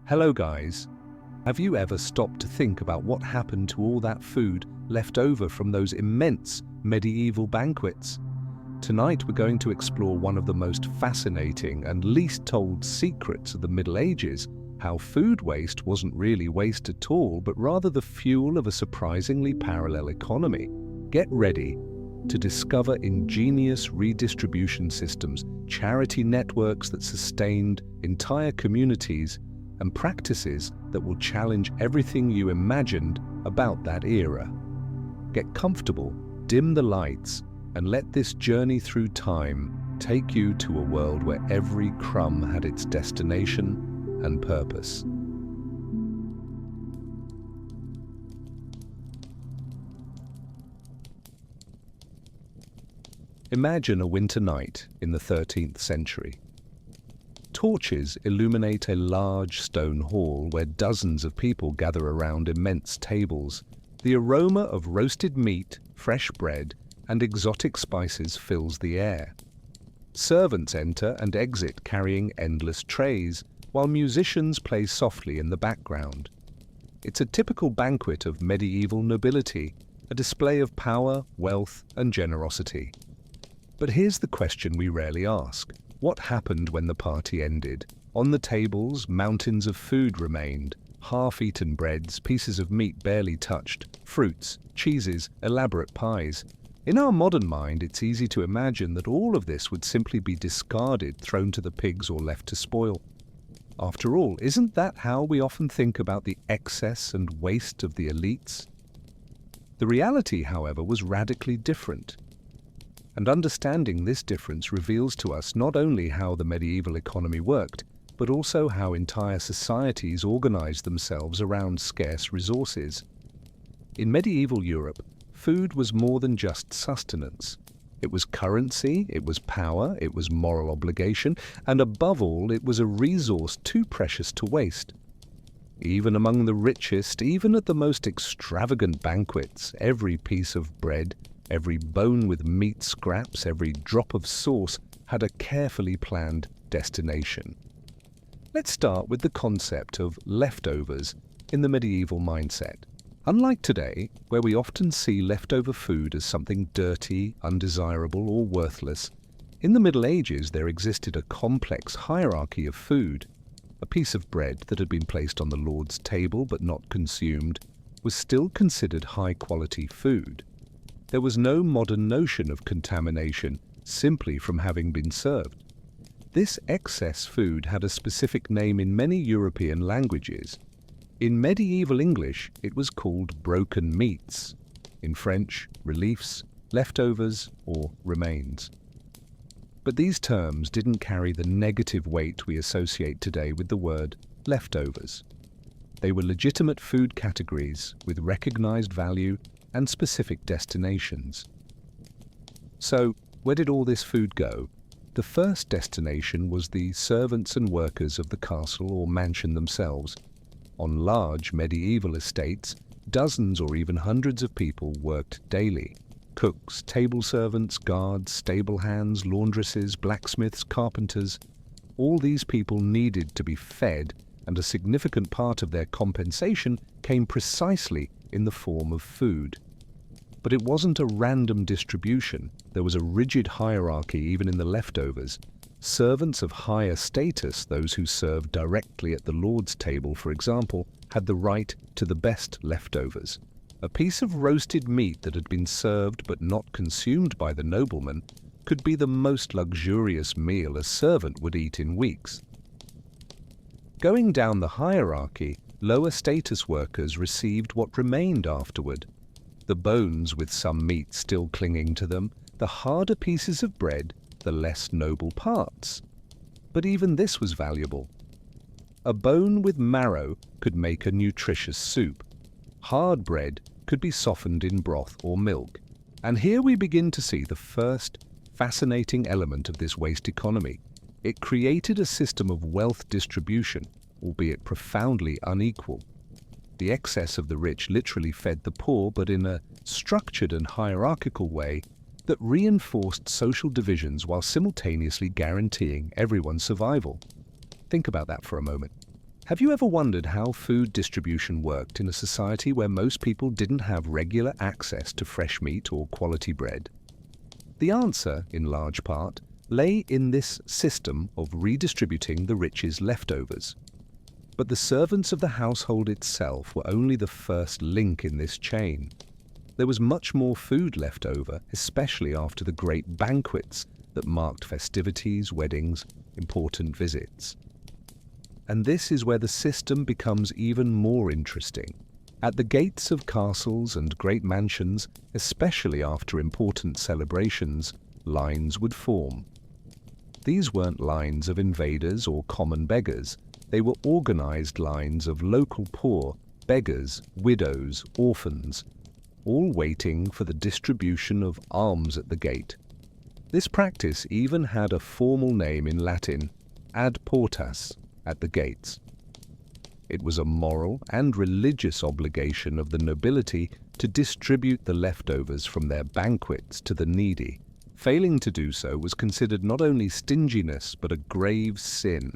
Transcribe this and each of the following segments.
Hello guys, have you ever stopped to think about what happened to all that food left over from those immense medieval banquets? Tonight we're going to explore one of the most fascinating and least told secrets of the Middle Ages, how food waste wasn't really waste at all, but rather the fuel of a surprisingly parallel economy. Get ready to discover ingenious redistribution systems, charity networks that sustained entire communities, and practices that will challenge everything you imagined about that era. Get comfortable, dim the lights, and let this journey through time take you to a world where every crumb had its destination and purpose. Imagine a winter night in the 13th century. Torches illuminate a large stone hall where dozens of people gather around immense tables. The aroma of roasted meat, fresh bread, and exotic spices fills the air. Servants enter and exit carrying endless trays, while musicians play softly in the background. It's a typical banquet of medieval nobility, a display of power, wealth, and generosity. But here's the question we rarely ask. What happened when the party ended? On the tables, mountains of food remained. Half-eaten breads, pieces of meat barely touched, fruits, cheeses, elaborate pies. In our modern mind, it's easy to imagine that all of this would simply be discarded, thrown to the pigs, or left to spoil. After all, isn't that how we often think about the excess and waste of the elites? The reality, however, was radically different. And understanding this difference reveals to us not only how the medieval economy worked, but also how entire societies organized themselves around scarce resources. In medieval Europe, food was more than just sustenance. It was currency, it was power, it was moral obligation, and above all, it was a resource too precious to waste. Even among the richest, even at the most extravagant banquets, every piece of bread, every bone with meat scraps, every drop of sauce had a carefully planned destination. Let's start with the concept of leftovers in the medieval mindset. Unlike today, where we often see leftover food as something dirty, undesirable, or worthless, in the Middle Ages there existed a complex hierarchy of food. A piece of bread that had been placed on the Lord's table but not consumed was still considered high-quality food. There was no modern notion of contamination simply from having been served. This excess food had a specific name in many European languages. In medieval English, it was called broken meats. In French, reliefs, leftovers, or remains. But these terms didn't carry the negative weight we associate today with the word leftovers. They were legitimate food categories with recognized value and specific destinations. So, where did all this food go? The first destination was the servants and workers of the castle or mansion themselves. On large medieval estates, dozens or even hundreds of people worked daily. Cooks, table servants, guards, stable hands, laundresses, blacksmiths, carpenters. All these people needed to be fed, and a significant part of their compensation came precisely in the form of food. But it wasn't a random distribution. There was a rigid hierarchy even in the leftovers. Servants of higher status, those who served directly at the Lord's table, for example, had the right to the best leftovers. A piece of roasted meat that had been served but not consumed by the nobleman could be the most luxurious meal a servant would eat in weeks. Going down the hierarchy, lower status workers received what remained afterward. The bones with some meat still clinging to them, the harder pieces of bread, the less noble parts. But even this was valuable. A bone with marrow could make a nutritious soup. Hard bread could be softened in broth or milk. And here we begin to see the first fascinating element of this waste economy. It created a system of wealth distribution, albeit profoundly unequal. The excess of the rich literally fed the poor, but in a structured and hierarchical way that reinforced social divisions while simultaneously guaranteeing everyone's survival. Think about that for a moment. Have you ever wondered how food distribution worked in a society where most people didn't have regular access to fresh meat or quality bread? The answer, in large part, lay in this system of redistributing the rich's leftovers. But the servants of the household itself were only the first link in this chain. There was much more food left over, especially after the great banquets that marked festivities, weddings, important visits. And this is where the system becomes even more interesting. At the gates of castles and great mansions, especially after important celebrations, lines would form. These weren't lines of invaders or common beggars. They were organized lines of local poor, beggars, widows, orphans, all waiting for the distribution of alms at the gate. This practice even had a formal name in Latin, ad portas, at the gates. It was a moral and religious obligation of the nobility to distribute the leftovers from their banquets to the needy. Failing to do so was considered not only stinginess but a grave sin.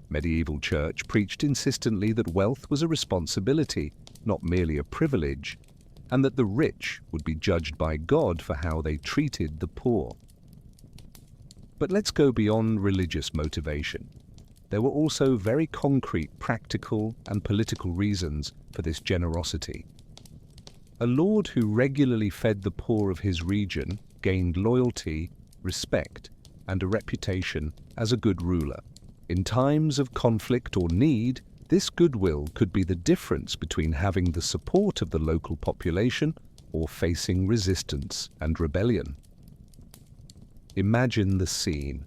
Medieval church preached insistently that wealth was a responsibility, not merely a privilege, and that the rich would be judged by God for how they treated the poor. But let's go beyond religious motivation. There were also very concrete practical and political reasons for this generosity. A lord who regularly fed the poor of his region gained loyalty, respect, and a reputation as a good ruler. In times of conflict or need, this goodwill could be the difference between having the support of the local population or facing resistance and rebellion. Imagine the scene.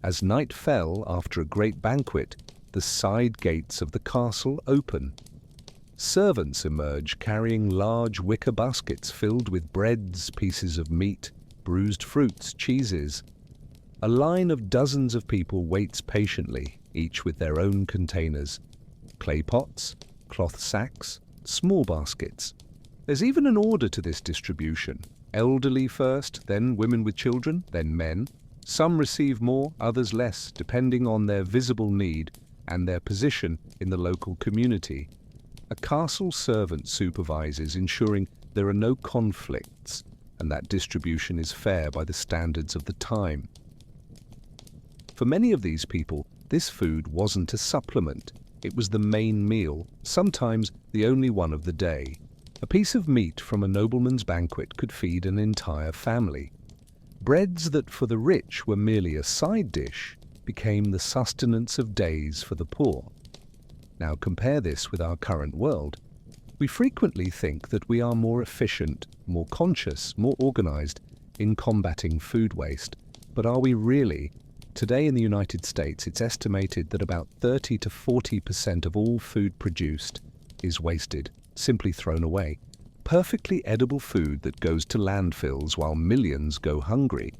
As night fell after a great banquet, the side gates of the castle open. Servants emerge carrying large wicker baskets filled with breads, pieces of meat, bruised fruits, cheeses. A line of dozens of people waits patiently, each with their own containers. Clay pots, cloth sacks, small baskets. There's even an order to this distribution. Elderly first, then women with children, then men. Some receive more, others less, depending on their visible need and their position in the local community. A castle servant supervises, ensuring there are no conflicts and that distribution is fair by the standards of the time. For many of these people, this food wasn't a supplement. It was the main meal, sometimes the only one of the day. A piece of meat from a nobleman's banquet could feed an entire family. Breads that for the rich were merely a side dish became the sustenance of days for the poor. Now compare this with our current world. We frequently think that we are more efficient, more conscious, more organized in combating food waste. But are we really? Today in the United States, it's estimated that about 30 to 40% of all food produced is wasted, simply thrown away. Perfectly edible food that goes to landfills while millions go hungry.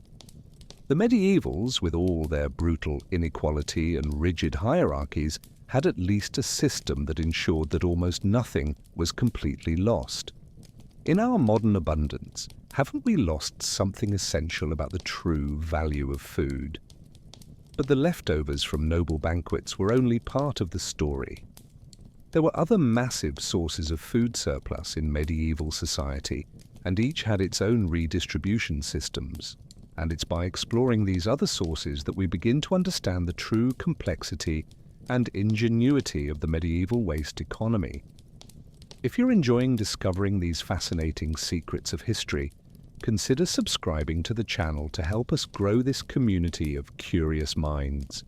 The medievals, with all their brutal inequality and rigid hierarchies, had at least a system that ensured that almost nothing was completely lost. In our modern abundance, haven't we lost something essential about the true value of food? But the leftovers from noble banquets were only part of the story. There were other massive sources of food surplus in medieval society, and each had its own redistribution systems. And it's by exploring these other sources that we begin to understand the true complexity and ingenuity of the medieval waste economy. If you're enjoying discovering these fascinating secrets of history, consider subscribing to the channel to help us grow this community of curious minds.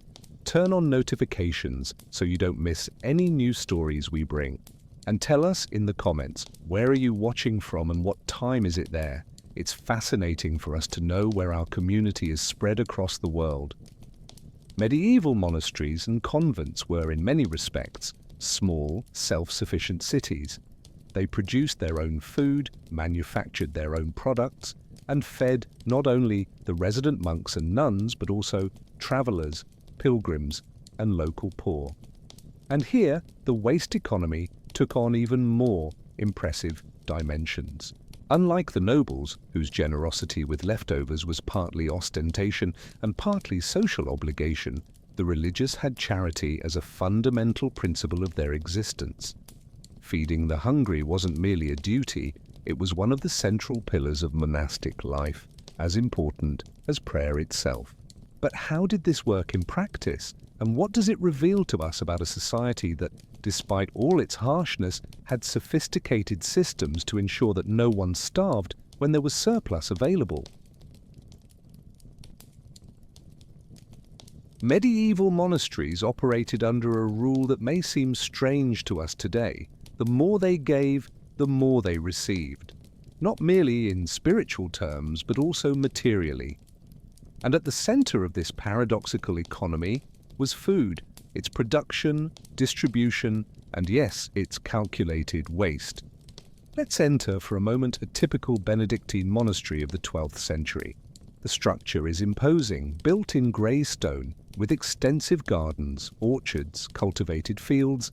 Turn on notifications so you don't miss any new stories we bring. And tell us in the comments, where are you watching from and what time is it there? It's fascinating for us to know where our community is spread across the world. Medieval monasteries and convents were, in many respects, small, self-sufficient cities. They produced their own food, manufactured their own products, and fed not only the resident monks and nuns, but also travelers, pilgrims, and local poor. And here, the waste economy took on even more impressive dimensions. Unlike the nobles, whose generosity with leftovers was partly ostentation and partly social obligation, The religious had charity as a fundamental principle of their existence. Feeding the hungry wasn't merely a duty, it was one of the central pillars of monastic life, as important as prayer itself. But how did this work in practice? And what does it reveal to us about a society that, despite all its harshness, had sophisticated systems to ensure that no one starved when there was surplus available? Medieval monasteries operated under a rule that may seem strange to us today. The more they gave, the more they received. Not merely in spiritual terms, but also materially. And at the center of this paradoxical economy was food, its production, distribution, and yes, its calculated waste. Let's enter for a moment a typical Benedictine monastery of the 12th century. The structure is imposing, built in grey stone, with extensive gardens, orchards, cultivated fields,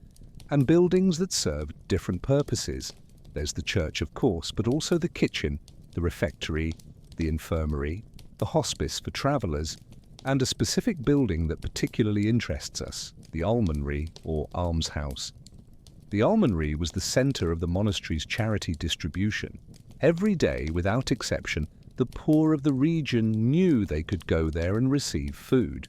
and buildings that serve different purposes. There's the church, of course, but also the kitchen, the refectory, the infirmary, the hospice for travellers, and a specific building that particularly interests us, the almonry or almshouse. The almonry was the centre of the monastery's charity distribution. Every day, without exception, the poor of the region knew they could go there and receive food.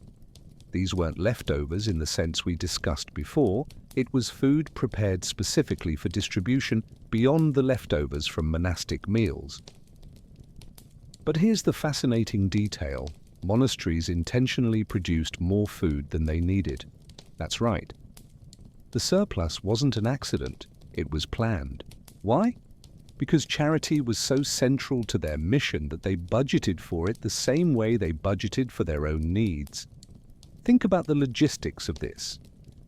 These weren't leftovers in the sense we discussed before. It was food prepared specifically for distribution beyond the leftovers from monastic meals. But here's the fascinating detail. Monasteries intentionally produced more food than they needed. That's right. The surplus wasn't an accident, it was planned. Why? Because charity was so central to their mission that they budgeted for it the same way they budgeted for their own needs. Think about the logistics of this.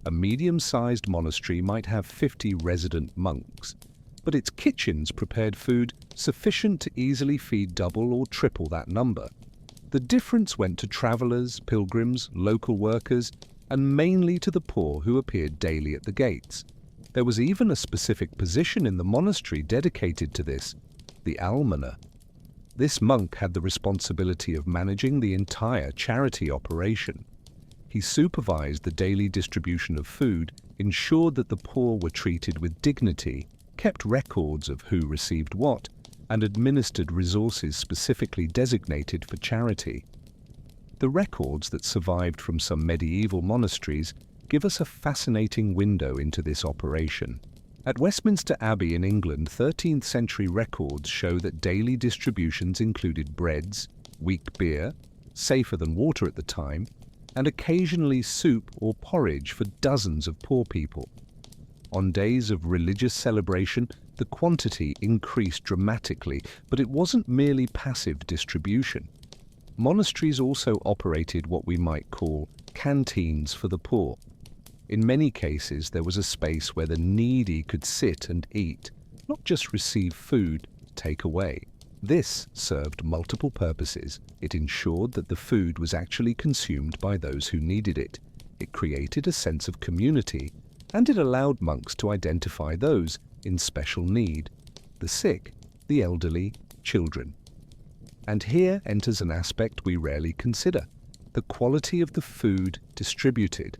A medium-sized monastery might have 50 resident monks, but its kitchens prepared food sufficient to easily feed double or triple that number. The difference went to travellers, pilgrims, local workers, and mainly to the poor who appeared daily at the gates. There was even a specific position in the monastery dedicated to this, the almoner. This monk had the responsibility of managing the entire charity operation. He supervised the daily distribution of food, ensured that the poor were treated with dignity, kept records of who received what, and administered resources specifically designated for charity. The records that survived from some medieval monasteries give us a fascinating window into this operation. At Westminster Abbey in England, 13th century records show that daily distributions included breads, weak beer, safer than water at the time, and occasionally soup or porridge for dozens of poor people. On days of religious celebration, the quantity increased dramatically, but it wasn't merely passive distribution. Monasteries also operated what we might call canteens for the poor. In many cases, there was a space where the needy could sit and eat, not just receive food, take away. This served multiple purposes. It ensured that the food was actually consumed by those who needed it. It created a sense of community, and it allowed monks to identify those in special need: the sick, the elderly, children. And here enters an aspect we rarely consider: the quality of the food distributed.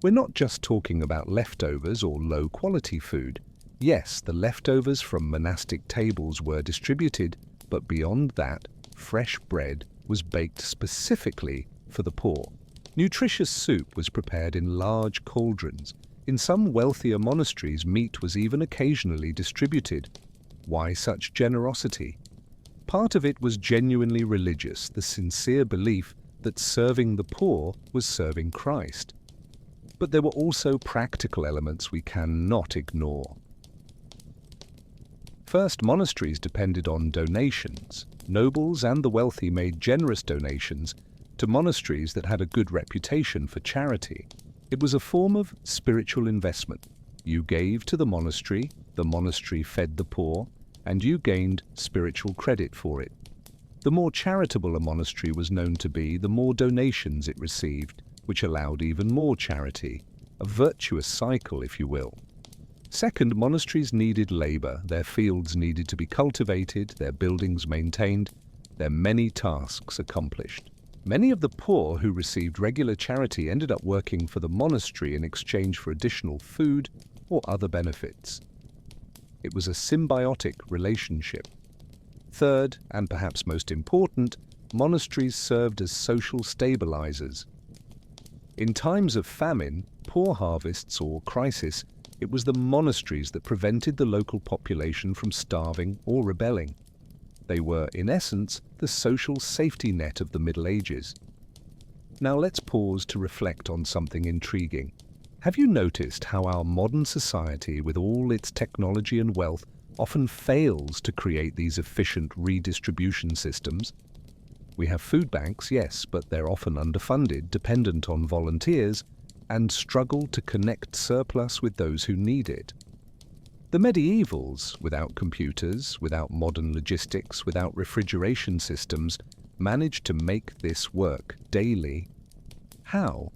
We're not just talking about leftovers or low-quality food. Yes, the leftovers from monastic tables were distributed, but beyond that, fresh bread was baked specifically for the poor. Nutritious soup was prepared in large cauldrons. In some wealthier monasteries, meat was even occasionally distributed. Why such generosity? Part of it was genuinely religious, the sincere belief that serving the poor was serving Christ. But there were also practical elements we cannot ignore. First, monasteries depended on donations. Nobles and the wealthy made generous donations to monasteries that had a good reputation for charity. It was a form of spiritual investment. You gave to the monastery fed the poor, and you gained spiritual credit for it. The more charitable a monastery was known to be, the more donations it received, which allowed even more charity. A virtuous cycle, if you will. Second, monasteries needed labor. Their fields needed to be cultivated, their buildings maintained, their many tasks accomplished. Many of the poor who received regular charity ended up working for the monastery in exchange for additional food or other benefits. It was a symbiotic relationship. Third, and perhaps most important, monasteries served as social stabilizers. In times of famine, poor harvests, or crisis, it was the monasteries that prevented the local population from starving or rebelling. They were, in essence, the social safety net of the Middle Ages. Now let's pause to reflect on something intriguing. Have you noticed how our modern society, with all its technology and wealth, often fails to create these efficient redistribution systems? We have food banks, yes, but they're often underfunded, dependent on volunteers, and struggle to connect surplus with those who need it. The medievals, without computers, without modern logistics, without refrigeration systems, managed to make this work daily. How?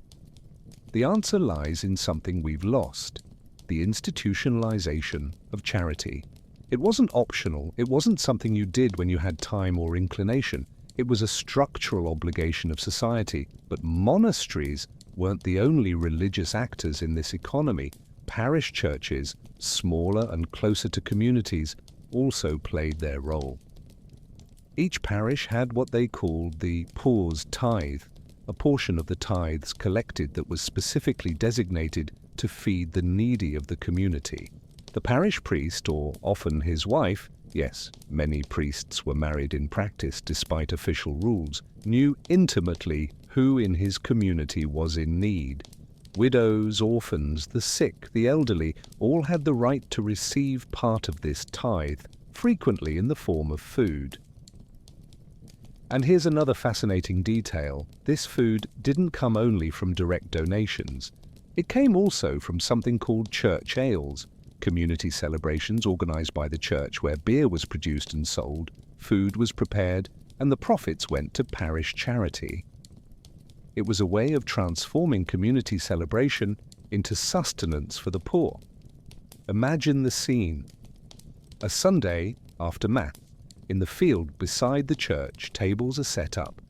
The answer lies in something we've lost: the institutionalization of charity. It wasn't optional, it wasn't something you did when you had time or inclination. It was a structural obligation of society. But monasteries weren't the only religious actors in this economy. Parish churches, smaller and closer to communities, also played their role. Each parish had what they called the poor's tithe, a portion of the tithes collected that was specifically designated to feed the needy of the community. The parish priest, or often his wife, yes, many priests were married in practice despite official rules, knew intimately who in his community was in need. Widows, orphans, the sick, the elderly, all had the right to receive part of this tithe, frequently in the form of food. And here's another fascinating detail. This food didn't come only from direct donations. It came also from something called church ales, community celebrations organized by the church where beer was produced and sold, food was prepared, and the profits went to parish charity. It was a way of transforming community celebration into sustenance for the poor. Imagine the scene. A Sunday after Mass, in the field beside the church, tables are set up.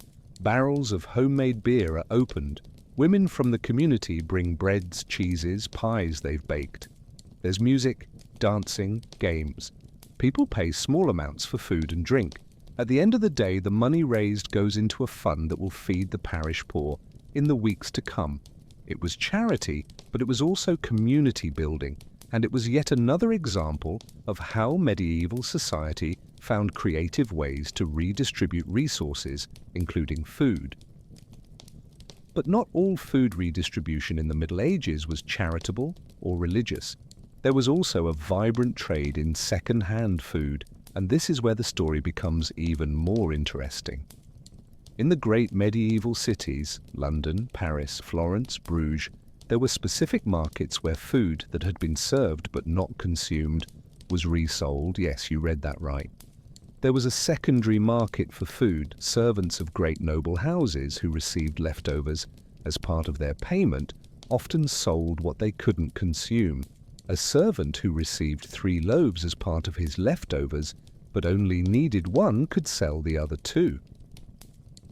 Barrels of homemade beer are opened. Women from the community bring breads, cheeses, pies they've baked. There's music, dancing, games. People pay small amounts for food and drink. At the end of the day, the money raised goes into a fund that will feed the parish poor in the weeks to come. It was charity, but it was also community building, and it was yet another example of how medieval society found creative ways to redistribute resources, including food. But not all food redistribution in the Middle Ages was charitable or religious. There was also a vibrant trade in second-hand food, and this is where the story becomes even more interesting. In the great medieval cities, London, Paris, Florence, Bruges, there were specific markets where food that had been served but not consumed was resold. Yes, you read that right. There was a secondary market for food. Servants of great noble houses who received leftovers as part of their payment often sold what they couldn't consume. A servant who received 3 loaves as part of his leftovers but only needed 1 could sell the other 2.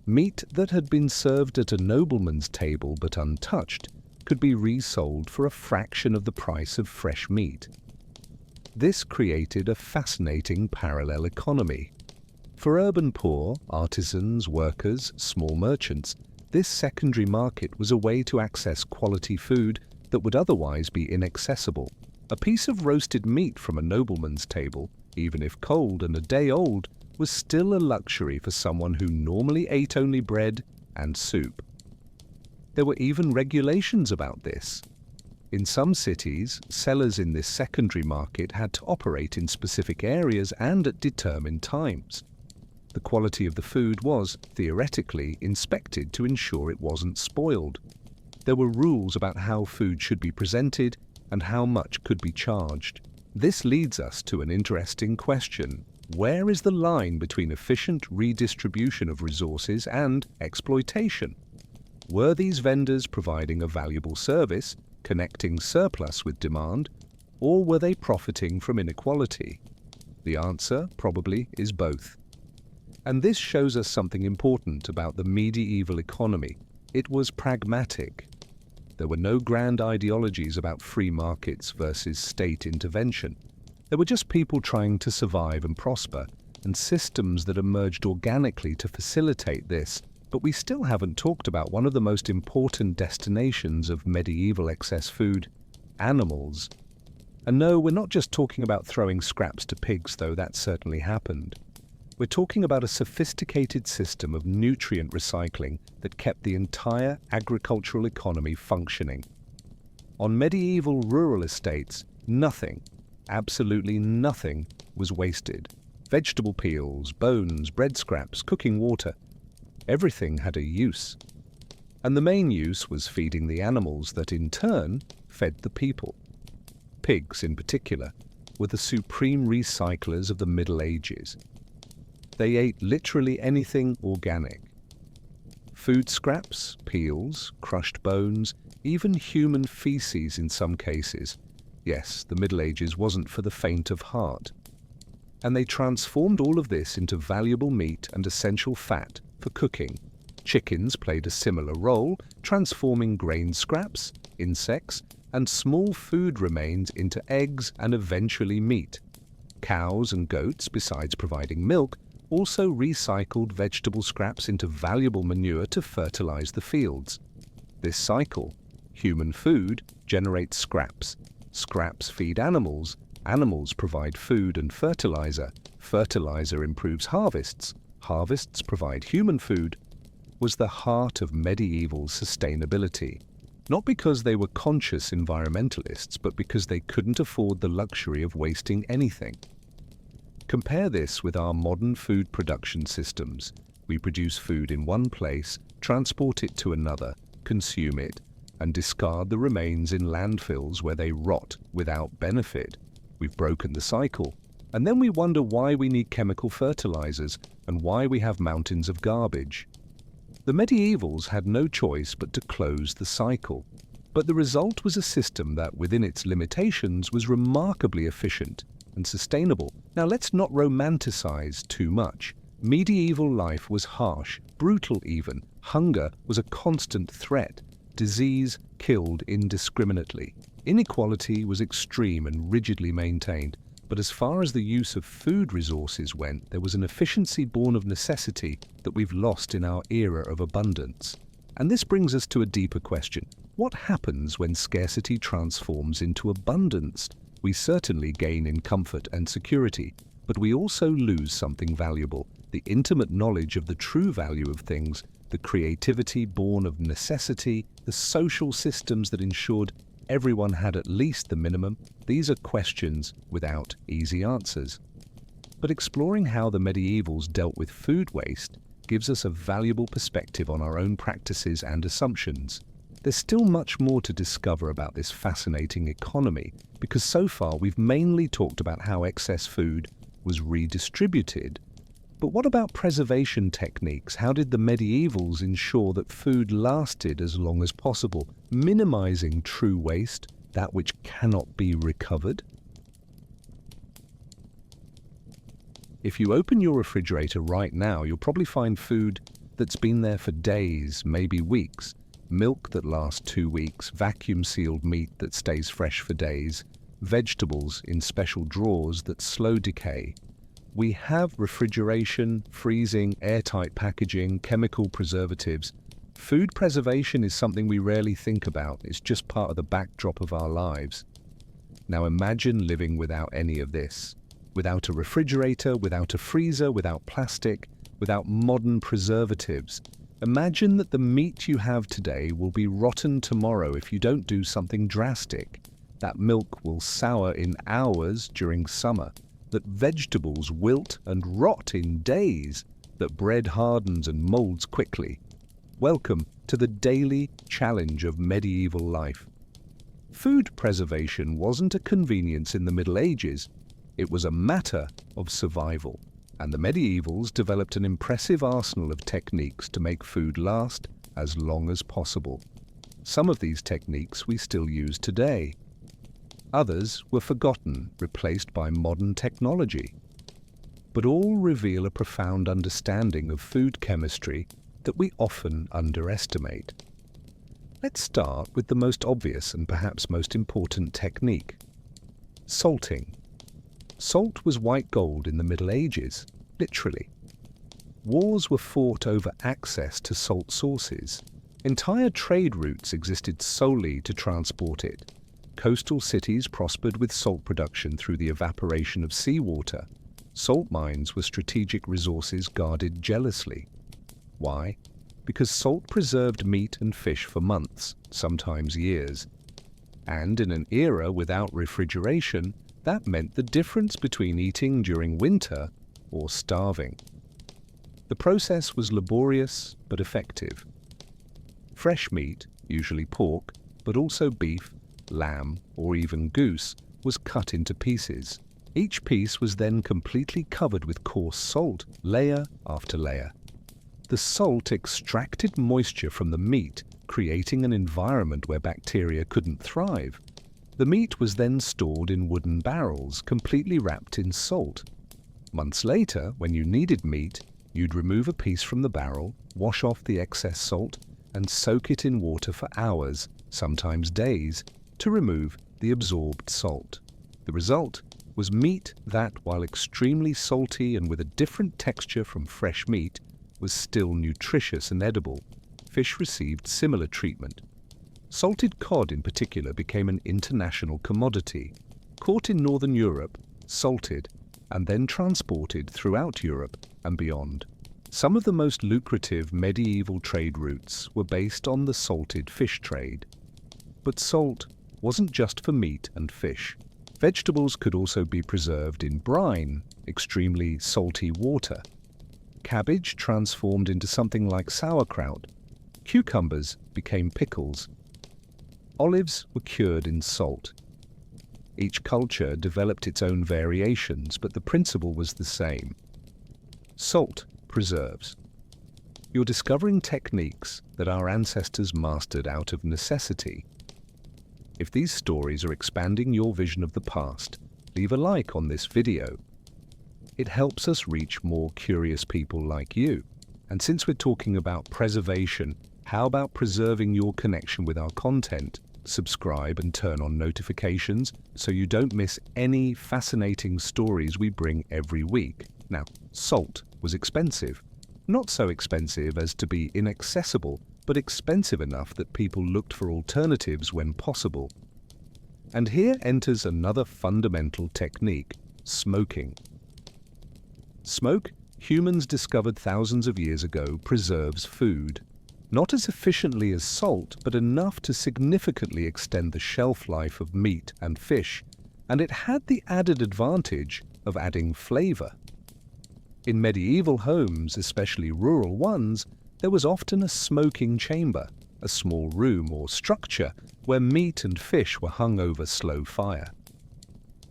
Meat that had been served at a nobleman's table but untouched could be resold for a fraction of the price of fresh meat. This created a fascinating parallel economy. For urban poor, artisans, workers, small merchants, this secondary market was a way to access quality food that would otherwise be inaccessible. A piece of roasted meat from a nobleman's table, even if cold and a day old, was still a luxury for someone who normally ate only bread and soup. There were even regulations about this. In some cities, sellers in this secondary market had to operate in specific areas and at determined times. The quality of the food was, theoretically, inspected to ensure it wasn't spoiled. There were rules about how food should be presented and how much could be charged. This leads us to an interesting question. Where is the line between efficient redistribution of resources and exploitation? Were these vendors providing a valuable service, connecting surplus with demand, or were they profiting from inequality? The answer probably is both. And this shows us something important about the medieval economy. It was pragmatic. There were no grand ideologies about free markets versus state intervention. There were just people trying to survive and prosper, and systems that emerged organically to facilitate this. But we still haven't talked about one of the most important destinations of medieval excess food: animals. And no, we're not just talking about throwing scraps to pigs, though that certainly happened. We're talking about a sophisticated system of nutrient recycling that kept the entire agricultural economy functioning. On medieval rural estates, nothing, absolutely nothing, was wasted. Vegetable peels, bones, bread scraps, cooking water, everything had a use. And the main use was feeding the animals that in turn fed the people. Pigs, in particular, were the supreme recyclers of the Middle Ages. They ate literally anything organic. Food scraps, peels, crushed bones, even human feces in some cases. Yes, the Middle Ages wasn't for the faint of heart. And they transformed all of this into valuable meat and essential fat for cooking. Chickens played a similar role, transforming grain scraps, insects, and small food remains into eggs and eventually meat. Cows and goats, besides providing milk, also recycled vegetable scraps into valuable manure to fertilize the fields. This cycle, human food, generates scraps. Scraps feed animals. Animals provide food and fertilizer. Fertilizer improves harvests. Harvests provide human food. Was the heart of medieval sustainability. Not because they were conscious environmentalists, but because they couldn't afford the luxury of wasting anything. Compare this with our modern food production systems. We produce food in one place, transport it to another, consume it, and discard the remains in landfills where they rot without benefit. We've broken the cycle. And then we wonder why we need chemical fertilizers and why we have mountains of garbage. The medievals had no choice but to close the cycle. But the result was a system that, within its limitations, was remarkably efficient and sustainable. Now, let's not romanticize too much. Medieval life was harsh, brutal even. Hunger was a constant threat. Disease killed indiscriminately. Inequality was extreme and rigidly maintained. But as far as the use of food resources went, there was an efficiency born of necessity that we've lost in our era of abundance. And this brings us to a deeper question. What happens when scarcity transforms into abundance? We certainly gain in comfort and security, but we also lose something valuable: the intimate knowledge of the true value of things, the creativity born of necessity, the social systems that ensured everyone had at least the minimum. These are questions without easy answers. But exploring how the medievals dealt with food waste gives us a valuable perspective on our own practices and assumptions. There's still much more to discover about this fascinating economy, because so far we've mainly talked about how excess food was redistributed. But what about preservation techniques? How did the medievals ensure that food lasted as long as possible, minimizing true waste, that which cannot be recovered? If you open your refrigerator right now, you'll probably find food that's been there for days, maybe weeks. Milk that lasts 2 weeks, vacuum-sealed meat that stays fresh for days, vegetables in special drawers that slow decay. We have refrigeration, freezing, airtight packaging, chemical preservatives. Food preservation is something we rarely think about. It's just part of the backdrop of our lives. Now imagine living without any of this. Without a refrigerator, without a freezer, without plastic, without modern preservatives. Imagine that the meat you have today will be rotten tomorrow if you don't do something drastic. That milk will sour in hours during summer. That vegetables wilt and rot in days. That bread hardens and molds quickly. Welcome to the daily challenge of medieval life. Food preservation wasn't a convenience in the Middle Ages. It was a matter of survival. And the medievals developed an impressive arsenal of techniques to make food last as long as possible. Some of these techniques we still use today. Others were forgotten, replaced by modern technology. but all reveal a profound understanding of food chemistry that we often underestimate. Let's start with the most obvious and perhaps most important technique: salting. Salt was white gold in the Middle Ages, literally. Wars were fought over access to salt sources. Entire trade routes existed solely to transport it. Coastal cities prospered with salt production through the evaporation of seawater. Salt mines were strategic resources guarded jealously. Why? Because salt preserved meat and fish for months, sometimes years. And in an era without refrigeration, that meant the difference between eating during winter or starving. The process was laborious but effective. Fresh meat, usually pork, but also beef, lamb, or even goose, was cut into pieces. Each piece was then completely covered with coarse salt, layer after layer. The salt extracted moisture from the meat, creating an environment where bacteria couldn't thrive. The meat was then stored in wooden barrels, completely wrapped in salt. Months later, when you needed meat, you'd remove a piece from the barrel, wash off the excess salt, and soak it in water for hours, sometimes days, to remove the absorbed salt. The result was meat that, while extremely salty and with a different texture from fresh meat, was still nutritious and edible. Fish received similar treatment. Salted cod in particular became an international commodity, caught in northern Europe, salted, and then transported throughout Europe and beyond. Some of the most lucrative medieval trade routes were based on the salted fish trade. But salt wasn't just for meat and fish. Vegetables could also be preserved in brine, extremely salty water. Cabbage transformed into something like sauerkraut. Cucumbers became pickles. Olives were cured in salt. Each culture developed its own variations, but the principle was the same. Salt preserves. You're discovering techniques that our ancestors mastered out of necessity. If these stories are expanding your vision of the past, leave a like on this video. It helps us reach more curious people like you. And since we're talking about preservation, how about preserving your connection with our content? Subscribe and turn on notifications so you don't miss any fascinating stories we bring every week. Now, salt was expensive. Not so expensive as to be inaccessible, but expensive enough that people looked for alternatives when possible. And here enters another fundamental technique: smoking. Smoke, humans discovered thousands of years ago, preserves food. Not as efficiently as salt, but enough to significantly extend the shelf life of meat and fish, and it had the added advantage of adding flavor. In medieval homes, especially rural ones, there was often a smoking chamber, a small room or structure where meat and fish were hung over slow fire.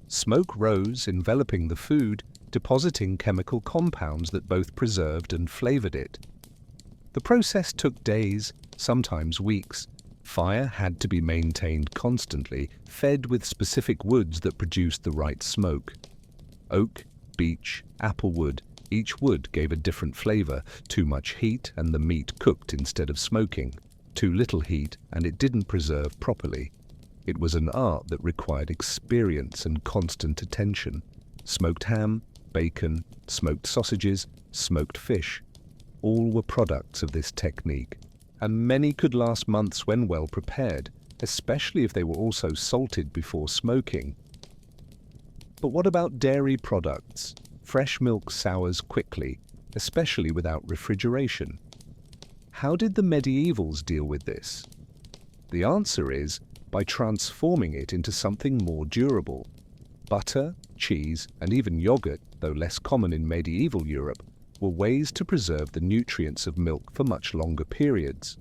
Smoke rose, enveloping the food, depositing chemical compounds that both preserved and flavored it. The process took days, sometimes weeks. Fire had to be maintained constantly, fed with specific woods that produced the right smoke. Oak, beech, applewood, each wood gave a different flavor. Too much heat and the meat cooked instead of smoking. Too little heat and it didn't preserve properly. It was an art that required experience and constant attention. Smoked ham, bacon, smoked sausages, smoked fish. All were products of this technique, and many could last months when well prepared, especially if they were also salted before smoking. But what about dairy products? Fresh milk sours quickly, especially without refrigeration. How did the medievals deal with this? The answer is by transforming it into something more durable. Butter, cheese, and even yogurt, though less common in medieval Europe, were ways to preserve the nutrients of milk for much longer periods.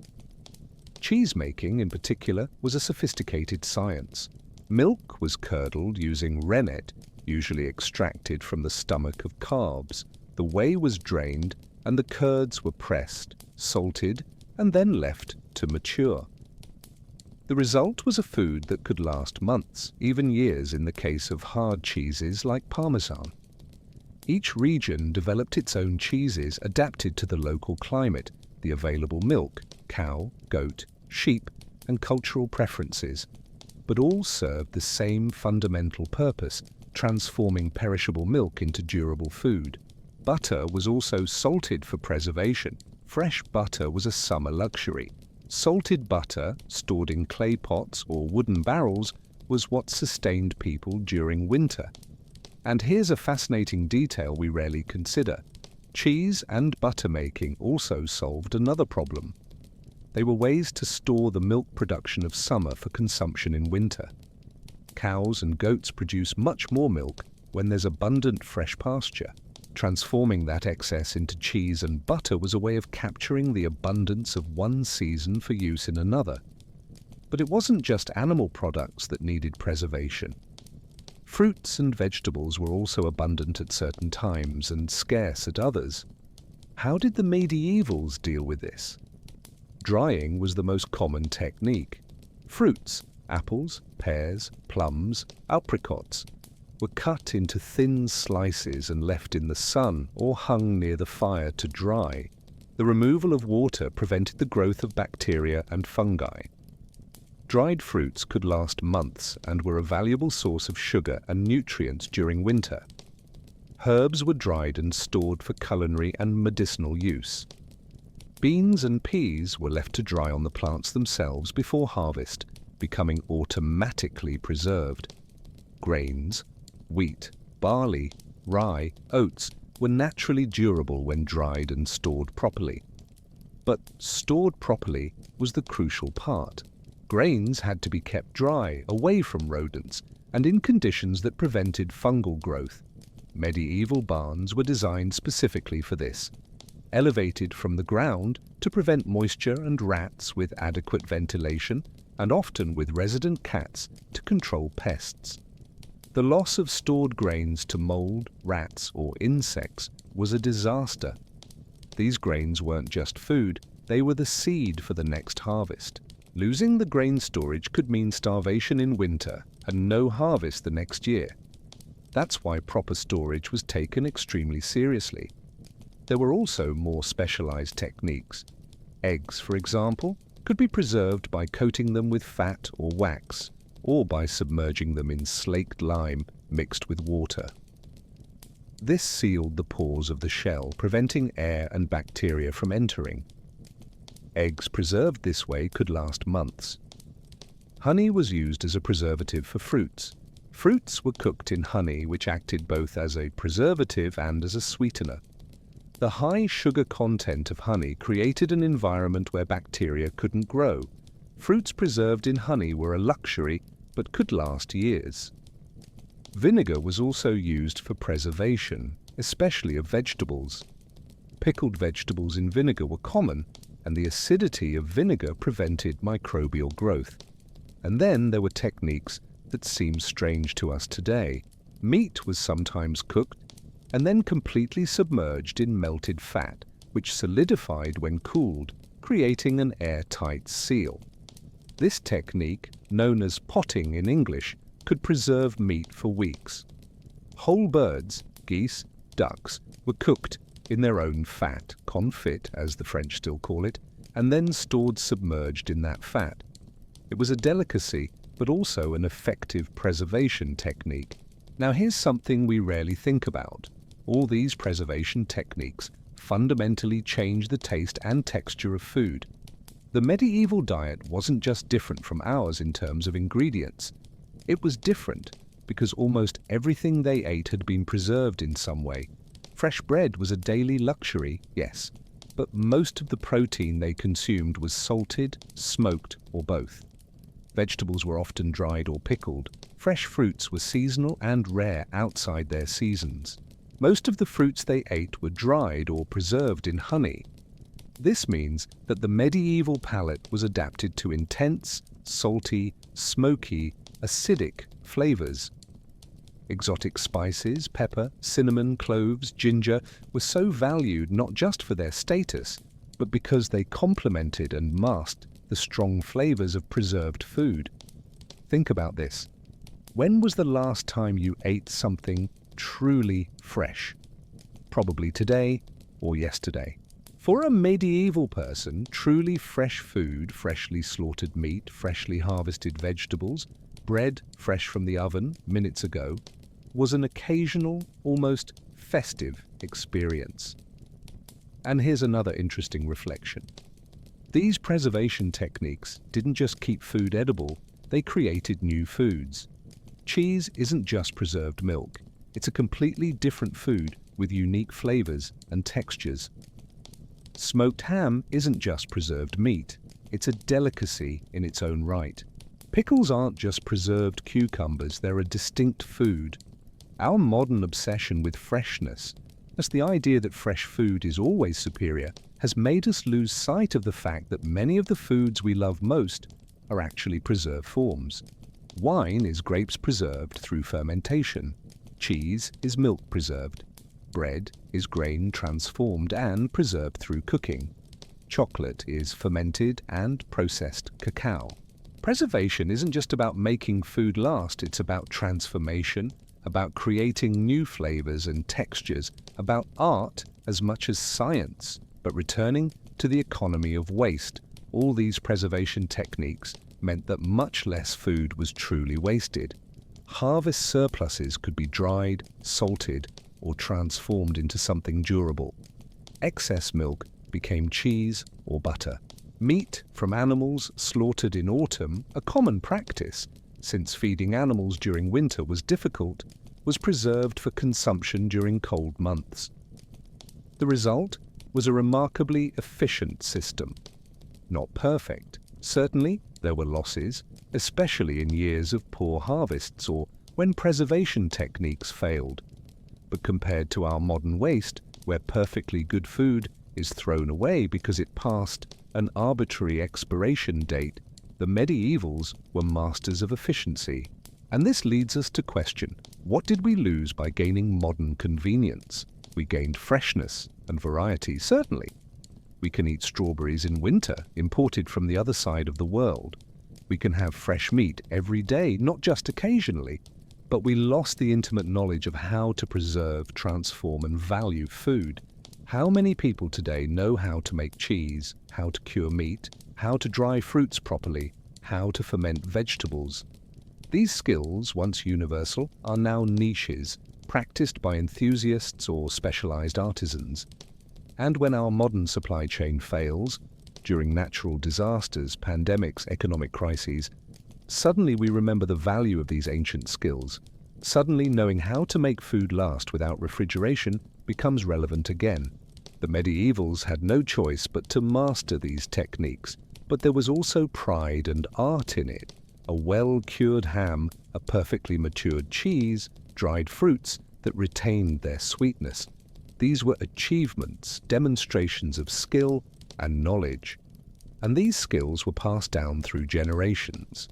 Cheese making, in particular, was a sophisticated science. Milk was curdled using rennet, usually extracted from the stomach of calves. The whey was drained, and the curds were pressed, salted, and then left to mature. The result was a food that could last months, even years in the case of hard cheeses like Parmesan. Each region developed its own cheeses adapted to the local climate, the available milk, cow, goat, sheep, and cultural preferences, but all served the same fundamental purpose, transforming perishable milk into durable food. Butter was also salted for preservation. Fresh butter was a summer luxury. Salted butter, stored in clay pots or wooden barrels, was what sustained people during winter. And here's a fascinating detail we rarely consider. Cheese and butter making also solved another problem. They were ways to store the milk production of summer for consumption in winter. Cows and goats produce much more milk when there's abundant fresh pasture. Transforming that excess into cheese and butter was a way of capturing the abundance of one season for use in another. But it wasn't just animal products that needed preservation. Fruits and vegetables were also abundant at certain times and scarce at others. How did the medievals deal with this? Drying was the most common technique. Fruits, apples, pears, plums, apricots, were cut into thin slices and left in the sun or hung near the fire to dry. The removal of water prevented the growth of bacteria and fungi. Dried fruits could last months and were a valuable source of sugar and nutrients during winter. Herbs were dried and stored for culinary and medicinal use. Beans and peas were left to dry on the plants themselves before harvest, becoming automatically preserved. Grains, wheat, barley, rye, oats were naturally durable when dried and stored properly. But stored properly was the crucial part. Grains had to be kept dry, away from rodents, and in conditions that prevented fungal growth. Medieval barns were designed specifically for this, elevated from the ground to prevent moisture and rats with adequate ventilation, and often with resident cats to control pests. The loss of stored grains to mold, rats, or insects was a disaster. These grains weren't just food, they were the seed for the next harvest. Losing the grain storage could mean starvation in winter and no harvest the next year. That's why proper storage was taken extremely seriously. There were also more specialized techniques. Eggs, for example, could be preserved by coating them with fat or wax, or by submerging them in slaked lime mixed with water. This sealed the pores of the shell, preventing air and bacteria from entering. Eggs preserved this way could last months. Honey was used as a preservative for fruits. Fruits were cooked in honey, which acted both as a preservative and as a sweetener. The high sugar content of honey created an environment where bacteria couldn't grow. Fruits preserved in honey were a luxury, but could last years. Vinegar was also used for preservation, especially of vegetables. Pickled vegetables in vinegar were common, and the acidity of vinegar prevented microbial growth. And then there were techniques that seem strange to us today. Meat was sometimes cooked and then completely submerged in melted fat, which solidified when cooled, creating an airtight seal. This technique, known as potting in English, could preserve meat for weeks. Whole birds, geese, ducks, were cooked in their own fat, confit as the French still call it, and then stored submerged in that fat. It was a delicacy, but also an effective preservation technique. Now here's something we rarely think about. All these preservation techniques fundamentally change the taste and texture of food. The medieval diet wasn't just different from ours in terms of ingredients. It was different because almost everything they ate had been preserved in some way. Fresh bread was a daily luxury, yes, but most of the protein they consumed was salted, smoked, or both. Vegetables were often dried or pickled. Fresh fruits were seasonal and rare outside their seasons. Most of the fruits they ate were dried or preserved in honey. This means that the medieval palate was adapted to intense, salty, smoky, acidic flavors. Exotic spices, pepper, cinnamon, cloves, ginger were so valued not just for their status, but because they complemented and masked the strong flavors of preserved food. Think about this. When was the last time you ate something truly fresh? probably today or yesterday. For a medieval person, truly fresh food, freshly slaughtered meat, freshly harvested vegetables, bread fresh from the oven minutes ago, was an occasional, almost festive experience. And here's another interesting reflection. These preservation techniques didn't just keep food edible, they created new foods. Cheese isn't just preserved milk. It's a completely different food with unique flavors and textures. Smoked ham isn't just preserved meat. It's a delicacy in its own right. Pickles aren't just preserved cucumbers, they're a distinct food. Our modern obsession with freshness, as the idea that fresh food is always superior, has made us lose sight of the fact that many of the foods we love most are actually preserved forms. Wine is grapes preserved through fermentation. Cheese is milk preserved. Bread is grain transformed and preserved through cooking. Chocolate is fermented and processed cacao. Preservation isn't just about making food last, it's about transformation, about creating new flavors and textures, about art as much as science, but returning to the economy of waste. All these preservation techniques meant that much less food was truly wasted. Harvest surpluses could be dried, salted, or transformed into something durable. Excess milk became cheese or butter. Meat from animals slaughtered in autumn, a common practice, since feeding animals during winter was difficult, was preserved for consumption during cold months. The result was a remarkably efficient system. Not perfect. Certainly, there were losses, especially in years of poor harvests or when preservation techniques failed. But compared to our modern waste, where perfectly good food is thrown away because it passed an arbitrary expiration date, the medievals were masters of efficiency. And this leads us to question, what did we lose by gaining modern convenience? We gained freshness and variety, certainly. We can eat strawberries in winter, imported from the other side of the world. We can have fresh meat every day, not just occasionally. But we lost the intimate knowledge of how to preserve, transform, and value food. How many people today know how to make cheese, how to cure meat, how to dry fruits properly, how to ferment vegetables? These skills, once universal, are now niches, practiced by enthusiasts or specialized artisans. And when our modern supply chain fails, during natural disasters, pandemics, economic crises, suddenly we remember the value of these ancient skills. Suddenly knowing how to make food last without refrigeration becomes relevant again. The medievals had no choice but to master these techniques, but there was also pride and art in it. A well-cured ham, a perfectly matured cheese, dried fruits that retained their sweetness. These were achievements, demonstrations of skill and knowledge. And these skills were passed down through generations.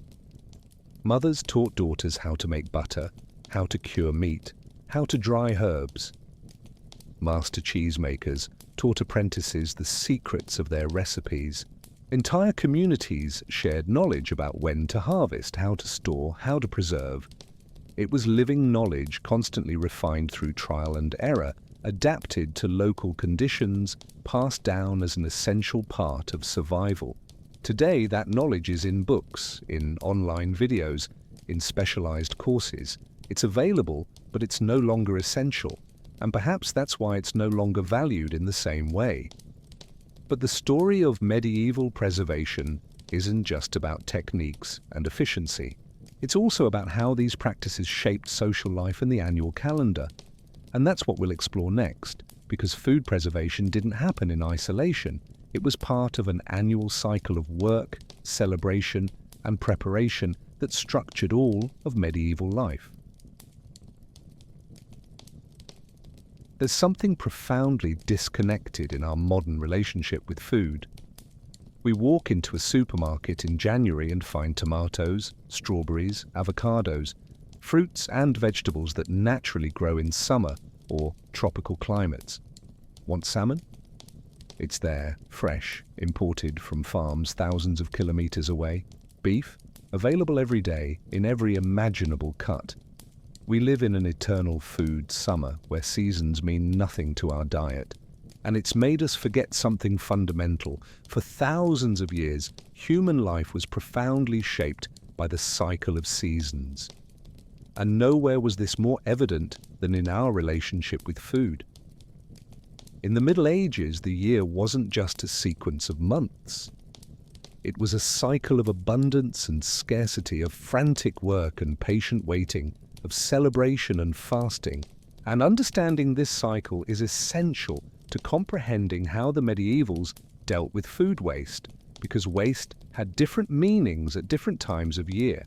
Mothers taught daughters how to make butter, how to cure meat, how to dry herbs. Master cheesemakers taught apprentices the secrets of their recipes. Entire communities shared knowledge about when to harvest, how to store, how to preserve. It was living knowledge constantly refined through trial and error, adapted to local conditions, passed down as an essential part of survival. Today, that knowledge is in books, in online videos, in specialized courses. It's available, but it's no longer essential, and perhaps that's why it's no longer valued in the same way. But the story of medieval preservation isn't just about techniques and efficiency. It's also about how these practices shaped social life and the annual calendar. And that's what we'll explore next, because food preservation didn't happen in isolation. It was part of an annual cycle of work, celebration, and preparation that structured all of medieval life. There's something profoundly disconnected in our modern relationship with food. We walk into a supermarket in January and find tomatoes, strawberries, avocados, fruits and vegetables that naturally grow in summer or tropical climates. Want salmon? It's there, fresh, imported from farms thousands of kilometers away. Beef? Available every day, in every imaginable cut. We live in an eternal food summer where seasons mean nothing to our diet. And it's made us forget something fundamental. For thousands of years, human life was profoundly shaped by the cycle of seasons. And nowhere was this more evident than in our relationship with food. In the Middle Ages, the year wasn't just a sequence of months. It was a cycle of abundance and scarcity, of frantic work and patient waiting, of celebration and fasting. And understanding this cycle is essential to comprehending how the medievals dealt with food waste, because waste had different meanings at different times of year.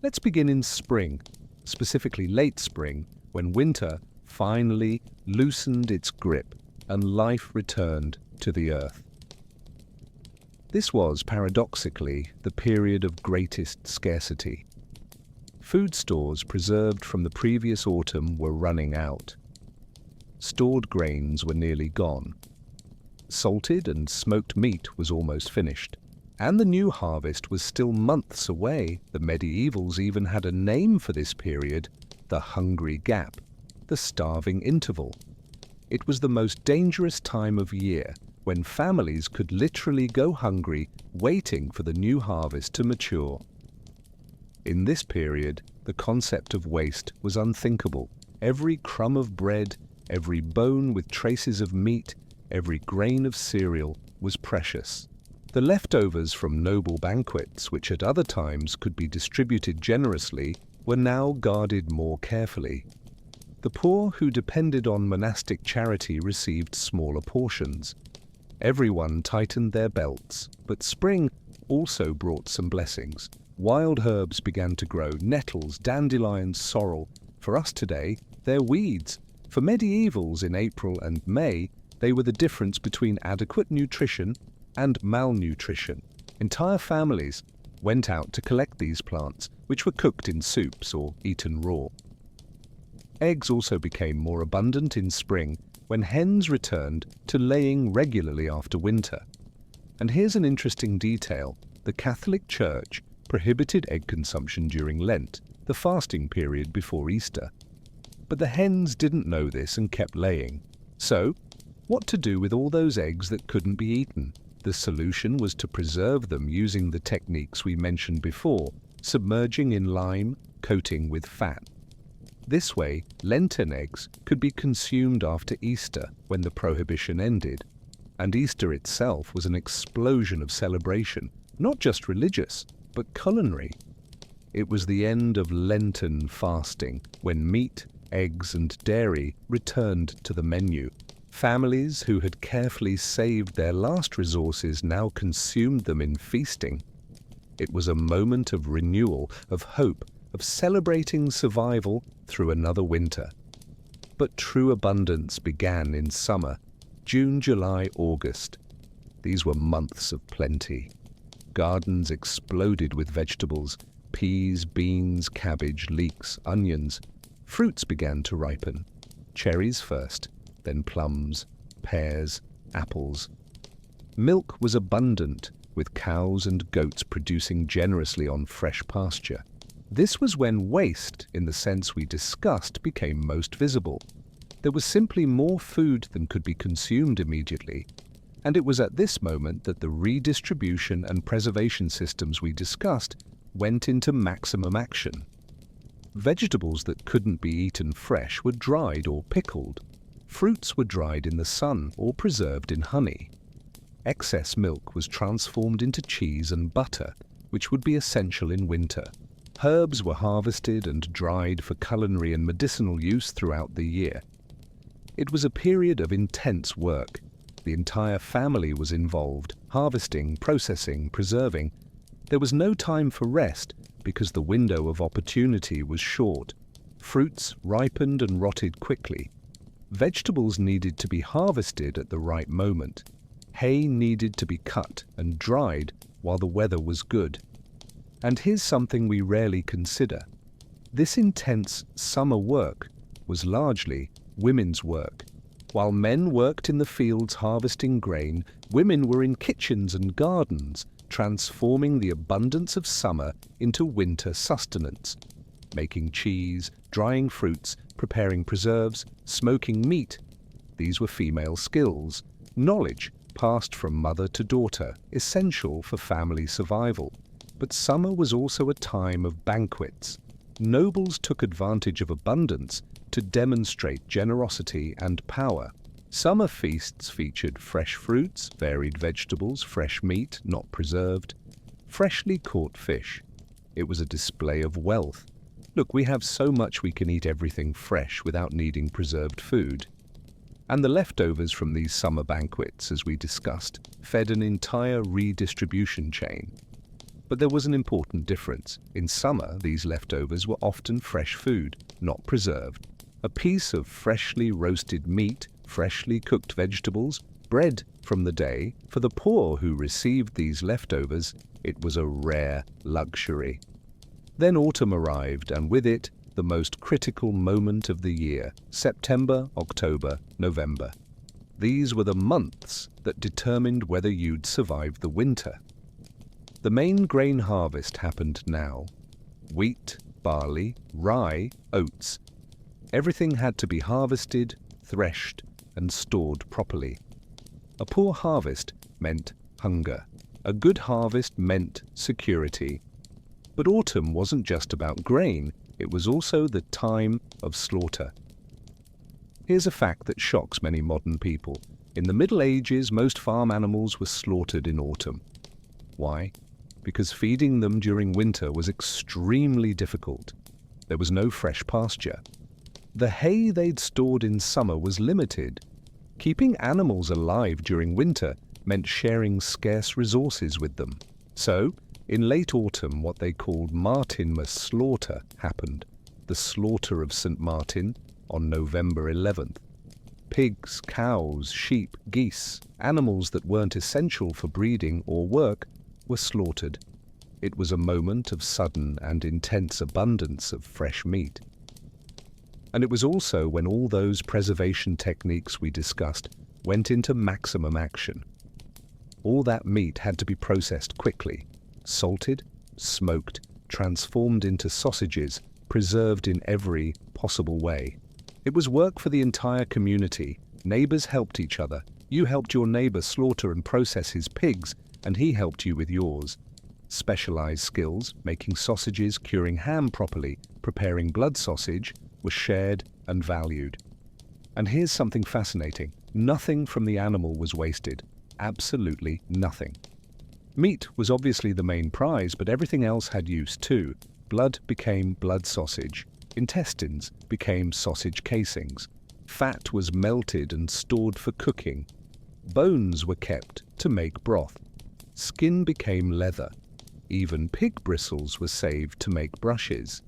Let's begin in spring, specifically late spring, when winter finally loosened its grip and life returned to the earth. This was, paradoxically, the period of greatest scarcity. Food stores preserved from the previous autumn were running out. Stored grains were nearly gone. Salted and smoked meat was almost finished. And the new harvest was still months away. The medievals even had a name for this period, the hungry gap, the starving interval. It was the most dangerous time of year, when families could literally go hungry, waiting for the new harvest to mature. In this period, the concept of waste was unthinkable. Every crumb of bread, every bone with traces of meat, every grain of cereal was precious. The leftovers from noble banquets, which at other times could be distributed generously, were now guarded more carefully. The poor who depended on monastic charity received smaller portions. Everyone tightened their belts, but spring also brought some blessings. Wild herbs began to grow, nettles, dandelions, sorrel. For us today, they're weeds. For medievals in April and May, they were the difference between adequate nutrition and malnutrition. Entire families went out to collect these plants, which were cooked in soups or eaten raw. Eggs also became more abundant in spring, when hens returned to laying regularly after winter. And here's an interesting detail. The Catholic Church prohibited egg consumption during Lent, the fasting period before Easter. But the hens didn't know this and kept laying. So, what to do with all those eggs that couldn't be eaten? The solution was to preserve them using the techniques we mentioned before, submerging in lime, coating with fat. This way, Lenten eggs could be consumed after Easter, when the prohibition ended. And Easter itself was an explosion of celebration, not just religious, but culinary. It was the end of Lenten fasting, when meat, eggs and dairy returned to the menu. Families who had carefully saved their last resources now consumed them in feasting. It was a moment of renewal, of hope, of celebrating survival through another winter. But true abundance began in summer, June, July, August. These were months of plenty. Gardens exploded with vegetables, peas, beans, cabbage, leeks, onions. Fruits began to ripen. Cherries first, then plums, pears, apples. Milk was abundant, with cows and goats producing generously on fresh pasture. This was when waste, in the sense we discussed, became most visible. There was simply more food than could be consumed immediately, and it was at this moment that the redistribution and preservation systems we discussed went into maximum action. Vegetables that couldn't be eaten fresh were dried or pickled. Fruits were dried in the sun or preserved in honey. Excess milk was transformed into cheese and butter, which would be essential in winter. Herbs were harvested and dried for culinary and medicinal use throughout the year. It was a period of intense work. The entire family was involved, harvesting, processing, preserving. There was no time for rest because the window of opportunity was short. Fruits ripened and rotted quickly. Vegetables needed to be harvested at the right moment. Hay needed to be cut and dried while the weather was good. And here's something we rarely consider. This intense summer work was largely women's work. While men worked in the fields harvesting grain, women were in kitchens and gardens, transforming the abundance of summer into winter sustenance. making cheese, drying fruits, preparing preserves, smoking meat. These were female skills, knowledge passed from mother to daughter, essential for family survival. But summer was also a time of banquets. Nobles took advantage of abundance to demonstrate generosity and power. Summer feasts featured fresh fruits, varied vegetables, fresh meat, not preserved, freshly caught fish. It was a display of wealth. Look, we have so much we can eat everything fresh without needing preserved food. And the leftovers from these summer banquets, as we discussed, fed an entire redistribution chain. But there was an important difference. In summer, these leftovers were often fresh food, not preserved. A piece of freshly roasted meat, freshly cooked vegetables, bread from the day. For the poor who received these leftovers, it was a rare luxury. Then autumn arrived, and with it, the most critical moment of the year, September, October, November. These were the months that determined whether you'd survive the winter. The main grain harvest happened now. Wheat, barley, rye, oats. Everything had to be harvested, threshed, and stored properly. A poor harvest meant hunger. A good harvest meant security. But autumn wasn't just about grain, it was also the time of slaughter. Here's a fact that shocks many modern people. In the Middle Ages, most farm animals were slaughtered in autumn. Why? Because feeding them during winter was extremely difficult. There was no fresh pasture. The hay they'd stored in summer was limited. Keeping animals alive during winter meant sharing scarce resources with them. So, in late autumn, what they called Martinmas slaughter happened, the slaughter of St. Martin on November 11th. Pigs, cows, sheep, geese, animals that weren't essential for breeding or work, were slaughtered. It was a moment of sudden and intense abundance of fresh meat. And it was also when all those preservation techniques we discussed went into maximum action. All that meat had to be processed quickly. Salted, smoked, transformed into sausages, preserved in every possible way. It was work for the entire community. Neighbors helped each other. You helped your neighbor slaughter and process his pigs, and he helped you with yours. Specialized skills, making sausages, curing ham properly, preparing blood sausage, were shared and valued. And here's something fascinating. Nothing from the animal was wasted. Absolutely nothing. Meat was obviously the main prize, but everything else had use too. Blood became blood sausage. Intestines became sausage casings. Fat was melted and stored for cooking. Bones were kept to make broth. Skin became leather. Even pig bristles were saved to make brushes.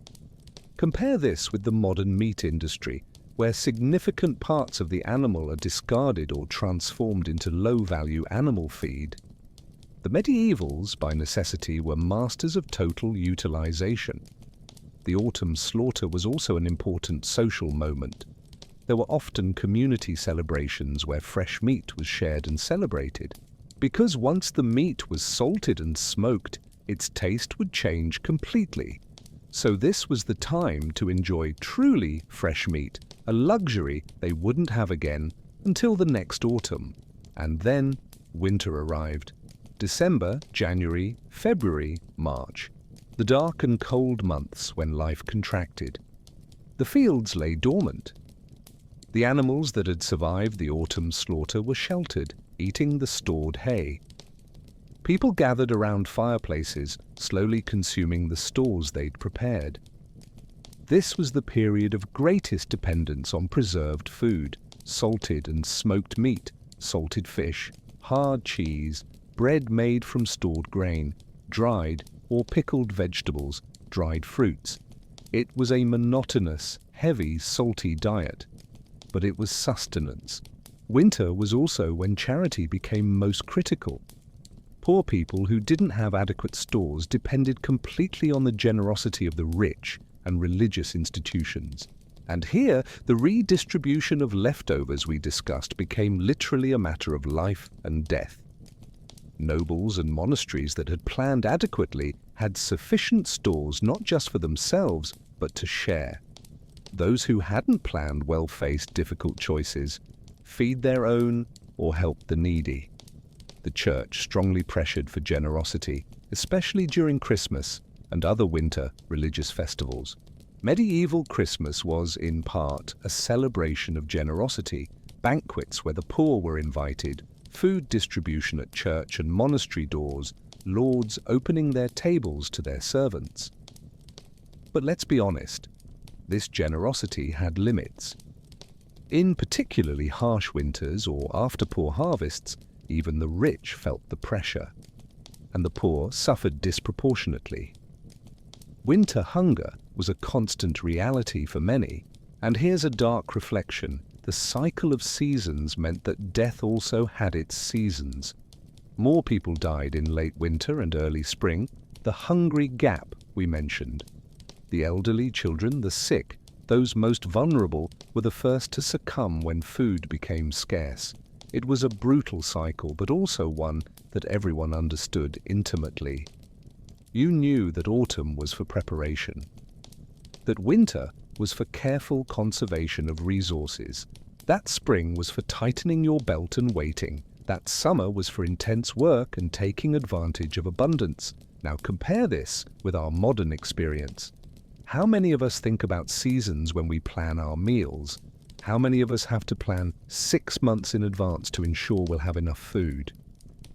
Compare this with the modern meat industry, where significant parts of the animal are discarded or transformed into low-value animal feed. The medievals, by necessity, were masters of total utilization. The autumn slaughter was also an important social moment. There were often community celebrations where fresh meat was shared and celebrated. Because once the meat was salted and smoked, its taste would change completely. So this was the time to enjoy truly fresh meat, a luxury they wouldn't have again until the next autumn. And then winter arrived. December, January, February, March. The dark and cold months when life contracted. The fields lay dormant. The animals that had survived the autumn slaughter were sheltered, eating the stored hay. People gathered around fireplaces, slowly consuming the stores they'd prepared. This was the period of greatest dependence on preserved food, salted and smoked meat, salted fish, hard cheese, bread made from stored grain, dried or pickled vegetables, dried fruits. It was a monotonous, heavy, salty diet, but it was sustenance. Winter was also when charity became most critical. Poor people who didn't have adequate stores depended completely on the generosity of the rich and religious institutions. And here, the redistribution of leftovers we discussed became literally a matter of life and death. Nobles and monasteries that had planned adequately had sufficient stores not just for themselves, but to share. Those who hadn't planned well faced difficult choices: feed their own or help the needy. The church strongly pressured for generosity, especially during Christmas and other winter religious festivals. Medieval Christmas was, in part, a celebration of generosity: banquets where the poor were invited, food distribution at church and monastery doors, lords opening their tables to their servants. But let's be honest, this generosity had limits. In particularly harsh winters or after poor harvests, even the rich felt the pressure, and the poor suffered disproportionately. Winter hunger was a constant reality for many, and here's a dark reflection: the cycle of seasons meant that death also had its seasons. More people died in late winter and early spring, the hungry gap we mentioned. The elderly, children, the sick, those most vulnerable, were the first to succumb when food became scarce. It was a brutal cycle, but also one that everyone understood intimately. You knew that autumn was for preparation, that winter was for careful conservation of resources, that spring was for tightening your belt and waiting, that summer was for intense work and taking advantage of abundance. Now compare this with our modern experience. How many of us think about seasons when we plan our meals? How many of us have to plan 6 months in advance to ensure we'll have enough food?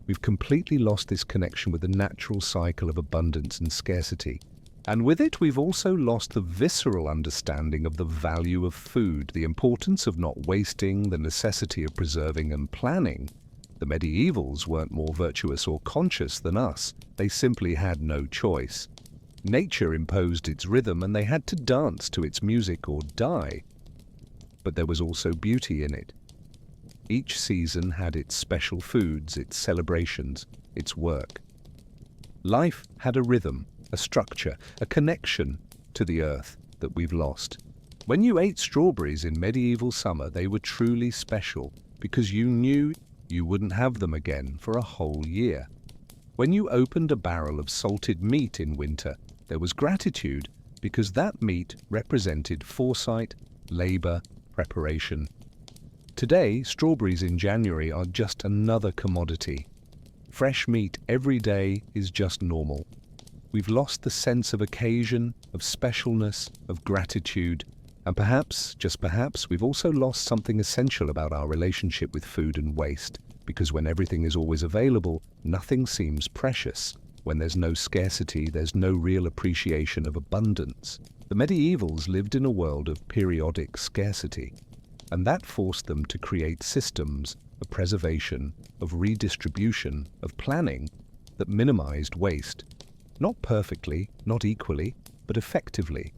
We've completely lost this connection with the natural cycle of abundance and scarcity. And with it, we've also lost the visceral understanding of the value of food, the importance of not wasting, the necessity of preserving and planning. The medievals weren't more virtuous or conscious than us. They simply had no choice. Nature imposed its rhythm, and they had to dance to its music or die. But there was also beauty in it. Each season had its special foods, its celebrations, its work. Life had a rhythm, a structure, a connection to the earth that we've lost. When you ate strawberries in medieval summer, they were truly special because you knew you wouldn't have them again for a whole year. When you opened a barrel of salted meat in winter, there was gratitude because that meat represented foresight, labor, preparation. Today, strawberries in January are just another commodity. Fresh meat every day is just normal. We've lost the sense of occasion, of specialness, of gratitude, and perhaps, just perhaps, we've also lost something essential about our relationship with food and waste, because when everything is always available, nothing seems precious. When there's no scarcity, there's no real appreciation of abundance. The medievals lived in a world of periodic scarcity, and that forced them to create systems of preservation, of redistribution, of planning that minimized waste. Not perfectly, not equally, but effectively.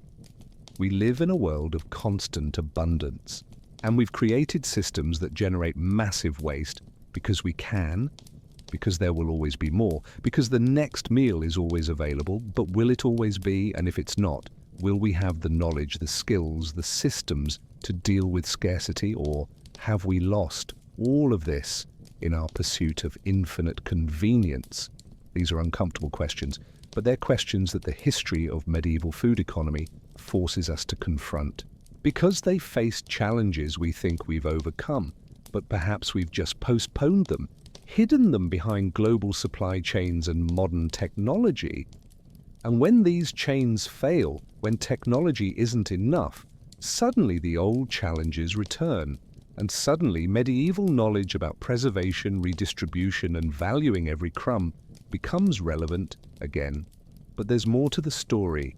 We live in a world of constant abundance, and we've created systems that generate massive waste because we can, because there will always be more, because the next meal is always available, but will it always be? And if it's not, will we have the knowledge, the skills, the systems to deal with scarcity, or have we lost all of this in our pursuit of infinite convenience? These are uncomfortable questions, but they're questions that the history of medieval food economy forces us to confront. Because they faced challenges we think we've overcome, but perhaps we've just postponed them, hidden them behind global supply chains and modern technology. And when these chains fail, when technology isn't enough, suddenly the old challenges return, and suddenly medieval knowledge about preservation, redistribution, and valuing every crumb becomes relevant again. But there's more to the story.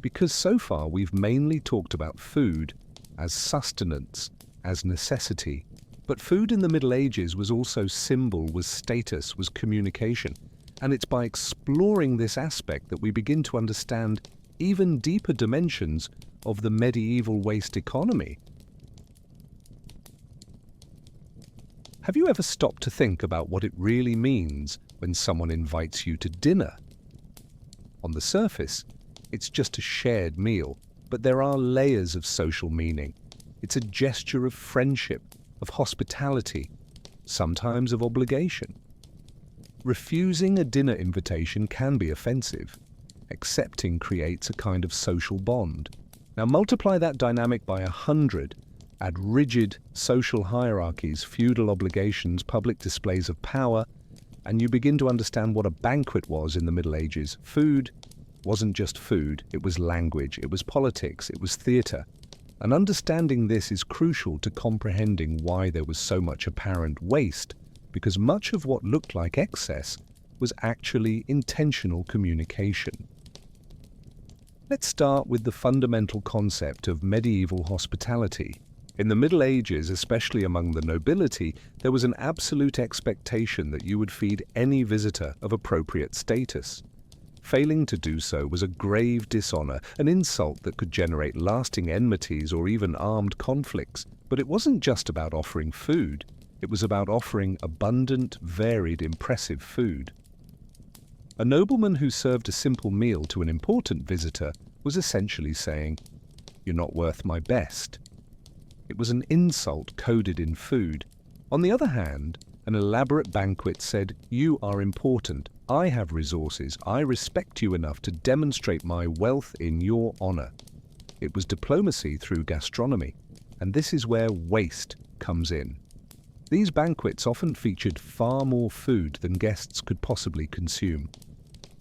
Because so far we've mainly talked about food as sustenance, as necessity. But food in the Middle Ages was also symbol, was status, was communication. And it's by exploring this aspect that we begin to understand even deeper dimensions of the medieval waste economy. Have you ever stopped to think about what it really means when someone invites you to dinner? On the surface, it's just a shared meal, but there are layers of social meaning. It's a gesture of friendship, of hospitality, sometimes of obligation. Refusing a dinner invitation can be offensive. Accepting creates a kind of social bond. Now multiply that dynamic by 100, add rigid social hierarchies, feudal obligations, public displays of power, and you begin to understand what a banquet was in the Middle Ages. Food wasn't just food, it was language, it was politics, it was theatre. And understanding this is crucial to comprehending why there was so much apparent waste, because much of what looked like excess was actually intentional communication. Let's start with the fundamental concept of medieval hospitality. In the Middle Ages, especially among the nobility, there was an absolute expectation that you would feed any visitor of appropriate status. Failing to do so was a grave dishonor, an insult that could generate lasting enmities or even armed conflicts. But it wasn't just about offering food. It was about offering abundant, varied, impressive food. A nobleman who served a simple meal to an important visitor was essentially saying, "You're not worth my best." It was an insult coded in food. On the other hand, an elaborate banquet said, "You are important. I have resources. I respect you enough to demonstrate my wealth in your honor." It was diplomacy through gastronomy, and this is where waste comes in. These banquets often featured far more food than guests could possibly consume.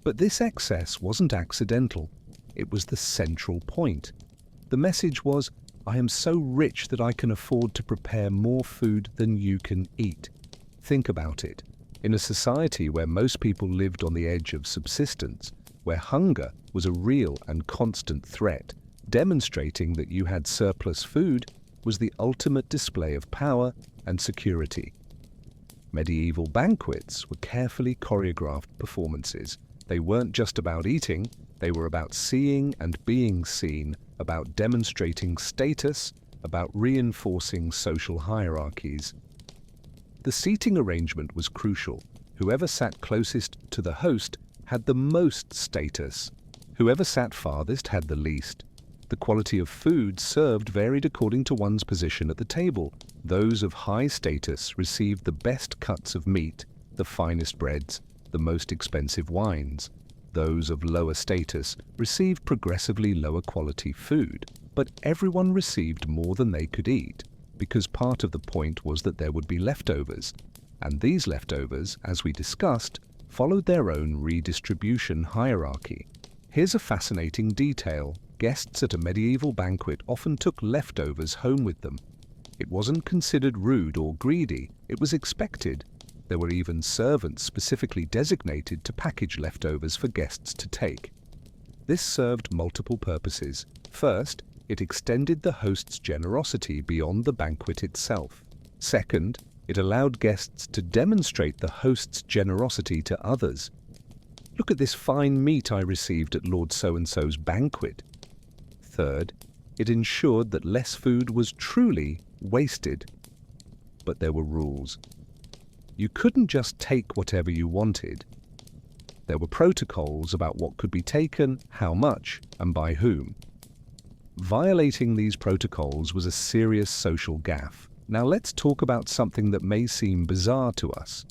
But this excess wasn't accidental. It was the central point. The message was, "I am so rich that I can afford to prepare more food than you can eat." Think about it. In a society where most people lived on the edge of subsistence, where hunger was a real and constant threat, demonstrating that you had surplus food was the ultimate display of power and security. Medieval banquets were carefully choreographed performances. They weren't just about eating, they were about seeing and being seen, about demonstrating status, about reinforcing social hierarchies. The seating arrangement was crucial. Whoever sat closest to the host had the most status. Whoever sat farthest had the least. The quality of food served varied according to one's position at the table. Those of high status received the best cuts of meat, the finest breads, the most expensive wines. Those of lower status received progressively lower quality food. But everyone received more than they could eat, because part of the point was that there would be leftovers. And these leftovers, as we discussed, followed their own redistribution hierarchy. Here's a fascinating detail. Guests at a medieval banquet often took leftovers home with them. It wasn't considered rude or greedy, it was expected. There were even servants specifically designated to package leftovers for guests to take. This served multiple purposes. First, it extended the host's generosity beyond the banquet itself. Second, it allowed guests to demonstrate the host's generosity to others. "Look at this fine meat I received at Lord So-and-so's banquet." Third, it ensured that less food was truly wasted. But there were rules. You couldn't just take whatever you wanted. There were protocols about what could be taken, how much, and by whom. Violating these protocols was a serious social gaffe. Now let's talk about something that may seem bizarre to us: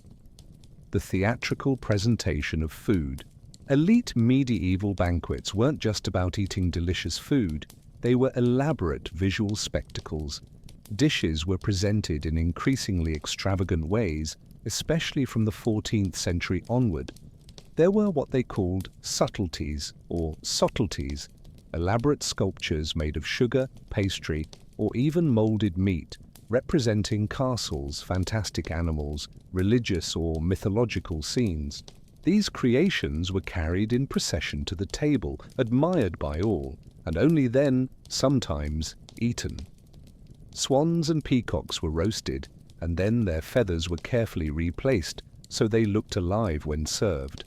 the theatrical presentation of food. Elite medieval banquets weren't just about eating delicious food, they were elaborate visual spectacles. Dishes were presented in increasingly extravagant ways, especially from the 14th century onward. There were what they called subtleties, or sotleties, elaborate sculptures made of sugar, pastry, or even molded meat, representing castles, fantastic animals, religious or mythological scenes. These creations were carried in procession to the table, admired by all, and only then, sometimes, eaten. Swans and peacocks were roasted, and then their feathers were carefully replaced so they looked alive when served.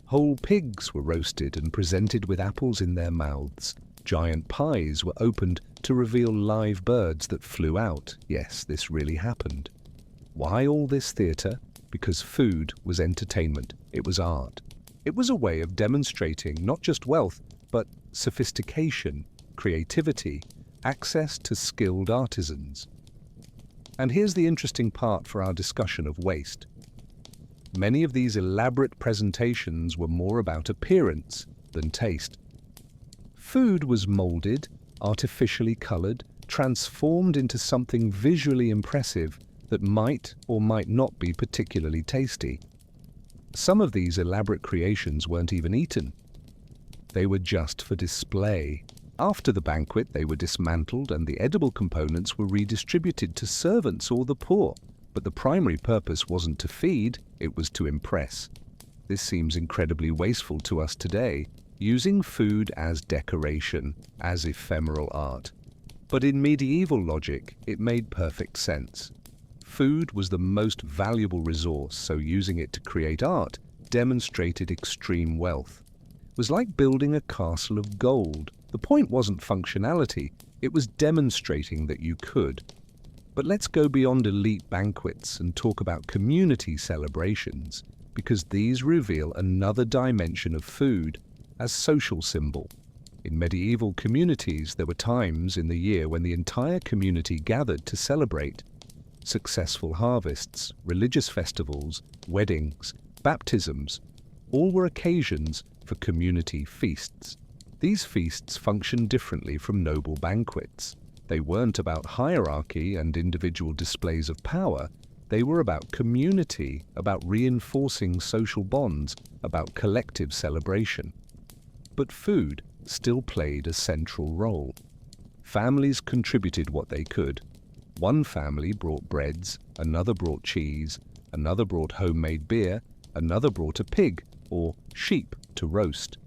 Whole pigs were roasted and presented with apples in their mouths. Giant pies were opened to reveal live birds that flew out. Yes, this really happened. Why all this theatre? Because food was entertainment. It was art. It was a way of demonstrating not just wealth, but sophistication, creativity, access to skilled artisans. And here's the interesting part for our discussion of waste. Many of these elaborate presentations were more about appearance than taste. Food was molded, artificially colored, transformed into something visually impressive that might or might not be particularly tasty. Some of these elaborate creations weren't even eaten. They were just for display. After the banquet, they were dismantled and the edible components were redistributed to servants or the poor. But the primary purpose wasn't to feed, it was to impress. This seems incredibly wasteful to us today, using food as decoration, as ephemeral art. But in medieval logic, it made perfect sense. Food was the most valuable resource, so using it to create art demonstrated extreme wealth. It was like building a castle of gold. The point wasn't functionality, it was demonstrating that you could. But let's go beyond elite banquets and talk about community celebrations, because these reveal another dimension of food as social symbol. In medieval communities, there were times in the year when the entire community gathered to celebrate. Successful harvests, religious festivals, weddings, baptisms, all were occasions for community feasts. These feasts functioned differently from noble banquets. They weren't about hierarchy and individual displays of power. They were about community, about reinforcing social bonds, about collective celebration. But food still played a central role. Families contributed what they could. One family brought breads, another brought cheese, another brought homemade beer, another brought a pig or sheep to roast.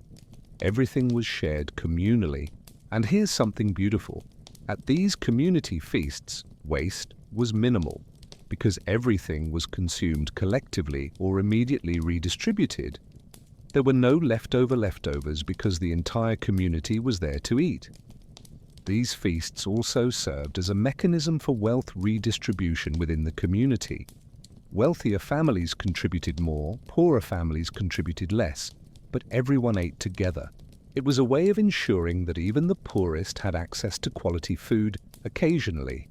Everything was shared communally. And here's something beautiful. At these community feasts, waste was minimal, because everything was consumed collectively or immediately redistributed. There were no leftovers because the entire community was there to eat. These feasts also served as a mechanism for wealth redistribution within the community. Wealthier families contributed more, poorer families contributed less, but everyone ate together. It was a way of ensuring that even the poorest had access to quality food occasionally.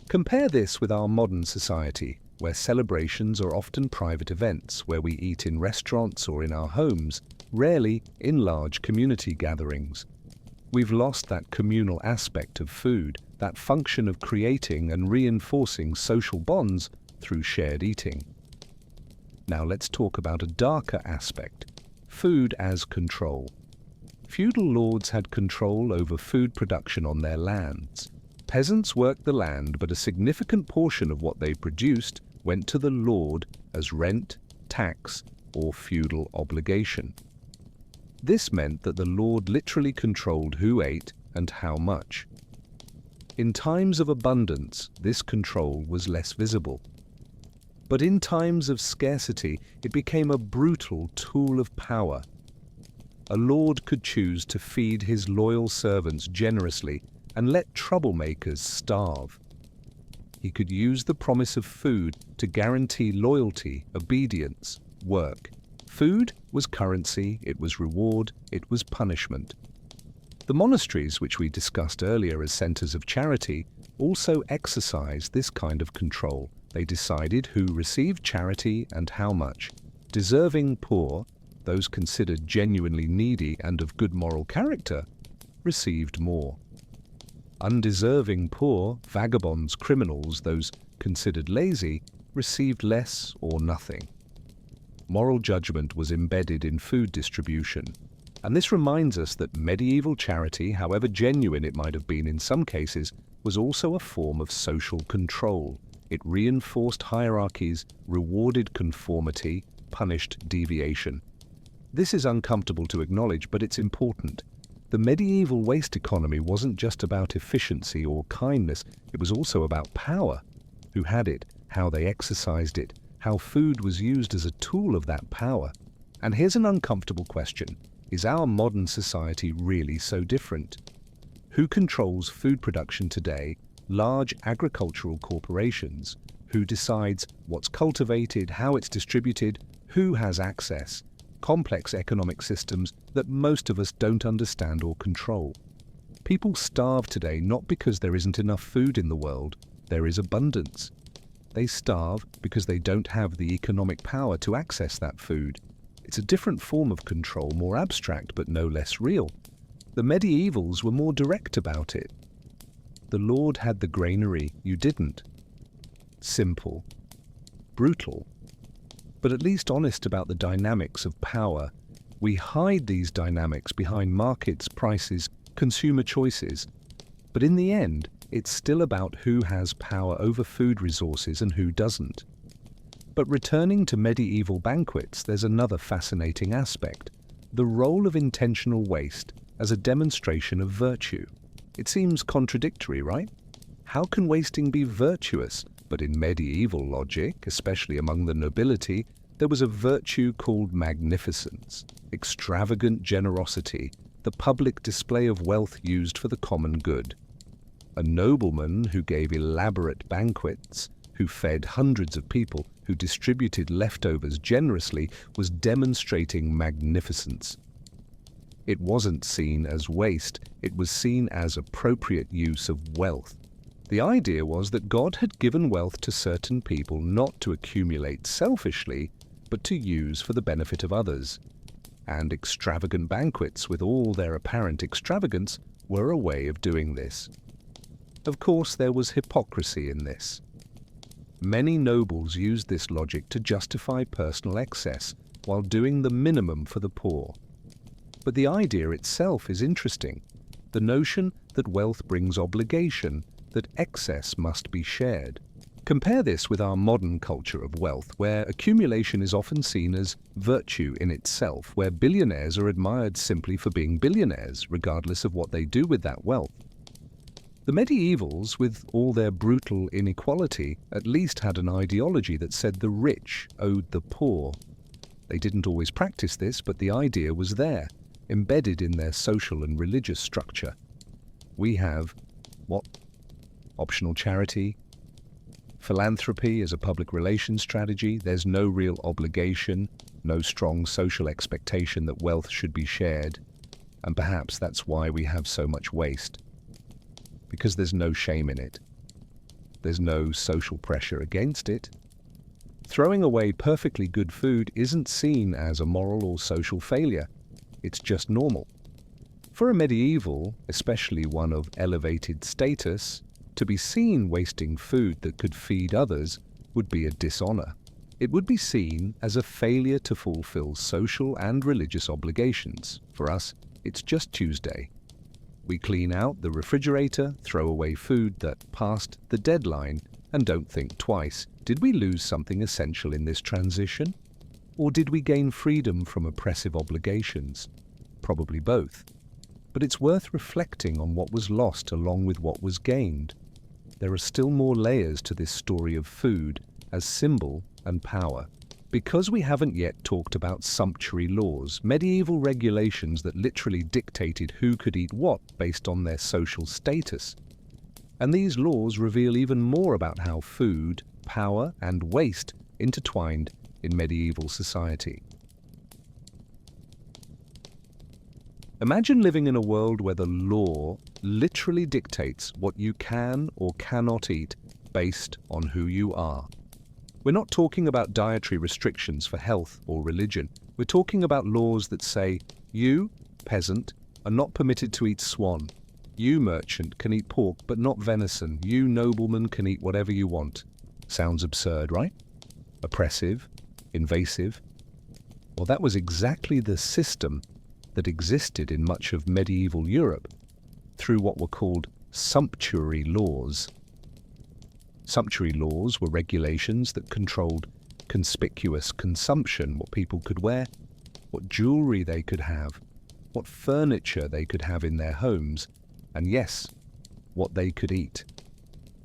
Compare this with our modern society, where celebrations are often private events, where we eat in restaurants or in our homes, rarely in large community gatherings. We've lost that communal aspect of food, that function of creating and reinforcing social bonds through shared eating. Now let's talk about a darker aspect, food as control. Feudal lords had control over food production on their lands. Peasants worked the land, but a significant portion of what they produced went to the lord as rent, tax, or feudal obligation. This meant that the lord literally controlled who ate and how much. In times of abundance, this control was less visible. But in times of scarcity, it became a brutal tool of power. A lord could choose to feed his loyal servants generously and let troublemakers starve. He could use the promise of food to guarantee loyalty, obedience, work. Food was currency, it was reward, it was punishment. The monasteries, which we discussed earlier as centers of charity, also exercised this kind of control. They decided who received charity and how much. Deserving poor, those considered genuinely needy and of good moral character, received more. Undeserving poor, vagabonds, criminals, those considered lazy, received less or nothing. Moral judgment was embedded in food distribution. And this reminds us that medieval charity, however genuine it might have been in some cases, was also a form of social control. It reinforced hierarchies, rewarded conformity, punished deviation. This is uncomfortable to acknowledge, but it's important. The medieval waste economy wasn't just about efficiency or kindness, it was also about power. Who had it, how they exercised it, how food was used as a tool of that power. And here's an uncomfortable question. Is our modern society really so different? Who controls food production today? Large agricultural corporations. Who decides what's cultivated, how it's distributed, who has access? Complex economic systems that most of us don't understand or control. People starve today not because there isn't enough food in the world. There is abundance. They starve because they don't have the economic power to access that food. It's a different form of control, more abstract but no less real. The medievals were more direct about it. The Lord had the granary, you didn't. Simple. Brutal. But at least honest about the dynamics of power. We hide these dynamics behind markets, prices, consumer choices. But in the end, it's still about who has power over food resources and who doesn't. But returning to medieval banquets, there's another fascinating aspect: the role of intentional waste as a demonstration of virtue. It seems contradictory, right? How can wasting be virtuous? But in medieval logic, especially among the nobility, there was a virtue called magnificence, extravagant generosity, the public display of wealth used for the common good. A nobleman who gave elaborate banquets, who fed hundreds of people, who distributed leftovers generously, was demonstrating magnificence. It wasn't seen as waste, it was seen as appropriate use of wealth. The idea was that God had given wealth to certain people not to accumulate selfishly, but to use for the benefit of others. And extravagant banquets, with all their apparent extravagance, were a way of doing this. Of course, there was hypocrisy in this. Many nobles used this logic to justify personal excess, while doing the minimum for the poor. But the idea itself is interesting. The notion that wealth brings obligation, that excess must be shared. Compare this with our modern culture of wealth, where accumulation is often seen as virtue in itself, where billionaires are admired simply for being billionaires, regardless of what they do with that wealth. The medievals, with all their brutal inequality, at least had an ideology that said the rich owed the poor. They didn't always practice this, but the idea was there, embedded in their social and religious structure. We have, what? Optional charity? Philanthropy as a public relations strategy. There's no real obligation, no strong social expectation that wealth should be shared. And perhaps that's why we have so much waste. Because there's no shame in it. There's no social pressure against it. Throwing away perfectly good food isn't seen as a moral or social failure. It's just normal. For a medieval, especially one of elevated status, to be seen wasting food that could feed others would be a dishonor. It would be seen as a failure to fulfill social and religious obligations. For us, it's just Tuesday. We clean out the refrigerator, throw away food that passed the deadline, and don't think twice. Did we lose something essential in this transition? Or did we gain freedom from oppressive obligations? Probably both. But it's worth reflecting on what was lost along with what was gained. There are still more layers to this story of food as symbol and power. Because we haven't yet talked about sumptuary laws, medieval regulations that literally dictated who could eat what based on their social status. And these laws reveal even more about how food, power, and waste intertwined in medieval society. Imagine living in a world where the law literally dictates what you can or cannot eat based on who you are. We're not talking about dietary restrictions for health or religion. We're talking about laws that say, you, peasant, are not permitted to eat swan. You, merchant, can eat pork but not venison. You, nobleman, can eat whatever you want. Sounds absurd, right? Oppressive, invasive. Well, that was exactly the system that existed in much of medieval Europe through what were called sumptuary laws. Sumptuary laws were regulations that controlled conspicuous consumption, what people could wear, what jewelry they could have, what furniture they could have in their homes, and yes, what they could eat.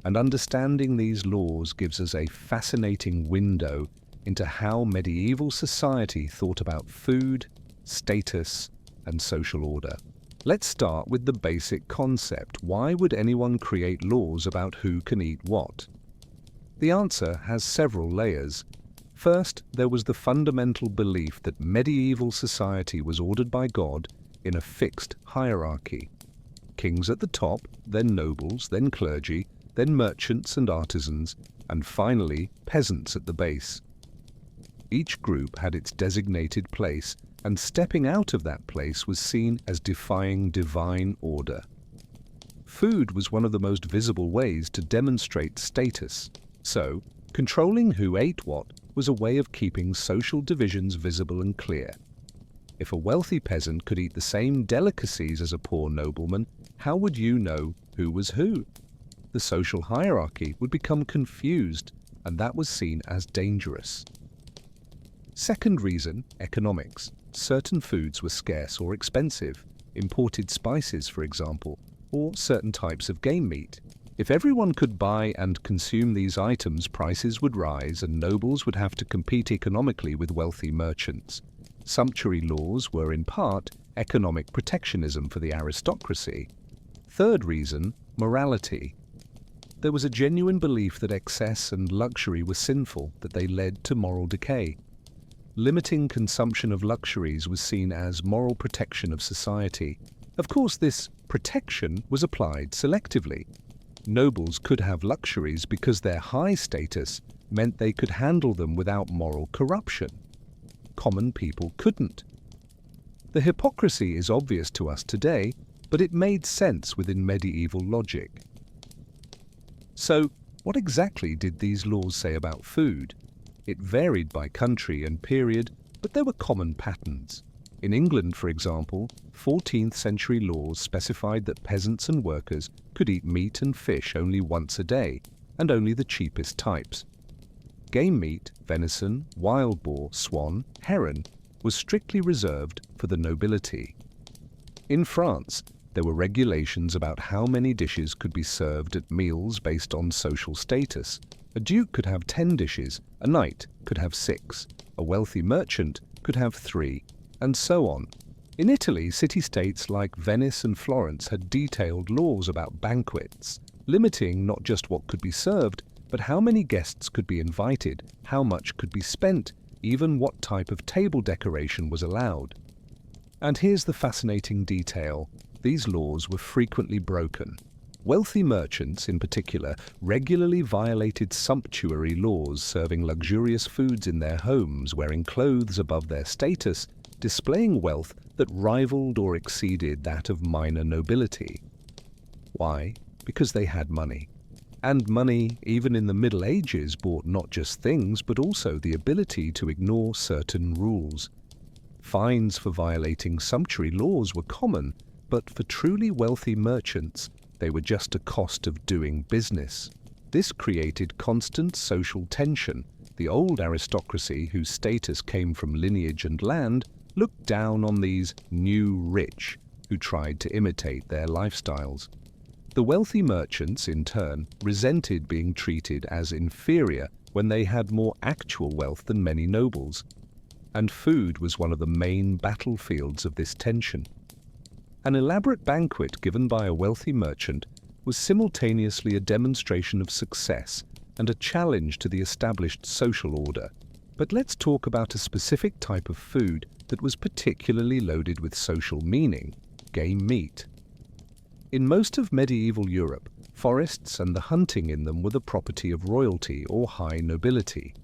And understanding these laws gives us a fascinating window into how medieval society thought about food, status, and social order. Let's start with the basic concept. Why would anyone create laws about who can eat what? The answer has several layers. First, there was the fundamental belief that medieval society was ordered by God in a fixed hierarchy. Kings at the top, then nobles, then clergy, then merchants and artisans, and finally peasants at the base. Each group had its designated place, and stepping out of that place was seen as defying divine order. Food was one of the most visible ways to demonstrate status, so controlling who ate what was a way of keeping social divisions visible and clear. If a wealthy peasant could eat the same delicacies as a poor nobleman, how would you know who was who? The social hierarchy would become confused, and that was seen as dangerous. Second reason, economics. Certain foods were scarce or expensive, imported spices, for example, or certain types of game meat. If everyone could buy and consume these items, prices would rise and nobles would have to compete economically with wealthy merchants. Sumptuary laws were in part economic protectionism for the aristocracy. Third reason, morality. There was a genuine belief that excess and luxury were sinful, that they led to moral decay. Limiting consumption of luxuries was seen as moral protection of society. Of course, this protection was applied selectively. Nobles could have luxuries because their high status meant they could handle them without moral corruption. Common people couldn't. The hypocrisy is obvious to us today, but it made sense within medieval logic. So, what exactly did these laws say about food? It varied by country and period, but there were common patterns. In England, for example, 14th century laws specified that peasants and workers could eat meat and fish only once a day, and only the cheapest types. Game meat, venison, wild boar, swan, heron, was strictly reserved for the nobility. In France, there were regulations about how many dishes could be served at meals based on social status. A duke could have 10 dishes, a knight could have 6, a wealthy merchant could have 3, and so on. In Italy, city-states like Venice and Florence had detailed laws about banquets, limiting not just what could be served, but how many guests could be invited, how much could be spent, even what type of table decoration was allowed. And here's the fascinating detail. These laws were frequently broken. Wealthy merchants, in particular, regularly violated sumptuary laws, serving luxurious foods in their homes, wearing clothes above their status, displaying wealth that rivaled or exceeded that of minor nobility. Why? Because they had money. And money, even in the Middle Ages, bought not just things, but also the ability to ignore certain rules. Fines for violating sumptuary laws were common, but for truly wealthy merchants, they were just a cost of doing business. This created constant social tension. The old aristocracy, whose status came from lineage and land, looked down on these new rich, who tried to imitate their lifestyles. The wealthy merchants, in turn, resented being treated as inferior when they had more actual wealth than many nobles. And food was one of the main battlefields of this tension. An elaborate banquet given by a wealthy merchant was simultaneously a demonstration of success and a challenge to the established social order. But let's talk about a specific type of food that was particularly loaded with social meaning: game meat. In most of medieval Europe, forests and the hunting in them were the property of royalty or high nobility.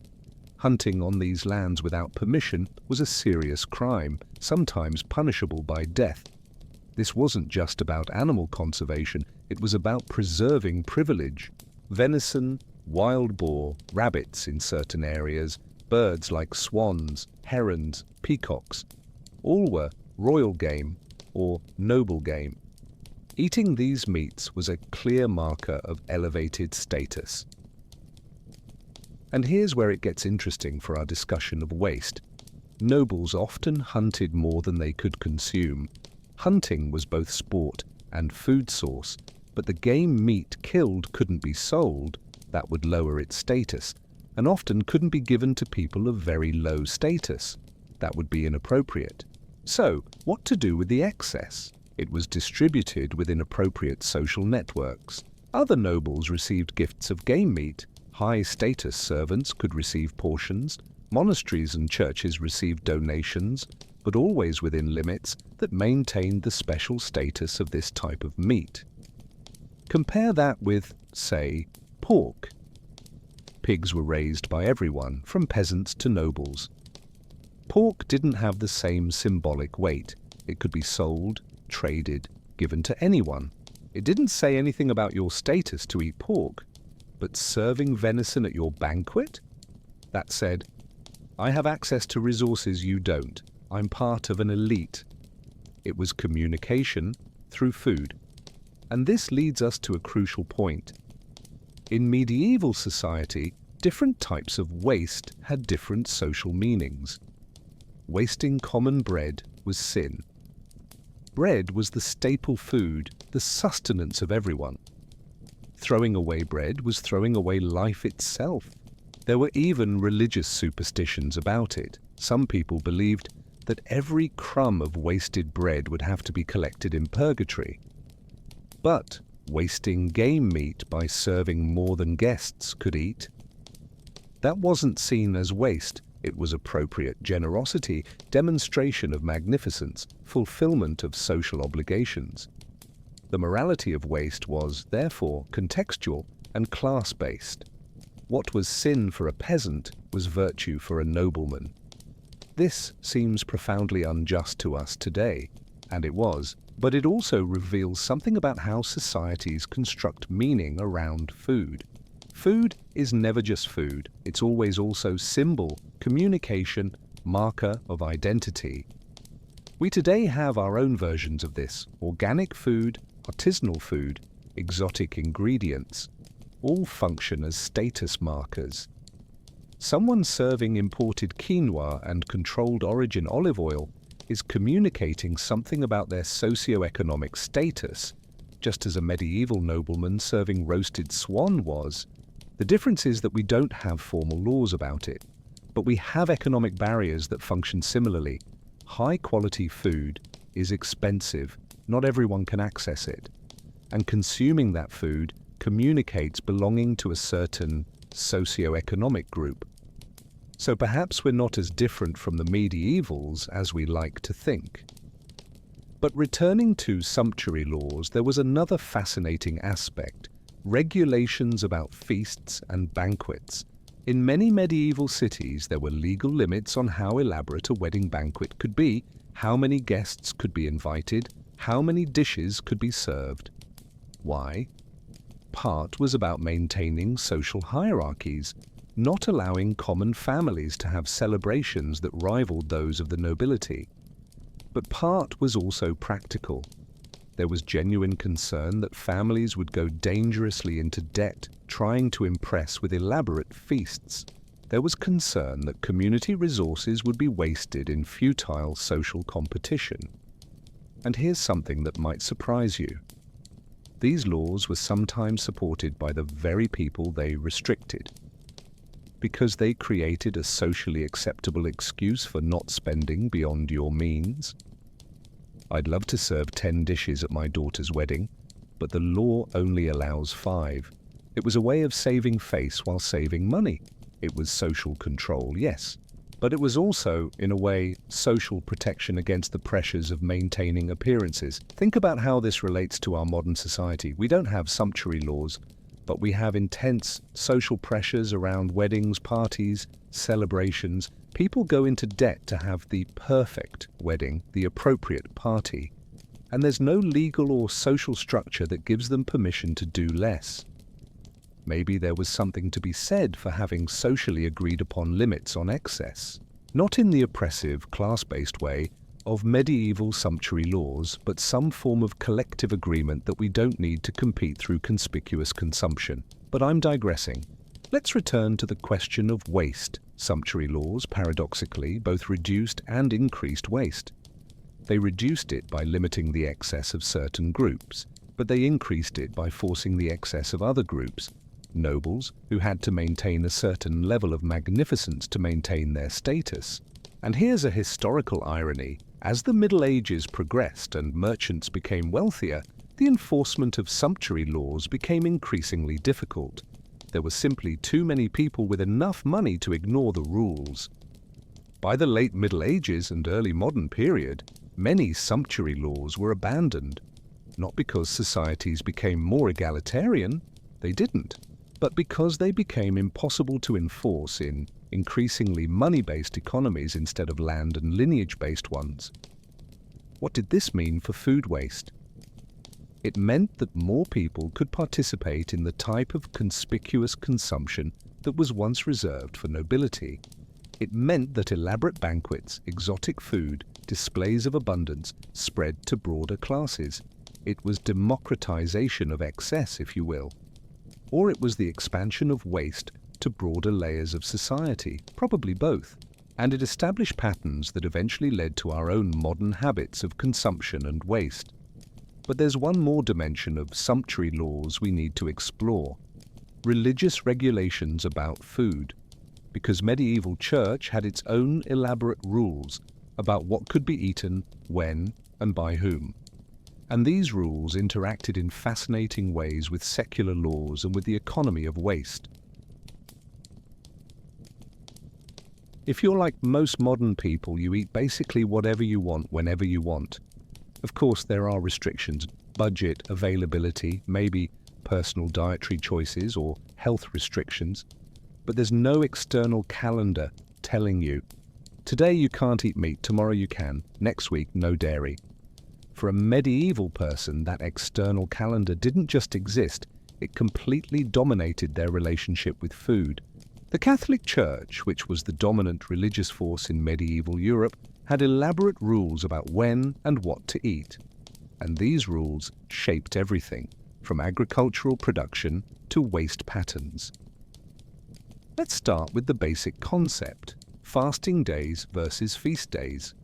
Hunting on these lands without permission was a serious crime, sometimes punishable by death. This wasn't just about animal conservation, it was about preserving privilege. Venison, wild boar, rabbits in certain areas, birds like swans, herons, peacocks, all were royal game or noble game. Eating these meats was a clear marker of elevated status. And here's where it gets interesting for our discussion of waste. Nobles often hunted more than they could consume. Hunting was both sport and food source, but the game meat killed couldn't be sold. That would lower its status, and often couldn't be given to people of very low status. That would be inappropriate. So, what to do with the excess? It was distributed within appropriate social networks. Other nobles received gifts of game meat. High-status servants could receive portions. Monasteries and churches received donations, but always within limits that maintained the special status of this type of meat. Compare that with, say, pork. Pigs were raised by everyone, from peasants to nobles. Pork didn't have the same symbolic weight. It could be sold, traded, given to anyone. It didn't say anything about your status to eat pork, but serving venison at your banquet? That said, I have access to resources you don't. I'm part of an elite. It was communication through food. And this leads us to a crucial point. In medieval society, different types of waste had different social meanings. Wasting common bread was sin. Bread was the staple food, the sustenance of everyone. Throwing away bread was throwing away life itself. There were even religious superstitions about it. Some people believed that every crumb of wasted bread would have to be collected in purgatory. But wasting game meat by serving more than guests could eat, that wasn't seen as waste. It was appropriate generosity, demonstration of magnificence, fulfillment of social obligations. The morality of waste was, therefore, contextual and class-based. What was sin for a peasant was virtue for a nobleman. This seems profoundly unjust to us today, and it was, but it also reveals something about how societies construct meaning around food. Food is never just food. It's always also symbol, communication, marker of identity. We today have our own versions of this: organic food, artisanal food, exotic ingredients. All function as status markers. Someone serving imported quinoa and controlled origin olive oil is communicating something about their socio-economic status, just as a medieval nobleman serving roasted swan was. The difference is that we don't have formal laws about it, but we have economic barriers that function similarly. High-quality food is expensive. Not everyone can access it. And consuming that food communicates belonging to a certain socio-economic group. So perhaps we're not as different from the medievals as we like to think. But returning to sumptuary laws, there was another fascinating aspect: regulations about feasts and banquets. In many medieval cities, there were legal limits on how elaborate a wedding banquet could be, how many guests could be invited, how many dishes could be served. Why? Part was about maintaining social hierarchies, not allowing common families to have celebrations that rivaled those of the nobility. But part was also practical. There was genuine concern that families would go dangerously into debt trying to impress with elaborate feasts. There was concern that community resources would be wasted in futile social competition. And here's something that might surprise you. These laws were sometimes supported by the very people they restricted, because they created a socially acceptable excuse for not spending beyond your means. I'd love to serve 10 dishes at my daughter's wedding, but the law only allows 5. It was a way of saving face while saving money. It was social control, yes, but it was also, in a way, social protection against the pressures of maintaining appearances. Think about how this relates to our modern society. We don't have sumptuary laws, but we have intense social pressures around weddings, parties, celebrations. People go into debt to have the perfect wedding, the appropriate party, and there's no legal or social structure that gives them permission to do less. Maybe there was something to be said for having socially agreed upon limits on excess, not in the oppressive, class-based way of medieval sumptuary laws, but some form of collective agreement that we don't need to compete through conspicuous consumption. But I'm digressing. Let's return to the question of waste. Sumptuary laws, paradoxically, both reduced and increased waste. They reduced it by limiting the excess of certain groups, but they increased it by forcing the excess of other groups. Nobles, who had to maintain a certain level of magnificence to maintain their status. And here's a historical irony. As the Middle Ages progressed and merchants became wealthier, the enforcement of sumptuary laws became increasingly difficult. There were simply too many people with enough money to ignore the rules. By the late Middle Ages and early modern period, many sumptuary laws were abandoned. not because societies became more egalitarian, they didn't, but because they became impossible to enforce in increasingly money-based economies instead of land and lineage-based ones. What did this mean for food waste? It meant that more people could participate in the type of conspicuous consumption that was once reserved for nobility. It meant that elaborate banquets, exotic food, displays of abundance spread to broader classes. It was democratization of excess, if you will. Or it was the expansion of waste to broader layers of society, probably both. And it established patterns that eventually led to our own modern habits of consumption and waste. But there's one more dimension of sumptuary laws we need to explore: religious regulations about food. Because medieval church had its own elaborate rules about what could be eaten, when, and by whom. And these rules interacted in fascinating ways with secular laws and with the economy of waste. If you're like most modern people, you eat basically whatever you want, whenever you want. Of course, there are restrictions: budget, availability, maybe personal dietary choices or health restrictions. But there's no external calendar telling you, today you can't eat meat, tomorrow you can, next week no dairy. For a medieval person, that external calendar didn't just exist, it completely dominated their relationship with food. The Catholic Church, which was the dominant religious force in medieval Europe, had elaborate rules about when and what to eat. And these rules shaped everything, from agricultural production to waste patterns. Let's start with the basic concept: fasting days versus feast days.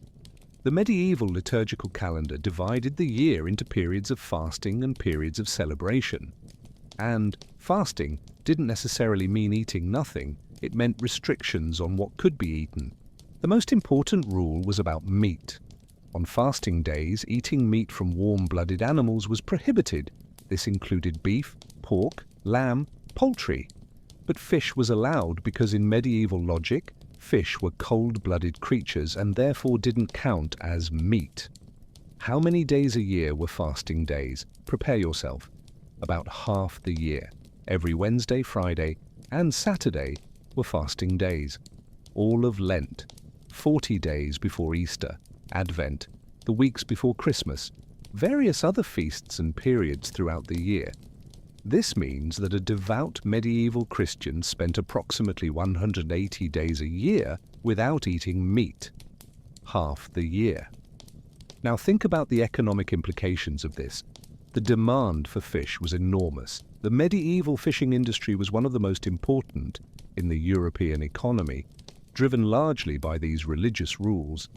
The medieval liturgical calendar divided the year into periods of fasting and periods of celebration. And fasting didn't necessarily mean eating nothing, it meant restrictions on what could be eaten. The most important rule was about meat. On fasting days, eating meat from warm-blooded animals was prohibited. This included beef, pork, lamb, poultry. But fish was allowed because in medieval logic, fish were cold-blooded creatures and therefore didn't count as meat. How many days a year were fasting days? Prepare yourself. About half the year. Every Wednesday, Friday, and Saturday were fasting days. All of Lent, 40 days before Easter, Advent, the weeks before Christmas, various other feasts and periods throughout the year. This means that a devout medieval Christian spent approximately 180 days a year without eating meat. Half the year. Now think about the economic implications of this. The demand for fish was enormous. The medieval fishing industry was one of the most important in the European economy, driven largely by these religious rules.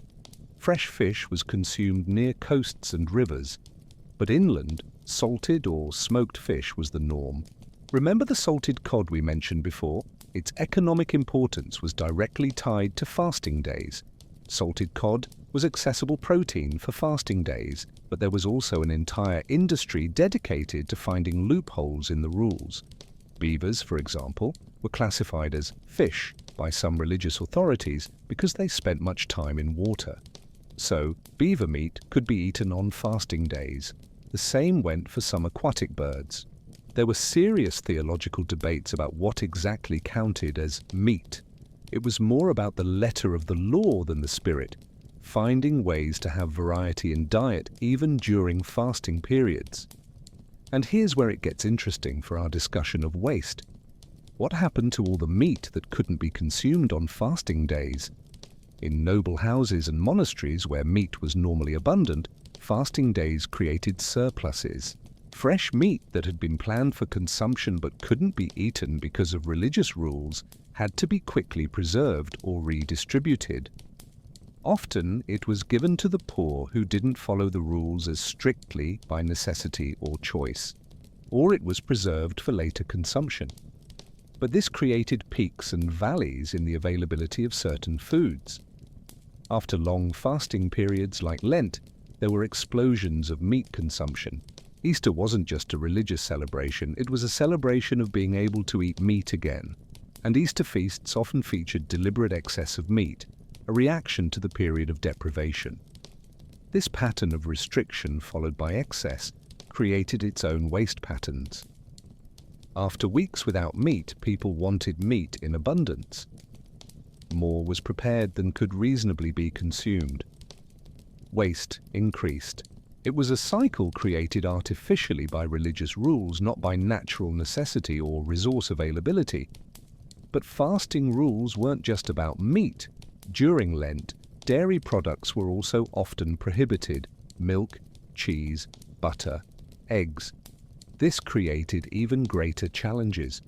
Fresh fish was consumed near coasts and rivers, but inland, salted or smoked fish was the norm. Remember the salted cod we mentioned before? Its economic importance was directly tied to fasting days. Salted cod was accessible protein for fasting days, but there was also an entire industry dedicated to finding loopholes in the rules. Beavers, for example, were classified as fish by some religious authorities because they spent much time in water. So, beaver meat could be eaten on fasting days. The same went for some aquatic birds. There were serious theological debates about what exactly counted as meat. It was more about the letter of the law than the spirit, finding ways to have variety in diet even during fasting periods. And here's where it gets interesting for our discussion of waste. What happened to all the meat that couldn't be consumed on fasting days? In noble houses and monasteries where meat was normally abundant, fasting days created surpluses. Fresh meat that had been planned for consumption but couldn't be eaten because of religious rules had to be quickly preserved or redistributed. Often it was given to the poor who didn't follow the rules as strictly by necessity or choice, or it was preserved for later consumption. But this created peaks and valleys in the availability of certain foods. After long fasting periods like Lent, there were explosions of meat consumption. Easter wasn't just a religious celebration, it was a celebration of being able to eat meat again. And Easter feasts often featured deliberate excess of meat, a reaction to the period of deprivation. This pattern of restriction followed by excess created its own waste patterns. After weeks without meat, people wanted meat in abundance. More was prepared than could reasonably be consumed. Waste increased. It was a cycle created artificially by religious rules, not by natural necessity or resource availability. But fasting rules weren't just about meat. During Lent, dairy products were also often prohibited: milk, cheese, butter, eggs. This created even greater challenges.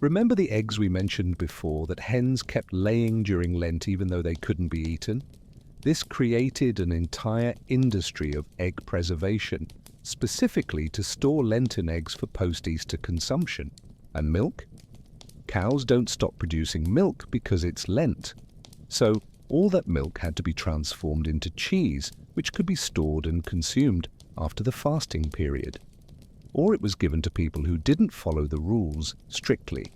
Remember the eggs we mentioned before that hens kept laying during Lent even though they couldn't be eaten? This created an entire industry of egg preservation, specifically to store Lenten eggs for post-Easter consumption. And milk? Cows don't stop producing milk because it's Lent. So all that milk had to be transformed into cheese, which could be stored and consumed after the fasting period. Or it was given to people who didn't follow the rules strictly.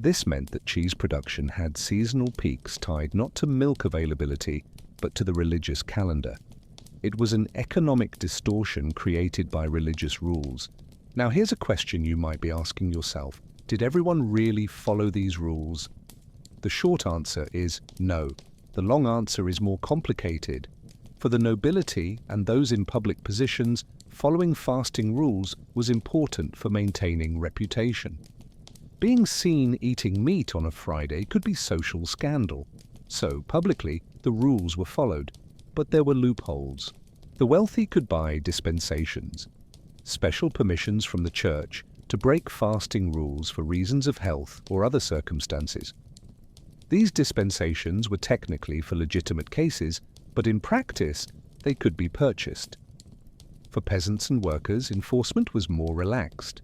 This meant that cheese production had seasonal peaks tied not to milk availability, but to the religious calendar. It was an economic distortion created by religious rules. Now here's a question you might be asking yourself. Did everyone really follow these rules? The short answer is no. The long answer is more complicated. For the nobility and those in public positions, following fasting rules was important for maintaining reputation. Being seen eating meat on a Friday could be social scandal. So, publicly, the rules were followed, but there were loopholes. The wealthy could buy dispensations, special permissions from the church to break fasting rules for reasons of health or other circumstances. These dispensations were technically for legitimate cases, but in practice, they could be purchased. For peasants and workers, enforcement was more relaxed.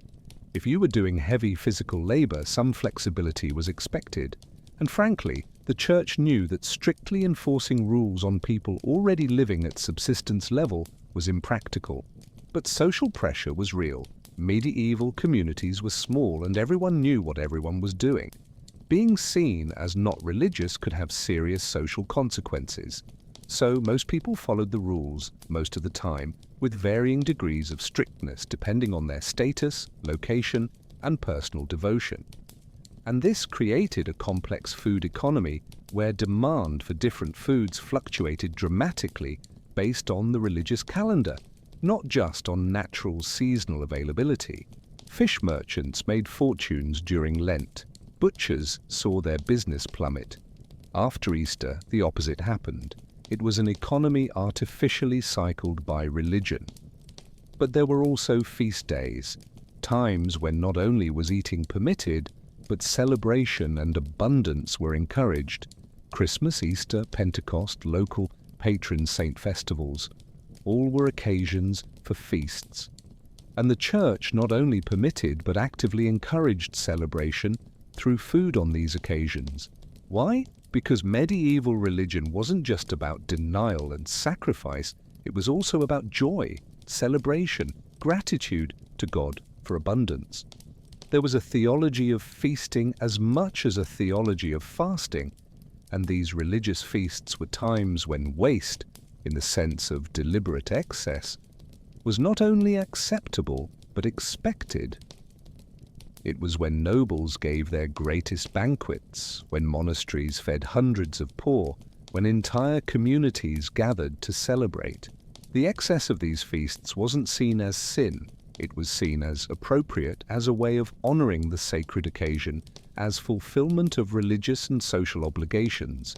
If you were doing heavy physical labor, some flexibility was expected. And frankly, the church knew that strictly enforcing rules on people already living at subsistence level was impractical. But social pressure was real. Medieval communities were small and everyone knew what everyone was doing. Being seen as not religious could have serious social consequences. So most people followed the rules most of the time, with varying degrees of strictness depending on their status, location, and personal devotion. And this created a complex food economy where demand for different foods fluctuated dramatically based on the religious calendar, not just on natural seasonal availability. Fish merchants made fortunes during Lent. Butchers saw their business plummet. After Easter, the opposite happened. It was an economy artificially cycled by religion. But there were also feast days, times when not only was eating permitted, but celebration and abundance were encouraged. Christmas, Easter, Pentecost, local patron saint festivals, all were occasions for feasts. And the church not only permitted but actively encouraged celebration through food on these occasions. Why? Because medieval religion wasn't just about denial and sacrifice, it was also about joy, celebration, gratitude to God for abundance. There was a theology of feasting as much as a theology of fasting, and these religious feasts were times when waste, in the sense of deliberate excess, was not only acceptable but expected. It was when nobles gave their greatest banquets, when monasteries fed hundreds of poor, when entire communities gathered to celebrate. The excess of these feasts wasn't seen as sin. It was seen as appropriate, as a way of honoring the sacred occasion, as fulfillment of religious and social obligations.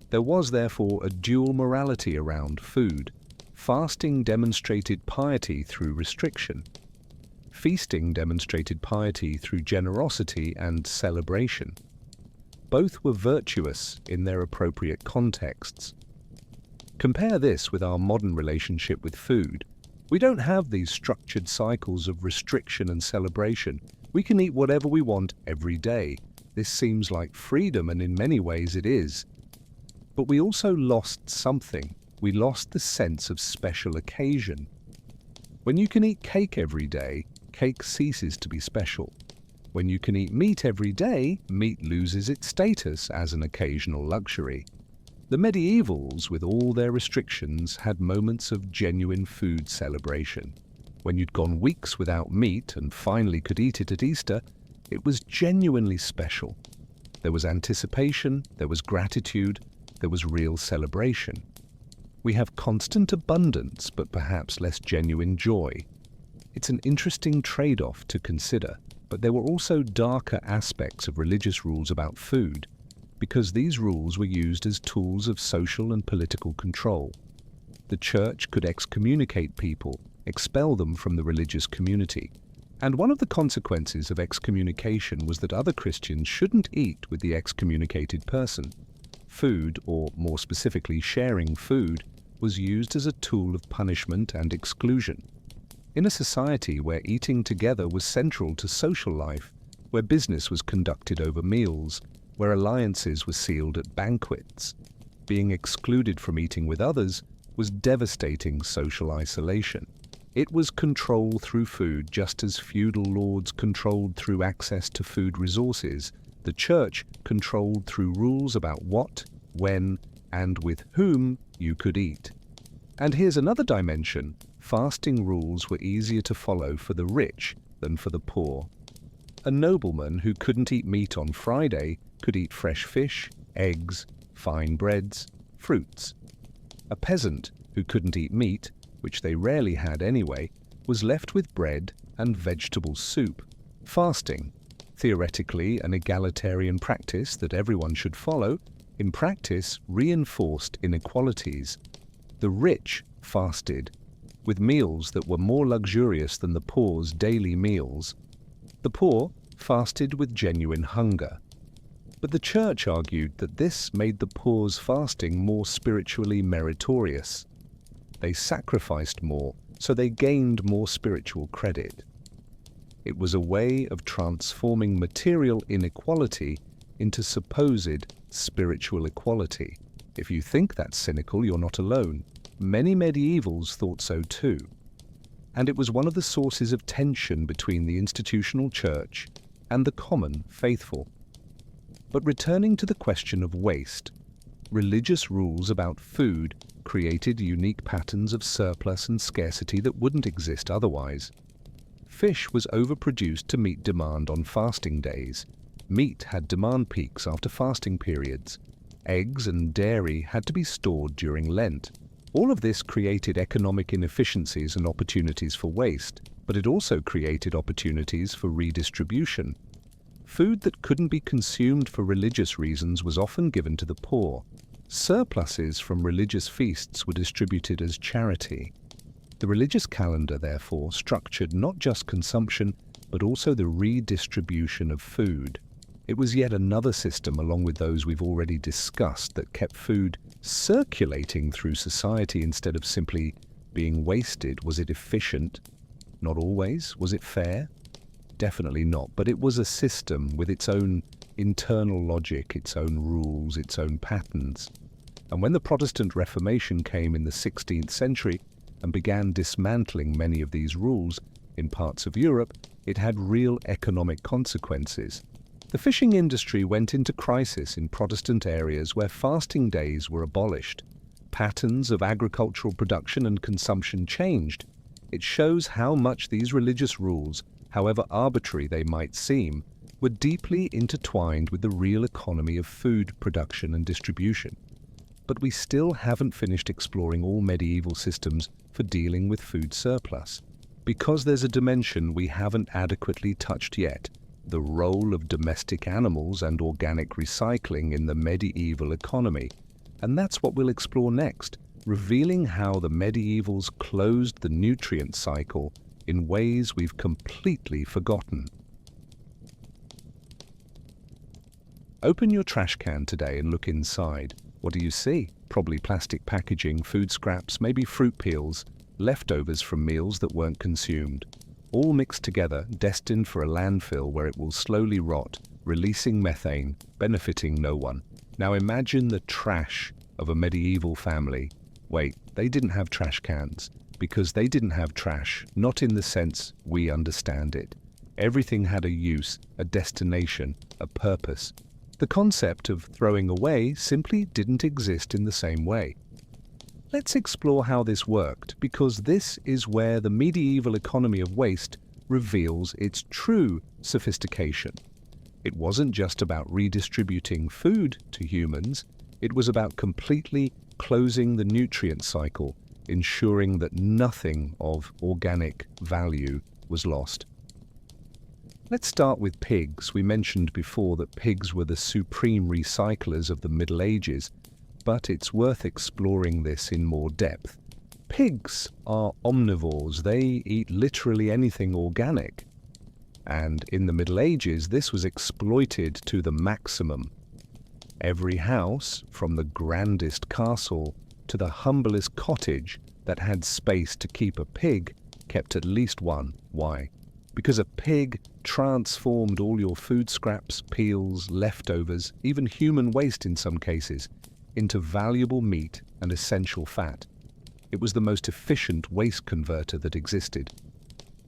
There was therefore a dual morality around food. Fasting demonstrated piety through restriction. Feasting demonstrated piety through generosity and celebration. Both were virtuous in their appropriate contexts. Compare this with our modern relationship with food. We don't have these structured cycles of restriction and celebration. We can eat whatever we want every day. This seems like freedom, and in many ways it is. But we also lost something. We lost the sense of special occasion. When you can eat cake every day, cake ceases to be special. When you can eat meat every day, meat loses its status as an occasional luxury. The medievals, with all their restrictions, had moments of genuine food celebration. When you'd gone weeks without meat and finally could eat it at Easter, it was genuinely special. There was anticipation, there was gratitude, there was real celebration. We have constant abundance, but perhaps less genuine joy. It's an interesting trade-off to consider, but there were also darker aspects of religious rules about food, because these rules were used as tools of social and political control. The church could excommunicate people, expel them from the religious community. And one of the consequences of excommunication was that other Christians shouldn't eat with the excommunicated person. Food, or more specifically sharing food, was used as a tool of punishment and exclusion. In a society where eating together was central to social life, where business was conducted over meals, where alliances were sealed at banquets, being excluded from eating with others was devastating social isolation. It was control through food, just as feudal lords controlled through access to food resources. The church controlled through rules about what, when, and with whom you could eat. And here's another dimension. Fasting rules were easier to follow for the rich than for the poor. A nobleman who couldn't eat meat on Friday could eat fresh fish, eggs, fine breads, fruits. A peasant who couldn't eat meat, which they rarely had anyway, was left with bread and vegetable soup. Fasting, theoretically an egalitarian practice that everyone should follow, in practice reinforced inequalities. The rich fasted, with meals that were more luxurious than the poor's daily meals. The poor fasted with genuine hunger. But the church argued that this made the poor's fasting more spiritually meritorious. They sacrificed more, so they gained more spiritual credit. It was a way of transforming material inequality into supposed spiritual equality. If you think that's cynical, you're not alone. Many medievals thought so too. And it was one of the sources of tension between the institutional church and the common faithful. But returning to the question of waste, religious rules about food created unique patterns of surplus and scarcity that wouldn't exist otherwise. Fish was overproduced to meet demand on fasting days. Meat had demand peaks after fasting periods. Eggs and dairy had to be stored during Lent. All of this created economic inefficiencies and opportunities for waste, but it also created opportunities for redistribution. Food that couldn't be consumed for religious reasons was often given to the poor. Surpluses from religious feasts were distributed as charity. The religious calendar, therefore, structured not just consumption, but also the redistribution of food. It was yet another system, along with those we've already discussed, that kept food circulating through society instead of simply being wasted. Was it efficient? Not always. Was it fair? Definitely not. But it was a system with its own internal logic, its own rules, its own patterns. And when the Protestant Reformation came in the 16th century and began dismantling many of these rules in parts of Europe, it had real economic consequences. The fishing industry went into crisis in Protestant areas where fasting days were abolished. Patterns of agricultural production and consumption changed. It shows how much these religious rules, however arbitrary they might seem, were deeply intertwined with the real economy of food production and distribution. But we still haven't finished exploring all medieval systems for dealing with food surplus, because there's a dimension we haven't adequately touched yet: the role of domestic animals and organic recycling in the medieval economy. And that's what we'll explore next, revealing how the medievals closed the nutrient cycle in ways we've completely forgotten. Open your trash can today and look inside. What do you see? Probably plastic packaging, food scraps, maybe fruit peels, leftovers from meals that weren't consumed. All mixed together, destined for a landfill where it will slowly rot, releasing methane, benefiting no one. Now imagine the trash of a medieval family. Wait, they didn't have trash cans, because they didn't have trash, not in the sense we understand it. Everything had a use, a destination, a purpose. The concept of throwing away simply didn't exist in the same way. Let's explore how this worked, because this is where the medieval economy of waste reveals its true sophistication. It wasn't just about redistributing food to humans, it was about completely closing the nutrient cycle, ensuring that nothing of organic value was lost. Let's start with pigs. We mentioned before that pigs were the supreme recyclers of the Middle Ages, but it's worth exploring this in more depth. Pigs are omnivores. They eat literally anything organic. And in the Middle Ages, this was exploited to the maximum. Every house, from the grandest castle to the humblest cottage that had space to keep a pig, kept at least one. Why? Because a pig transformed all your food scraps, peels, leftovers, even human waste in some cases, into valuable meat and essential fat. It was the most efficient waste converter that existed.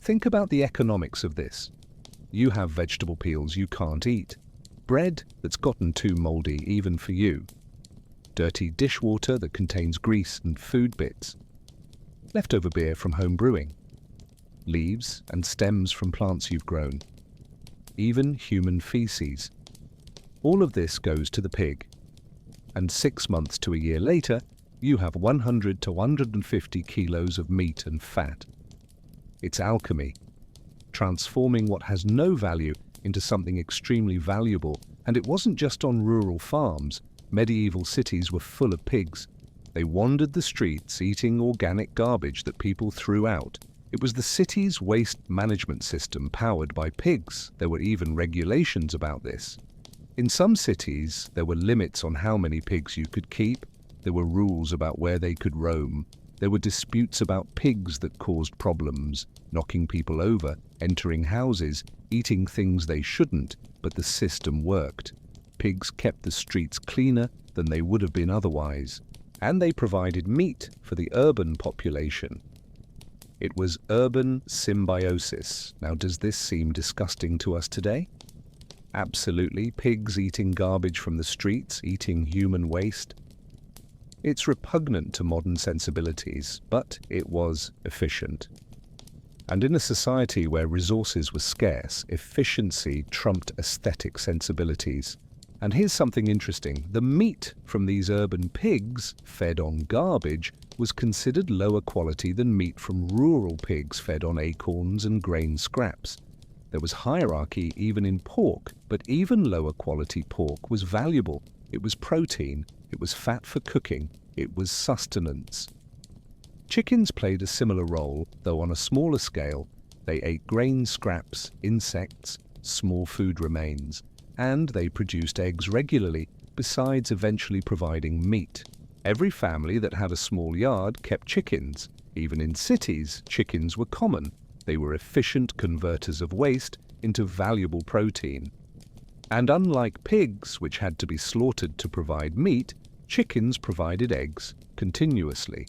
Think about the economics of this. You have vegetable peels you can't eat, bread that's gotten too moldy even for you, dirty dishwater that contains grease and food bits, leftover beer from home brewing, leaves and stems from plants you've grown, even human feces. All of this goes to the pig. And 6 months to a year later, you have 100 to 150 kilos of meat and fat. It's alchemy, transforming what has no value into something extremely valuable. And it wasn't just on rural farms. Medieval cities were full of pigs. They wandered the streets eating organic garbage that people threw out. It was the city's waste management system powered by pigs. There were even regulations about this. In some cities, there were limits on how many pigs you could keep. There were rules about where they could roam. There were disputes about pigs that caused problems, knocking people over, entering houses, eating things they shouldn't, but the system worked. Pigs kept the streets cleaner than they would have been otherwise, and they provided meat for the urban population. It was urban symbiosis. Now, does this seem disgusting to us today? Absolutely. Pigs eating garbage from the streets, eating human waste. It's repugnant to modern sensibilities, but it was efficient. And in a society where resources were scarce, efficiency trumped aesthetic sensibilities. And here's something interesting. The meat from these urban pigs, fed on garbage, was considered lower quality than meat from rural pigs fed on acorns and grain scraps. There was hierarchy even in pork, but even lower quality pork was valuable. It was protein, it was fat for cooking, it was sustenance. Chickens played a similar role, though on a smaller scale. They ate grain scraps, insects, small food remains, and they produced eggs regularly, besides eventually providing meat. Every family that had a small yard kept chickens. Even in cities, chickens were common. They were efficient converters of waste into valuable protein. And unlike pigs, which had to be slaughtered to provide meat, chickens provided eggs continuously.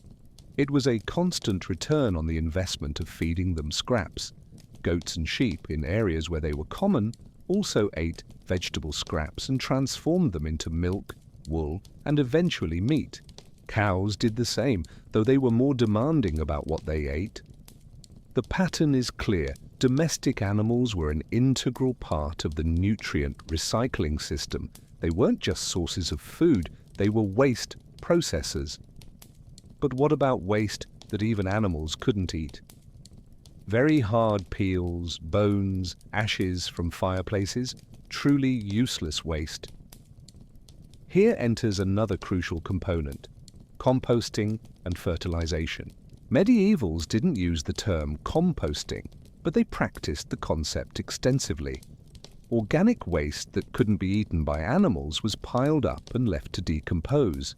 It was a constant return on the investment of feeding them scraps. Goats and sheep, in areas where they were common, also ate vegetable scraps and transformed them into milk, wool, and eventually meat. Cows did the same, though they were more demanding about what they ate. The pattern is clear. Domestic animals were an integral part of the nutrient recycling system. They weren't just sources of food, they were waste processors. But what about waste that even animals couldn't eat? Very hard peels, bones, ashes from fireplaces, truly useless waste. Here enters another crucial component: composting and fertilization. Medievals didn't use the term composting, but they practiced the concept extensively. Organic waste that couldn't be eaten by animals was piled up and left to decompose.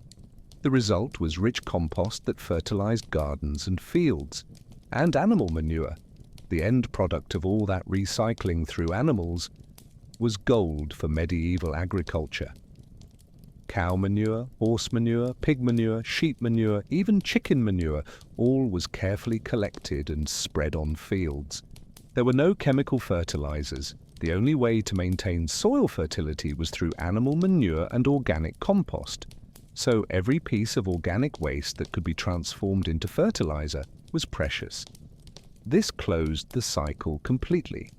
The result was rich compost that fertilized gardens and fields, and animal manure. The end product of all that recycling through animals was gold for medieval agriculture. Cow manure, horse manure, pig manure, sheep manure, even chicken manure, all was carefully collected and spread on fields. There were no chemical fertilizers. The only way to maintain soil fertility was through animal manure and organic compost. So every piece of organic waste that could be transformed into fertilizer was precious. This closed the cycle completely.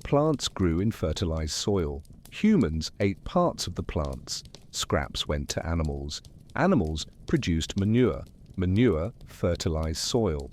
Plants grew in fertilized soil. Humans ate parts of the plants. Scraps went to animals. Animals produced manure. Manure fertilized soil.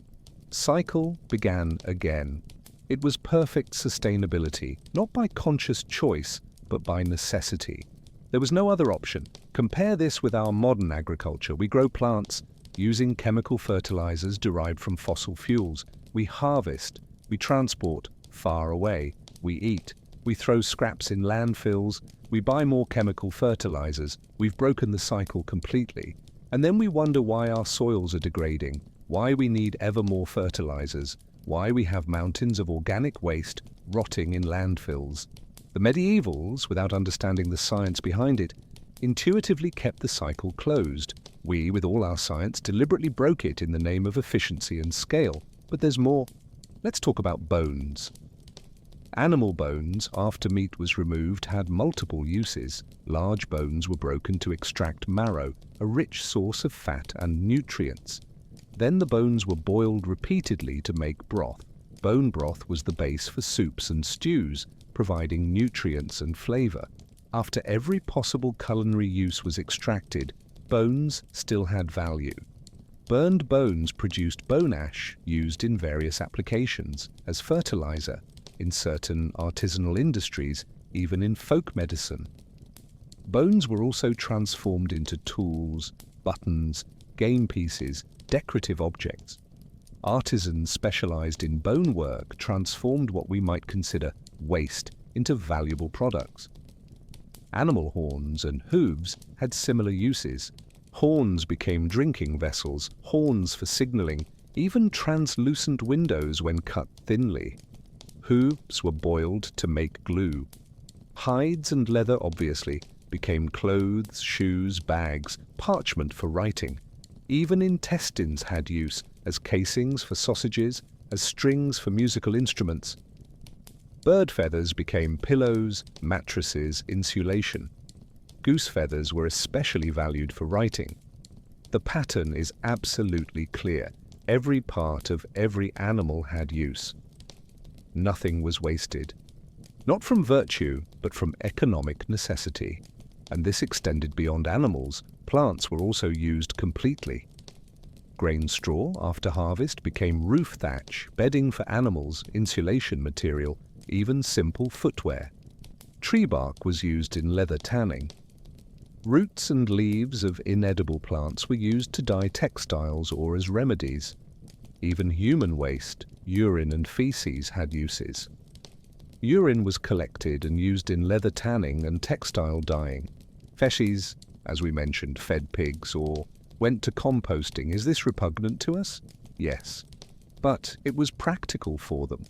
Cycle began again. It was perfect sustainability, not by conscious choice, but by necessity. There was no other option. Compare this with our modern agriculture. We grow plants using chemical fertilizers derived from fossil fuels. We harvest, we transport far away, we eat, we throw scraps in landfills, we buy more chemical fertilizers. We've broken the cycle completely. And then we wonder why our soils are degrading, why we need ever more fertilizers, why we have mountains of organic waste rotting in landfills. The medievals, without understanding the science behind it, intuitively kept the cycle closed. We, with all our science, deliberately broke it in the name of efficiency and scale. But there's more. Let's talk about bones. Animal bones, after meat was removed, had multiple uses. Large bones were broken to extract marrow, a rich source of fat and nutrients. Then the bones were boiled repeatedly to make broth. Bone broth was the base for soups and stews, providing nutrients and flavor. After every possible culinary use was extracted, bones still had value. Burned bones produced bone ash used in various applications, as fertilizer, in certain artisanal industries, even in folk medicine. Bones were also transformed into tools, buttons, game pieces, decorative objects. Artisans specialized in bone work transformed what we might consider waste into valuable products. Animal horns and hooves had similar uses. Horns became drinking vessels, horns for signaling, even translucent windows when cut thinly. Hooves were boiled to make glue. Hides and leather, obviously, became clothes, shoes, bags, parchment for writing. Even intestines had use, as casings for sausages, as strings for musical instruments. Bird feathers became pillows, mattresses, insulation. Goose feathers were especially valued for writing. The pattern is absolutely clear. Every part of every animal had use. Nothing was wasted. Not from virtue, but from economic necessity. And this extended beyond animals. Plants were also used completely. Grain straw, after harvest, became roof thatch, bedding for animals, insulation material, even simple footwear. Tree bark was used in leather tanning. Roots and leaves of inedible plants were used to dye textiles or as remedies. Even human waste, urine and feces, had uses. Urine was collected and used in leather tanning and textile dyeing. Feces, as we mentioned, fed pigs or went to composting. Is this repugnant to us? Yes. But it was practical for them.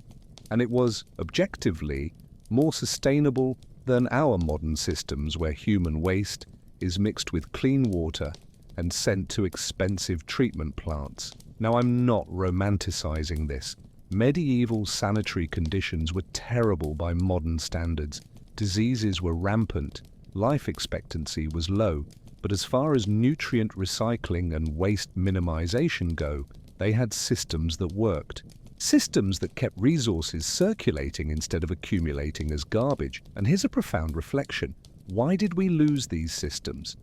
And it was, objectively, more sustainable than our modern systems where human waste is mixed with clean water and sent to expensive treatment plants. Now, I'm not romanticizing this. Medieval sanitary conditions were terrible by modern standards. Diseases were rampant. Life expectancy was low. But as far as nutrient recycling and waste minimization go, they had systems that worked. Systems that kept resources circulating instead of accumulating as garbage. And here's a profound reflection. Why did we lose these systems?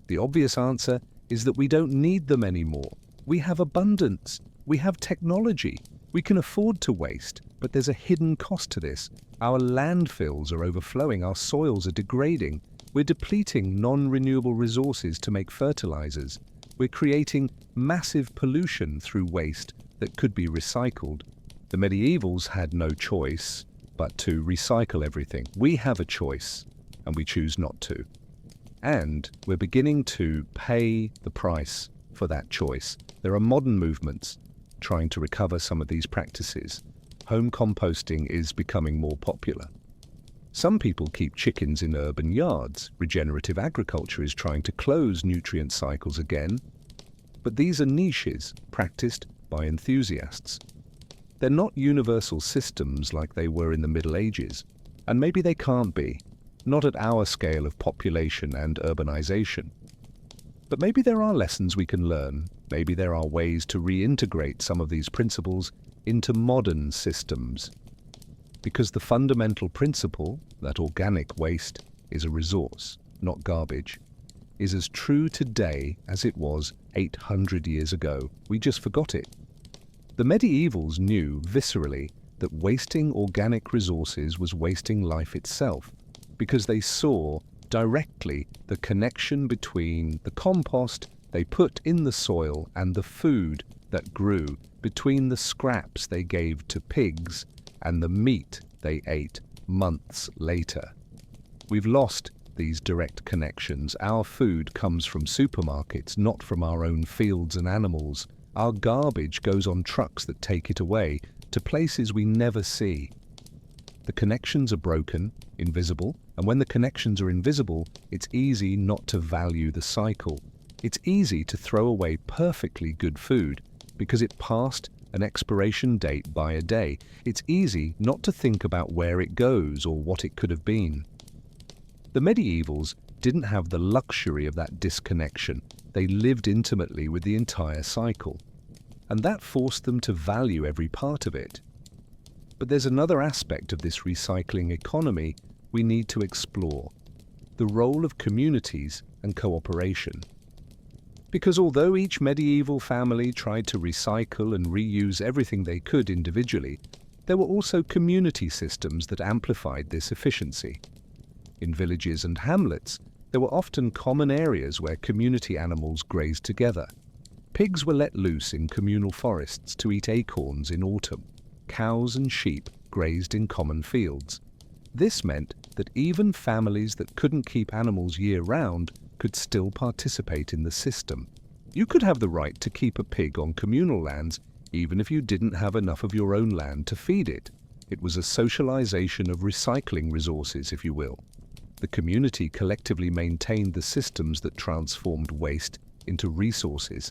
The obvious answer is that we don't need them anymore. We have abundance. We have technology. We can afford to waste, but there's a hidden cost to this. Our landfills are overflowing. Our soils are degrading. We're depleting non-renewable resources to make fertilizers. We're creating massive pollution through waste that could be recycled. The medievals had no choice but to recycle everything. We have a choice, and we choose not to. And we're beginning to pay the price for that choice. There are modern movements trying to recover some of these practices. Home composting is becoming more popular. Some people keep chickens in urban yards. Regenerative agriculture is trying to close nutrient cycles again. But these are niches practiced by enthusiasts. They're not universal systems like they were in the Middle Ages. And maybe they can't be. Not at our scale of population and urbanization. But maybe there are lessons we can learn. Maybe there are ways to reintegrate some of these principles into modern systems. Because the fundamental principle that organic waste is a resource, not garbage, is as true today as it was 800 years ago. We just forgot it. The medievals knew viscerally that wasting organic resources was wasting life itself, because they saw directly the connection between the compost they put in the soil and the food that grew, between the scraps they gave to pigs and the meat they ate months later. We've lost these direct connections. Our food comes from supermarkets, not from our own fields and animals. Our garbage goes on trucks that take it away to places we never see. The connections are broken, invisible, and when the connections are invisible, it's easy not to value the cycle. It's easy to throw away perfectly good food because it passed an expiration date by a day. It's easy not to think about where it goes or what it could have been. The medievals didn't have the luxury of that disconnection. They lived intimately with the entire cycle, and that forced them to value every part of it. But there's another aspect of this recycling economy we need to explore: the role of communities and cooperation. Because although each medieval family tried to recycle and reuse everything they could individually, there were also community systems that amplified this efficiency. In villages and hamlets, there were often common areas where community animals grazed together. Pigs were let loose in communal forests to eat acorns in autumn. Cows and sheep grazed in common fields. This meant that even families that couldn't keep animals year-round could still participate in the system. You could have the right to keep a pig on communal lands even if you didn't have enough of your own land to feed it. It was a socialization of recycling resources, if you will. The community collectively maintained the systems that transformed waste into resources.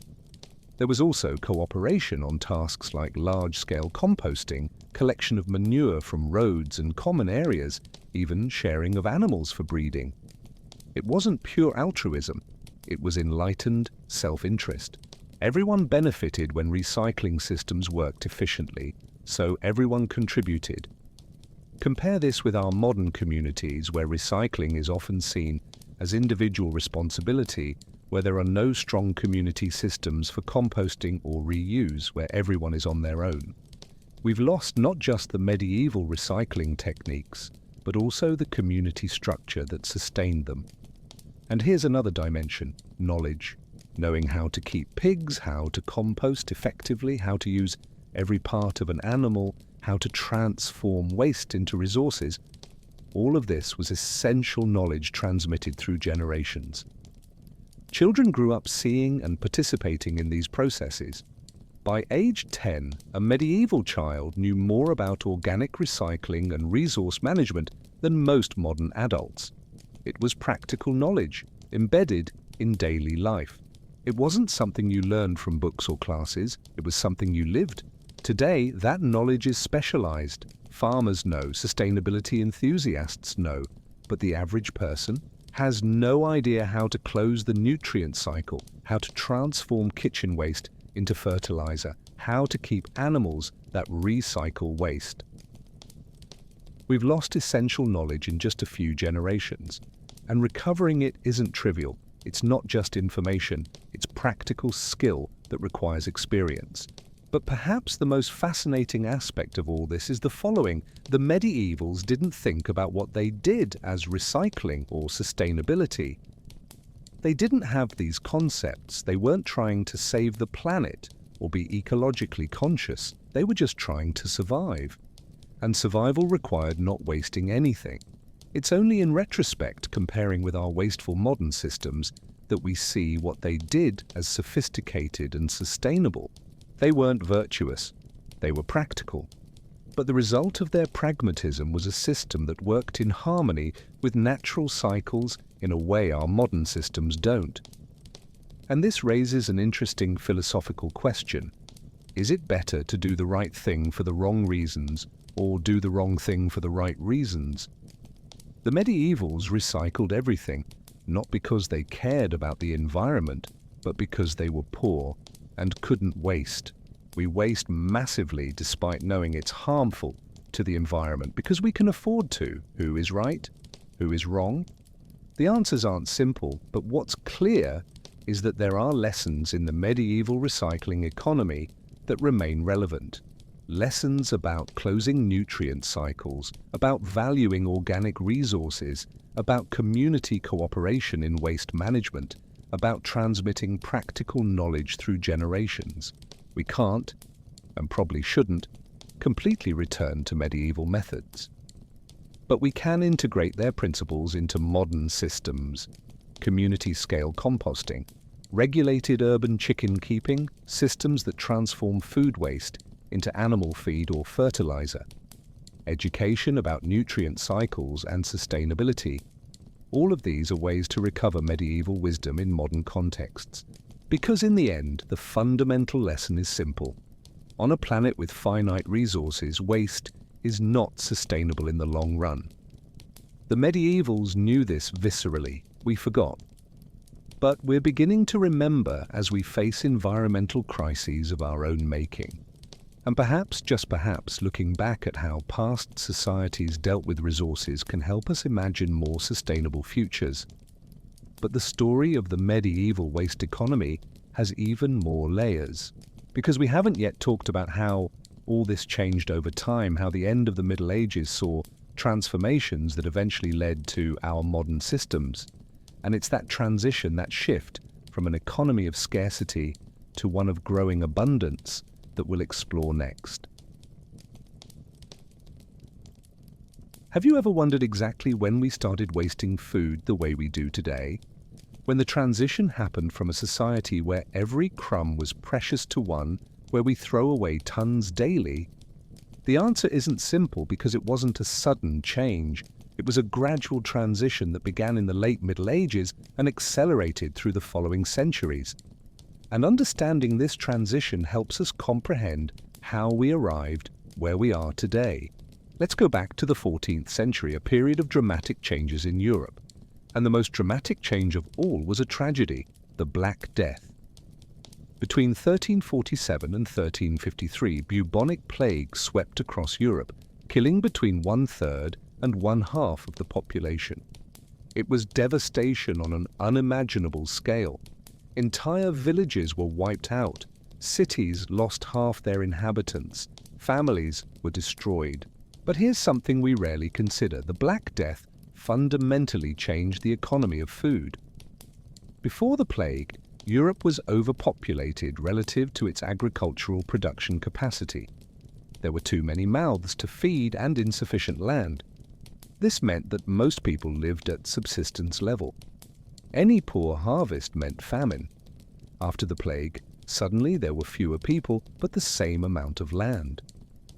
There was also cooperation on tasks like large-scale composting, collection of manure from roads and common areas, even sharing of animals for breeding. It wasn't pure altruism, it was enlightened self-interest. Everyone benefited when recycling systems worked efficiently, so everyone contributed. Compare this with our modern communities, where recycling is often seen as individual responsibility, where there are no strong community systems for composting or reuse, where everyone is on their own. We've lost not just the medieval recycling techniques, but also the community structure that sustained them. And here's another dimension: knowledge. Knowing how to keep pigs, how to compost effectively, how to use every part of an animal, how to transform waste into resources. All of this was essential knowledge transmitted through generations. Children grew up seeing and participating in these processes. By age 10, a medieval child knew more about organic recycling and resource management than most modern adults. It was practical knowledge, embedded in daily life. It wasn't something you learned from books or classes, it was something you lived. Today, that knowledge is specialized. Farmers know, sustainability enthusiasts know, but the average person has no idea how to close the nutrient cycle, how to transform kitchen waste into fertilizer, how to keep animals that recycle waste. We've lost essential knowledge in just a few generations, and recovering it isn't trivial. It's not just information, it's practical skill that requires experience. But perhaps the most fascinating aspect of all this is the following: the medievals didn't think about what they did as recycling or sustainability. They didn't have these concepts. They weren't trying to save the planet or be ecologically conscious. They were just trying to survive. And survival required not wasting anything. It's only in retrospect, comparing with our wasteful modern systems, that we see what they did as sophisticated and sustainable. They weren't virtuous, they were practical. But the result of their pragmatism was a system that worked in harmony with natural cycles in a way our modern systems don't. And this raises an interesting philosophical question. Is it better to do the right thing for the wrong reasons, or do the wrong thing for the right reasons? The medievals recycled everything, not because they cared about the environment, but because they were poor and couldn't waste. We waste massively despite knowing it's harmful to the environment because we can afford to. Who is right? Who is wrong? The answers aren't simple, but what's clear is that there are lessons in the medieval recycling economy that remain relevant. Lessons about closing nutrient cycles, about valuing organic resources, about community cooperation in waste management, about transmitting practical knowledge through generations. We can't, and probably shouldn't, completely return to medieval methods. But we can integrate their principles into modern systems: community-scale composting, regulated urban chicken keeping, systems that transform food waste into animal feed or fertilizer, education about nutrient cycles and sustainability. All of these are ways to recover medieval wisdom in modern contexts. Because in the end, the fundamental lesson is simple. On a planet with finite resources, waste is not sustainable in the long run. The medievals knew this viscerally. We forgot. But we're beginning to remember as we face environmental crises of our own making. And perhaps, just perhaps, looking back at how past societies dealt with resources can help us imagine more sustainable futures. But the story of the medieval waste economy has even more layers, because we haven't yet talked about how all this changed over time, how the end of the Middle Ages saw transformations that eventually led to our modern systems. And it's that transition, that shift from an economy of scarcity to one of growing abundance that we'll explore next. Have you ever wondered exactly when we started wasting food the way we do today? When the transition happened from a society where every crumb was precious to one, where we throw away tons daily? The answer isn't simple because it wasn't a sudden change. It was a gradual transition that began in the late Middle Ages and accelerated through the following centuries. And understanding this transition helps us comprehend how we arrived where we are today. Let's go back to the 14th century, a period of dramatic changes in Europe. And the most dramatic change of all was a tragedy, the Black Death. Between 1347 and 1353, bubonic plague swept across Europe, killing between 1/3 and 1/2 of the population. It was devastation on an unimaginable scale. Entire villages were wiped out, cities lost half their inhabitants, families were destroyed. But here's something we rarely consider. The Black Death fundamentally changed the economy of food. Before the plague, Europe was overpopulated relative to its agricultural production capacity. There were too many mouths to feed and insufficient land. This meant that most people lived at subsistence level. Any poor harvest meant famine. After the plague, suddenly there were fewer people, but the same amount of land.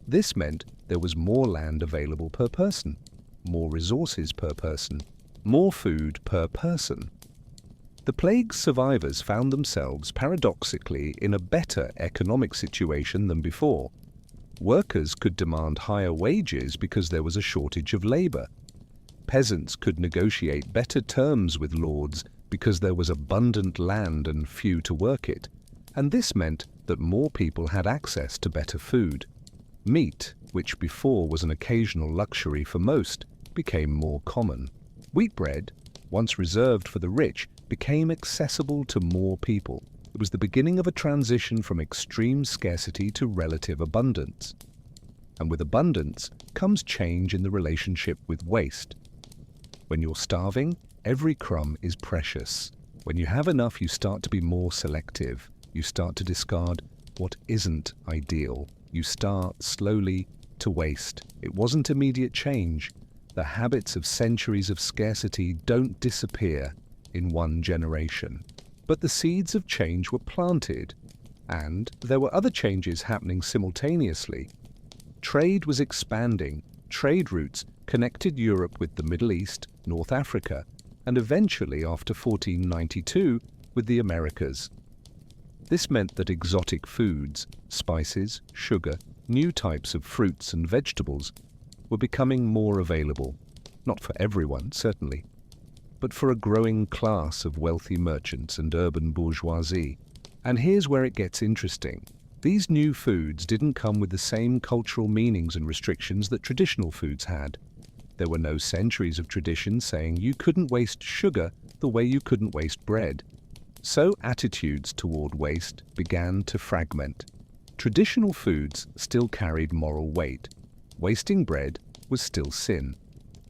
This meant there was more land available per person, more resources per person, more food per person. The plague's survivors found themselves paradoxically in a better economic situation than before. Workers could demand higher wages because there was a shortage of labor. Peasants could negotiate better terms with lords because there was abundant land and few to work it. And this meant that more people had access to better food. Meat, which before was an occasional luxury for most, became more common. Wheat bread, once reserved for the rich, became accessible to more people. It was the beginning of a transition from extreme scarcity to relative abundance. And with abundance comes change in the relationship with waste. When you're starving, every crumb is precious. When you have enough, you start to be more selective. You start to discard what isn't ideal. You start slowly to waste. It wasn't immediate change. The habits of centuries of scarcity don't disappear in one generation. But the seeds of change were planted, and there were other changes happening simultaneously. Trade was expanding. Trade routes connected Europe with the Middle East, North Africa, and eventually, after 1492, with the Americas. This meant that exotic foods, spices, sugar, new types of fruits and vegetables were becoming more available. Not for everyone, certainly. but for a growing class of wealthy merchants and urban bourgeoisie. And here's where it gets interesting. These new foods didn't come with the same cultural meanings and restrictions that traditional foods had. There were no centuries of tradition saying you couldn't waste sugar the way you couldn't waste bread. So attitudes toward waste began to fragment. Traditional foods still carried moral weight. Wasting bread was still sin.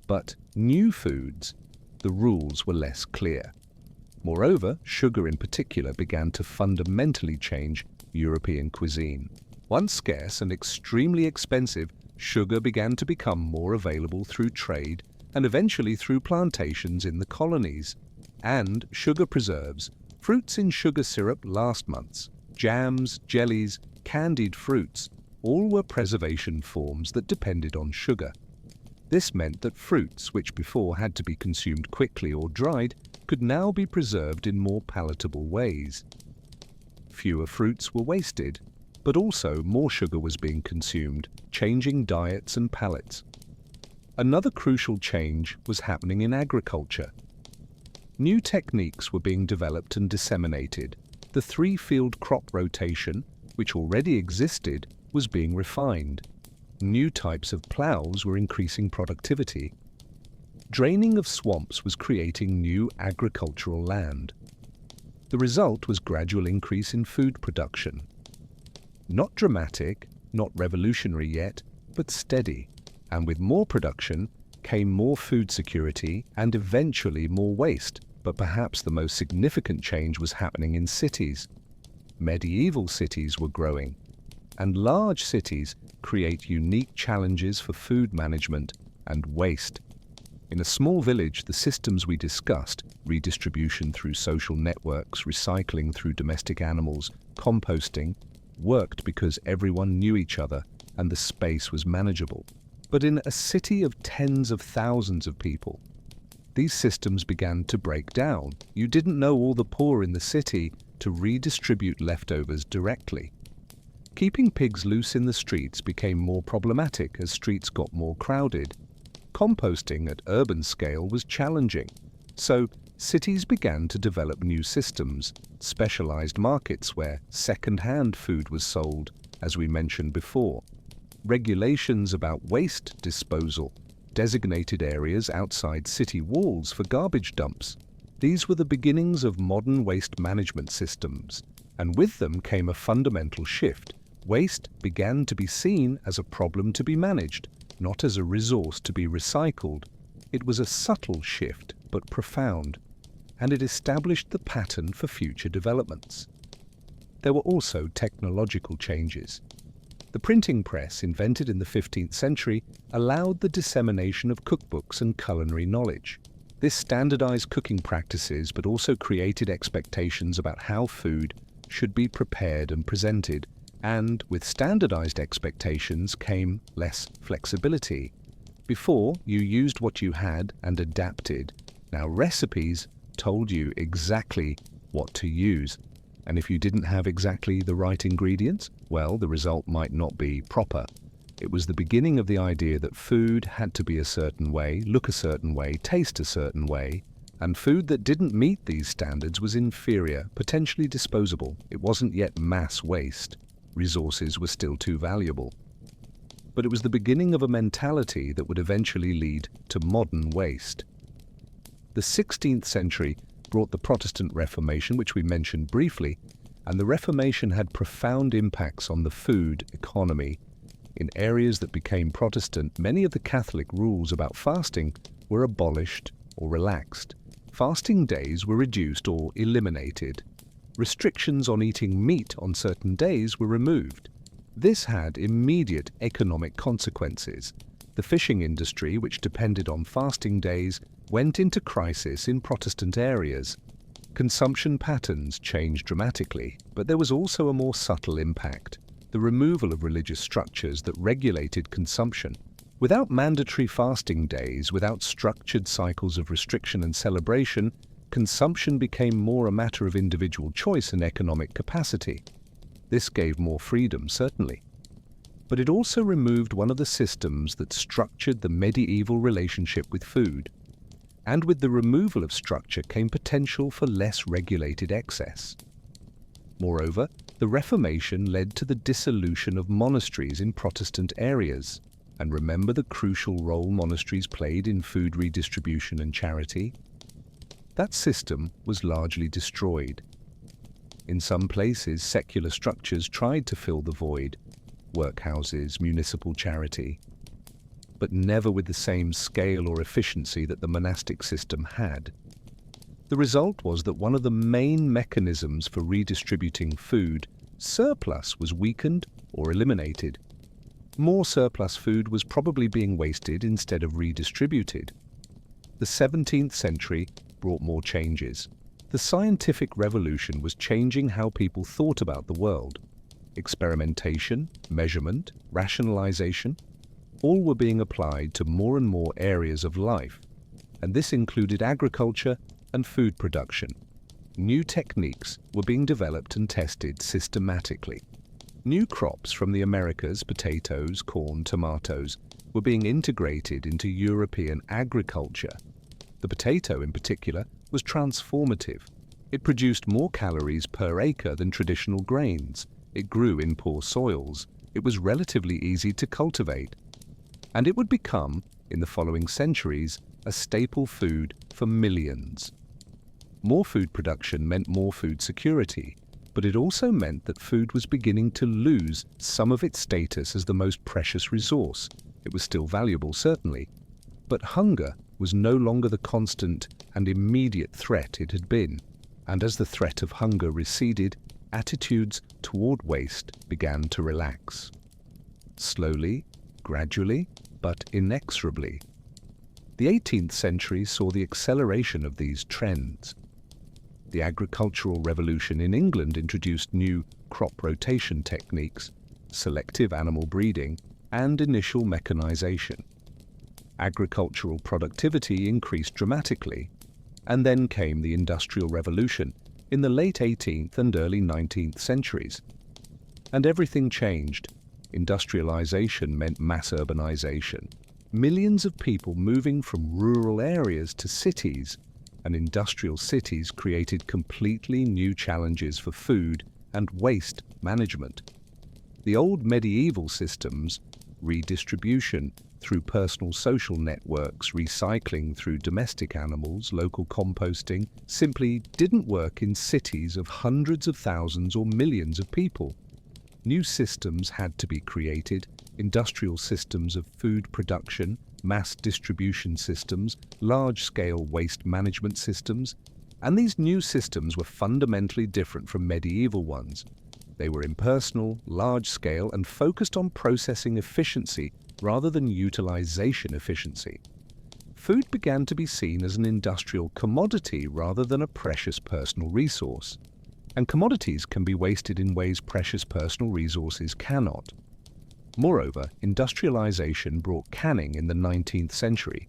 But new foods, the rules were less clear. Moreover, sugar in particular began to fundamentally change European cuisine. Once scarce and extremely expensive, sugar began to become more available through trade and eventually through plantations in the colonies. And sugar preserves, fruits in sugar syrup last months, jams, jellies, candied fruits, all were preservation forms that depended on sugar. This meant that fruits, which before had to be consumed quickly or dried, could now be preserved in more palatable ways. Fewer fruits were wasted, but also more sugar was being consumed, changing diets and palates. Another crucial change was happening in agriculture. New techniques were being developed and disseminated. The three-field crop rotation, which already existed, was being refined. New types of plows were increasing productivity. Draining of swamps was creating new agricultural land. The result was gradual increase in food production. Not dramatic, not revolutionary yet, but steady. And with more production came more food security and eventually more waste. But perhaps the most significant change was happening in cities. Medieval cities were growing, and large cities create unique challenges for food management and waste. In a small village, the systems we discussed, redistribution through social networks, recycling through domestic animals, composting, worked because everyone knew each other and the space was manageable. But in a city of tens of thousands of people, these systems began to break down. You didn't know all the poor in the city to redistribute leftovers directly. Keeping pigs loose in the streets became more problematic as streets got more crowded. Composting at urban scale was challenging, so cities began to develop new systems, specialized markets where second-hand food was sold, as we mentioned before. Regulations about waste disposal, designated areas outside city walls for garbage dumps. These were the beginnings of modern waste management systems, and with them came a fundamental shift. Waste began to be seen as a problem to be managed, not as a resource to be recycled. It was a subtle shift, but profound, and it established the pattern for future developments. There were also technological changes. The printing press, invented in the 15th century, allowed the dissemination of cookbooks and culinary knowledge. This standardized cooking practices, but also created expectations about how food should be prepared and presented. And with standardized expectations came less flexibility. Before, you used what you had and adapted. Now recipes told you exactly what to use. And if you didn't have exactly the right ingredients, well, the result might not be proper. It was the beginning of the idea that food had to be a certain way, look a certain way, taste a certain way, and food that didn't meet these standards was inferior, potentially disposable. It wasn't yet mass waste. Resources were still too valuable. But it was the beginning of a mentality that would eventually lead to modern waste. The 16th century brought the Protestant Reformation, which we mentioned briefly, and the Reformation had profound impacts on the food economy. In areas that became Protestant, many of the Catholic rules about fasting were abolished or relaxed. Fasting days were reduced or eliminated. Restrictions on eating meat on certain days were removed. This had immediate economic consequences. The fishing industry, which depended on fasting days, went into crisis in Protestant areas. Consumption patterns changed dramatically, but there was also a more subtle impact: the removal of religious structures that regulated consumption. Without mandatory fasting days, without structured cycles of restriction and celebration, consumption became more a matter of individual choice and economic capacity. This gave more freedom, certainly. But it also removed one of the systems that structured the medieval relationship with food. And with the removal of structure came potential for less regulated excess. Moreover, the Reformation led to the dissolution of monasteries in Protestant areas. And remember the crucial role monasteries played in food redistribution and charity? That system was largely destroyed. In some places, secular structures tried to fill the void, workhouses, municipal charity, but never with the same scale or efficiency that the monastic system had. The result was that one of the main mechanisms for redistributing food, surplus, was weakened or eliminated. More surplus food was probably being wasted instead of redistributed. The 17th century brought more changes. The scientific revolution was changing how people thought about the world. Experimentation, measurement, rationalization, all were being applied to more and more areas of life, and this included agriculture and food production. New techniques were being developed and tested systematically. New crops from the Americas, potatoes, corn, tomatoes, were being integrated into European agriculture. The potato, in particular, was transformative. It produced more calories per acre than traditional grains. It grew in poor soils. It was relatively easy to cultivate. And it would become, in the following centuries, a staple food for millions. More food production meant more food security, but it also meant that food was beginning to lose some of its status as the most precious resource. It was still valuable, certainly, but hunger was no longer the constant and immediate threat it had been. And as the threat of hunger receded, attitudes toward waste began to relax. Slowly, gradually, but inexorably. The 18th century saw the acceleration of these trends. The agricultural revolution in England introduced new crop rotation techniques, selective animal breeding, and initial mechanization. Agricultural productivity increased dramatically, and then came the Industrial Revolution in the late 18th and early 19th centuries. And everything changed. Industrialization meant mass urbanization. Millions of people moving from rural areas to cities, and industrial cities created completely new challenges for food and waste management. The old medieval systems, redistribution through personal social networks, recycling through domestic animals, local composting, simply didn't work in cities of hundreds of thousands or millions of people. New systems had to be created, industrial systems of food production, mass distribution systems, large-scale waste management systems, and these new systems were fundamentally different from medieval ones. They were impersonal, large-scale, and focused on processing efficiency rather than utilization efficiency. Food began to be seen as an industrial commodity rather than a precious personal resource. And commodities can be wasted in ways precious personal resources cannot. Moreover, industrialization brought canning in the 19th century.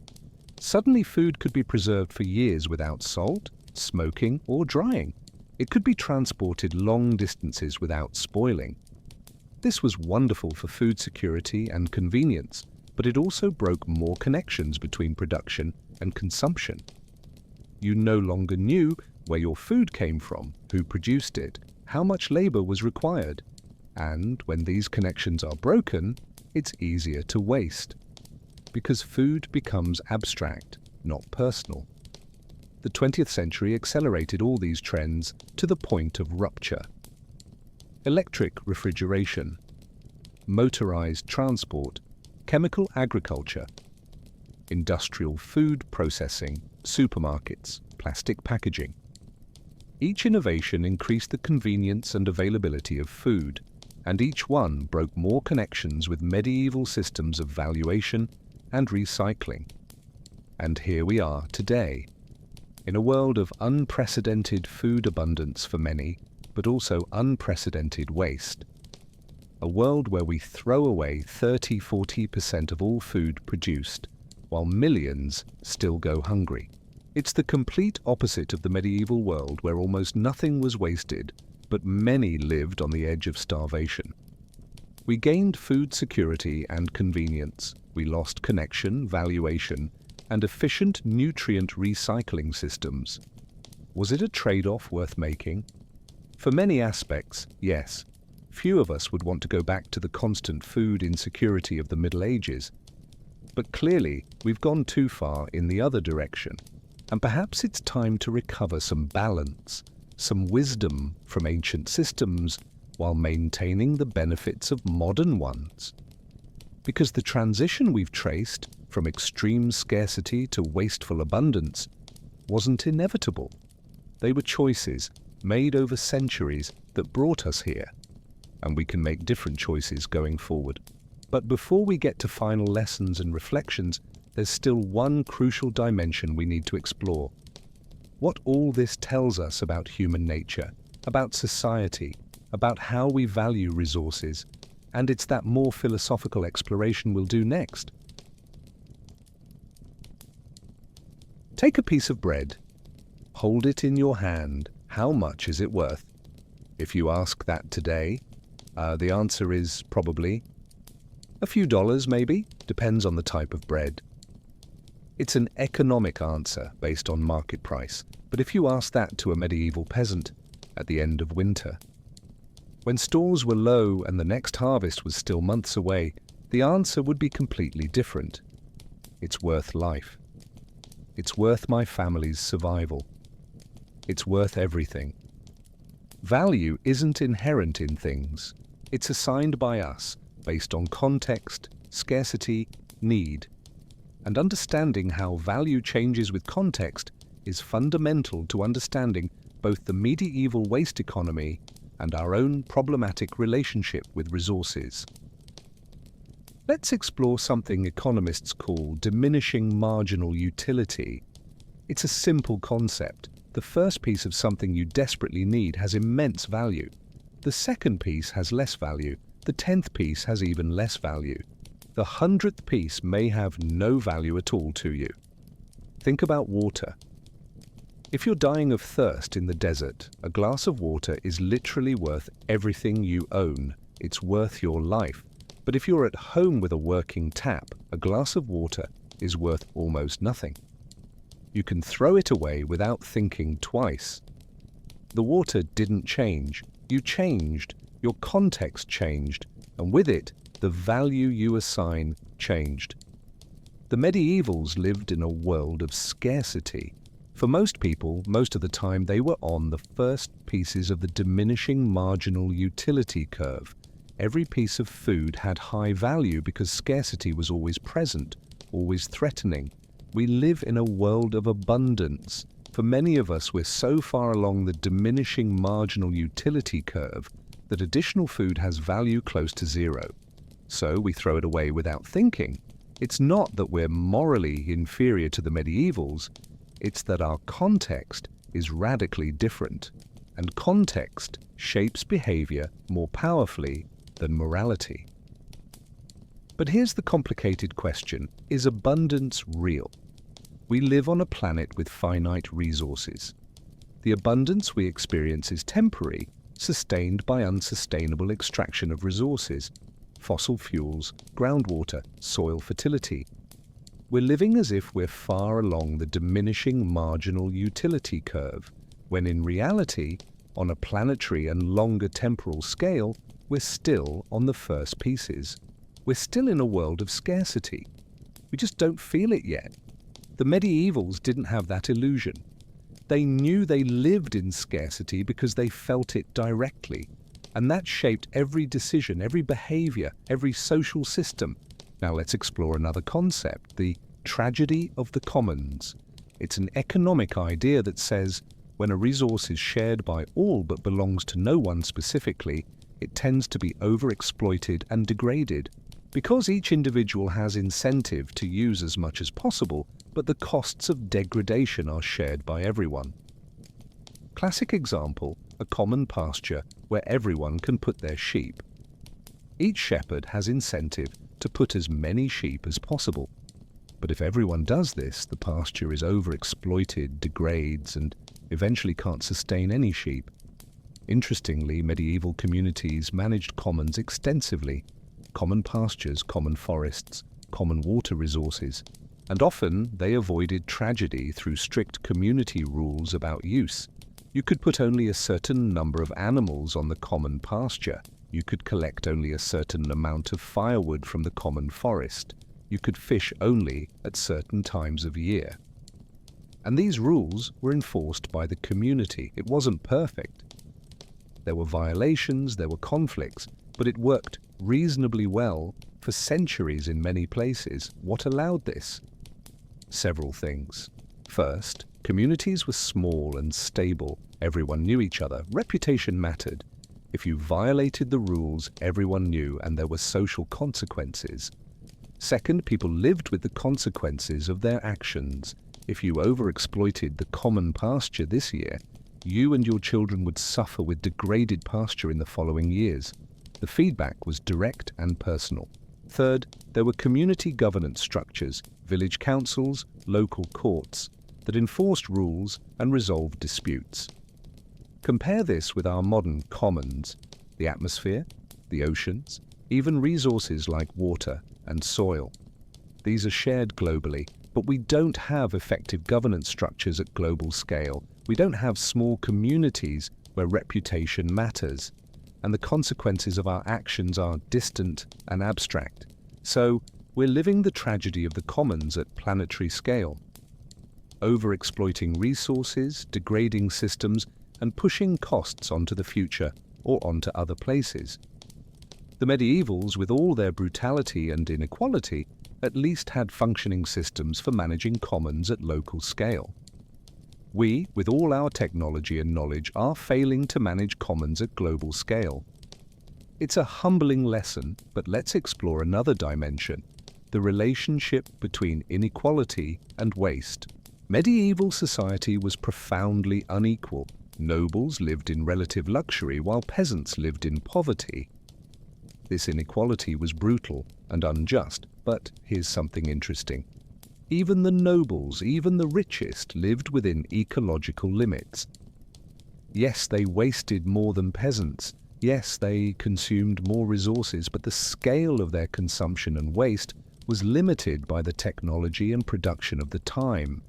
Suddenly food could be preserved for years without salt, smoking, or drying. It could be transported long distances without spoiling. This was wonderful for food security and convenience, but it also broke more connections between production and consumption. You no longer knew where your food came from, who produced it, how much labor was required. And when these connections are broken, it's easier to waste, because food becomes abstract, not personal. The 20th century accelerated all these trends to the point of rupture. Electric refrigeration, motorized transport, chemical agriculture, industrial food processing, supermarkets, plastic packaging. Each innovation increased the convenience and availability of food, and each one broke more connections with medieval systems of valuation and recycling. And here we are today, in a world of unprecedented food abundance for many, but also unprecedented waste. A world where we throw away 30–40% of all food produced, while millions still go hungry. It's the complete opposite of the medieval world where almost nothing was wasted, but many lived on the edge of starvation. We gained food security and convenience. We lost connection, valuation, and efficient nutrient recycling systems. Was it a trade-off worth making? For many aspects, yes. Few of us would want to go back to the constant food insecurity of the Middle Ages. But clearly, we've gone too far in the other direction, and perhaps it's time to recover some balance, some wisdom from ancient systems while maintaining the benefits of modern ones. Because the transition we've traced from extreme scarcity to wasteful abundance wasn't inevitable. They were choices made over centuries that brought us here, and we can make different choices going forward. But before we get to final lessons and reflections, there's still one crucial dimension we need to explore. What all this tells us about human nature, about society, about how we value resources, and it's that more philosophical exploration we'll do next. Take a piece of bread. Hold it in your hand. How much is it worth? If you ask that today, the answer is probably a few dollars, maybe, depends on the type of bread. It's an economic answer based on market price, but if you ask that to a medieval peasant at the end of winter, when stores were low and the next harvest was still months away, the answer would be completely different. It's worth life. It's worth my family's survival. It's worth everything. Value isn't inherent in things. It's assigned by us based on context, scarcity, need. And understanding how value changes with context is fundamental to understanding both the medieval waste economy and our own problematic relationship with resources. Let's explore something economists call diminishing marginal utility. It's a simple concept. The first piece of something you desperately need has immense value. The second piece has less value. The 10th piece has even less value. The 100th piece may have no value at all to you. Think about water. If you're dying of thirst in the desert, a glass of water is literally worth everything you own. It's worth your life. But if you're at home with a working tap, a glass of water is worth almost nothing. You can throw it away without thinking twice. The water didn't change. You changed. Your context changed. And with it, the value you assign changed. The medievals lived in a world of scarcity. For most people, most of the time, they were on the first pieces of the diminishing marginal utility curve. Every piece of food had high value because scarcity was always present, always threatening. We live in a world of abundance. For many of us, we're so far along the diminishing marginal utility curve that additional food has value close to zero. So we throw it away without thinking. It's not that we're morally inferior to the medievals, it's that our context is radically different, and context shapes behavior more powerfully than morality. But here's the complicated question: is abundance real? We live on a planet with finite resources. The abundance we experience is temporary, sustained by unsustainable extraction of resources, fossil fuels, groundwater, soil fertility. We're living as if we're far along the diminishing marginal utility curve, when in reality, on a planetary and longer temporal scale, we're still on the first pieces. We're still in a world of scarcity. We just don't feel it yet. The medievals didn't have that illusion. They knew they lived in scarcity because they felt it directly, and that shaped every decision, every behavior, every social system. Now let's explore another concept, the tragedy of the commons. It's an economic idea that says when a resource is shared by all but belongs to no one specifically, it tends to be overexploited and degraded. Because each individual has incentive to use as much as possible, but the costs of degradation are shared by everyone. Classic example, a common pasture where everyone can put their sheep. Each shepherd has incentive to put as many sheep as possible. But if everyone does this, the pasture is overexploited, degrades, and eventually can't sustain any sheep. Interestingly, medieval communities managed commons extensively. Common pastures, common forests, common water resources. And often they avoided tragedy through strict community rules about use. You could put only a certain number of animals on the common pasture. You could collect only a certain amount of firewood from the common forest. You could fish only at certain times of year. And these rules were enforced by the community. It wasn't perfect. There were violations, there were conflicts, but it worked reasonably well for centuries in many places. What allowed this? Several things. First, communities were small and stable. Everyone knew each other. Reputation mattered. If you violated the rules, everyone knew, and there were social consequences. Second, people lived with the consequences of their actions. If you overexploited the common pasture this year, you and your children would suffer with degraded pasture in the following years. The feedback was direct and personal. Third, there were community governance structures, village councils, local courts, that enforced rules and resolved disputes. Compare this with our modern commons, the atmosphere, the oceans, even resources like water and soil. These are shared globally, but we don't have effective governance structures at global scale. We don't have small communities where reputation matters, and the consequences of our actions are distant and abstract. So, we're living the tragedy of the commons at planetary scale. Overexploiting resources, degrading systems, and pushing costs onto the future or onto other places. The medievals, with all their brutality and inequality, at least had functioning systems for managing commons at local scale. We, with all our technology and knowledge, are failing to manage commons at global scale. It's a humbling lesson, but let's explore another dimension, the relationship between inequality and waste. Medieval society was profoundly unequal. Nobles lived in relative luxury while peasants lived in poverty. This inequality was brutal and unjust, but here's something interesting. Even the nobles, even the richest, lived within ecological limits. Yes, they wasted more than peasants. Yes, they consumed more resources, but the scale of their consumption and waste was limited by the technology and production of the time.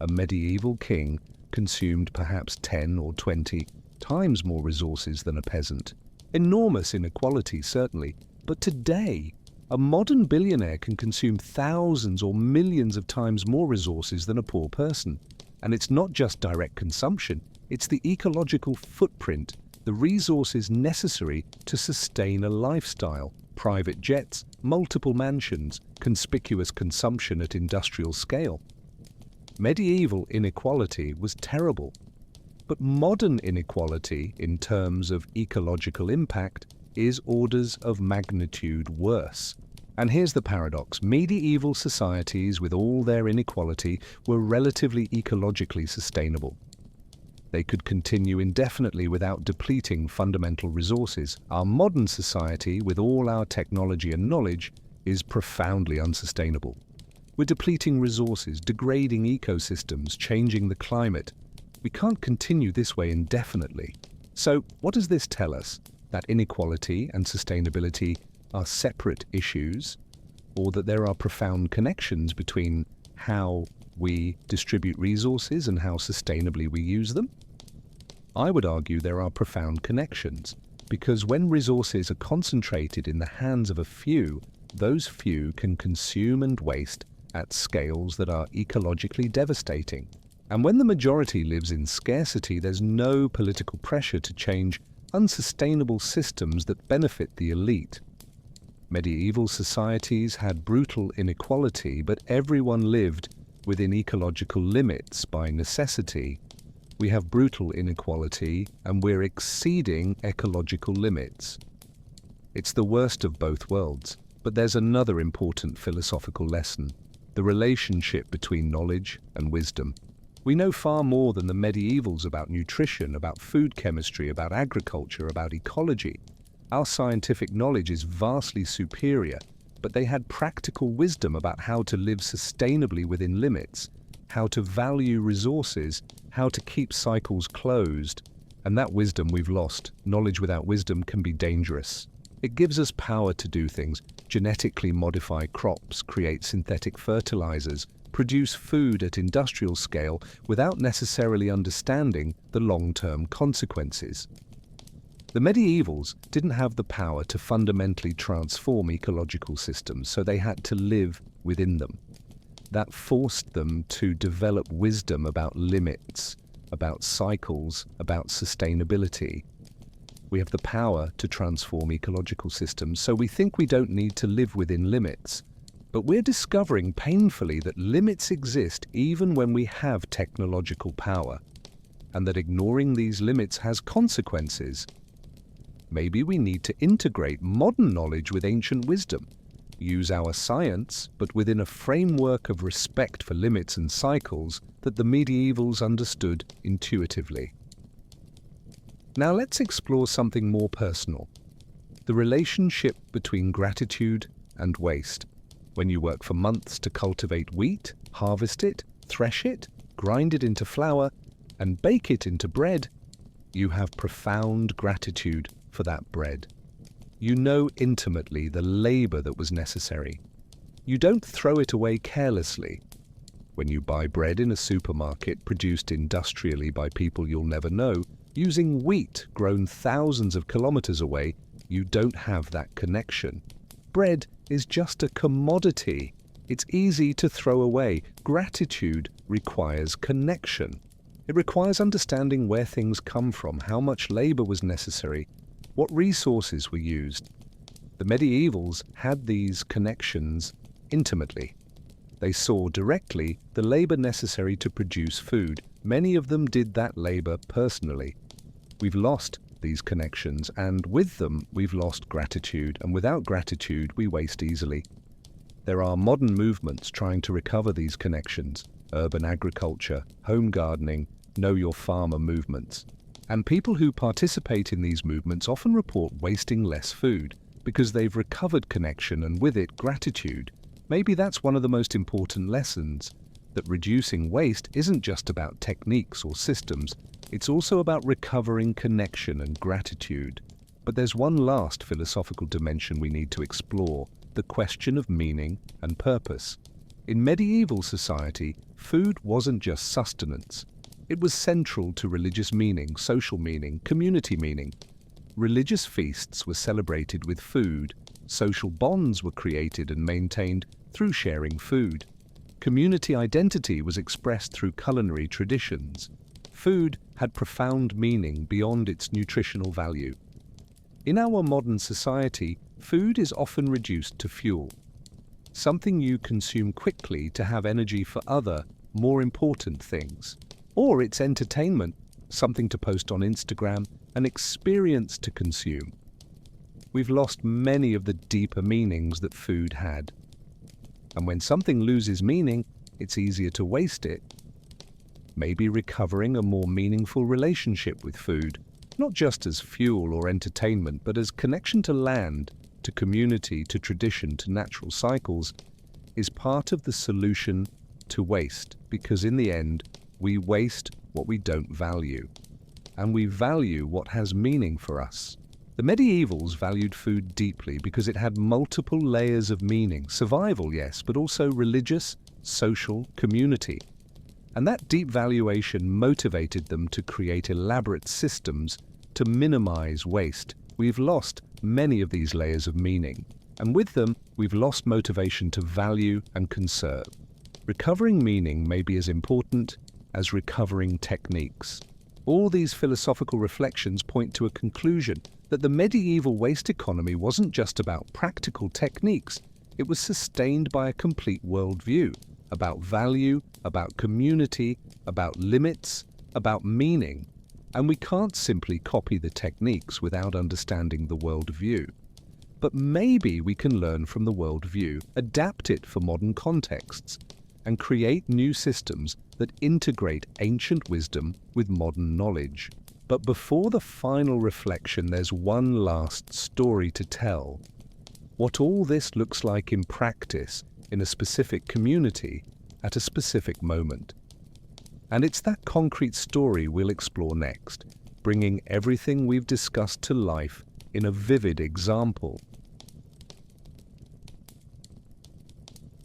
A medieval king consumed perhaps 10 or 20 times more resources than a peasant. Enormous inequality, certainly, but today, a modern billionaire can consume thousands or millions of times more resources than a poor person. And it's not just direct consumption, it's the ecological footprint, the resources necessary to sustain a lifestyle. Private jets, multiple mansions, conspicuous consumption at industrial scale. Medieval inequality was terrible, but modern inequality in terms of ecological impact is orders of magnitude worse. And here's the paradox. Medieval societies, with all their inequality, were relatively ecologically sustainable. They could continue indefinitely without depleting fundamental resources. Our modern society, with all our technology and knowledge, is profoundly unsustainable. We're depleting resources, degrading ecosystems, changing the climate. We can't continue this way indefinitely. So, what does this tell us? That inequality and sustainability are separate issues, or that there are profound connections between how we distribute resources and how sustainably we use them? I would argue there are profound connections, because when resources are concentrated in the hands of a few, those few can consume and waste at scales that are ecologically devastating. And when the majority lives in scarcity, there's no political pressure to change unsustainable systems that benefit the elite. Medieval societies had brutal inequality, but everyone lived within ecological limits by necessity. We have brutal inequality, and we're exceeding ecological limits. It's the worst of both worlds, but there's another important philosophical lesson, the relationship between knowledge and wisdom. We know far more than the medievals about nutrition, about food chemistry, about agriculture, about ecology. Our scientific knowledge is vastly superior, but they had practical wisdom about how to live sustainably within limits, how to value resources, how to keep cycles closed. And that wisdom we've lost. Knowledge without wisdom can be dangerous. It gives us power to do things, genetically modify crops, create synthetic fertilizers, produce food at industrial scale without necessarily understanding the long-term consequences. The medievals didn't have the power to fundamentally transform ecological systems, so they had to live within them. That forced them to develop wisdom about limits, about cycles, about sustainability. We have the power to transform ecological systems, so we think we don't need to live within limits. But we're discovering painfully that limits exist even when we have technological power, and that ignoring these limits has consequences. Maybe we need to integrate modern knowledge with ancient wisdom, use our science, but within a framework of respect for limits and cycles that the medievals understood intuitively. Now let's explore something more personal: the relationship between gratitude and waste. When you work for months to cultivate wheat, harvest it, thresh it, grind it into flour, and bake it into bread, you have profound gratitude for that bread. You know intimately the labor that was necessary. You don't throw it away carelessly. When you buy bread in a supermarket produced industrially by people you'll never know, using wheat grown thousands of kilometers away, you don't have that connection. Bread is just a commodity. It's easy to throw away. Gratitude requires connection. It requires understanding where things come from, how much labor was necessary, what resources were used. The medievals had these connections intimately. They saw directly the labor necessary to produce food. Many of them did that labor personally. We've lost these connections, and with them we've lost gratitude, and without gratitude we waste easily. There are modern movements trying to recover these connections: urban agriculture, home gardening, know your farmer movements. And people who participate in these movements often report wasting less food because they've recovered connection and with it gratitude. Maybe that's one of the most important lessons, that reducing waste isn't just about techniques or systems, it's also about recovering connection and gratitude. But there's one last philosophical dimension we need to explore: the question of meaning and purpose. In medieval society, food wasn't just sustenance. It was central to religious meaning, social meaning, community meaning. Religious feasts were celebrated with food. Social bonds were created and maintained through sharing food. Community identity was expressed through culinary traditions. Food had profound meaning beyond its nutritional value. In our modern society, food is often reduced to fuel, something you consume quickly to have energy for other, more important things. Or it's entertainment, something to post on Instagram, an experience to consume. We've lost many of the deeper meanings that food had. And when something loses meaning, it's easier to waste it. Maybe recovering a more meaningful relationship with food, not just as fuel or entertainment, but as connection to land, to community, to tradition, to natural cycles, is part of the solution to waste, because in the end, we waste what we don't value, and we value what has meaning for us. The medievals valued food deeply because it had multiple layers of meaning: survival, yes, but also religious, social, community. And that deep valuation motivated them to create elaborate systems to minimize waste. We've lost many of these layers of meaning, and with them, we've lost motivation to value and conserve. Recovering meaning may be as important as recovering techniques. All these philosophical reflections point to a conclusion that the medieval waste economy wasn't just about practical techniques, it was sustained by a complete worldview, about value, about community, about limits, about meaning. And we can't simply copy the techniques without understanding the worldview. But maybe we can learn from the worldview, adapt it for modern contexts, and create new systems that integrate ancient wisdom with modern knowledge. But before the final reflection, there's one last story to tell. What all this looks like in practice, in a specific community, at a specific moment. And it's that concrete story we'll explore next, bringing everything we've discussed to life in a vivid example.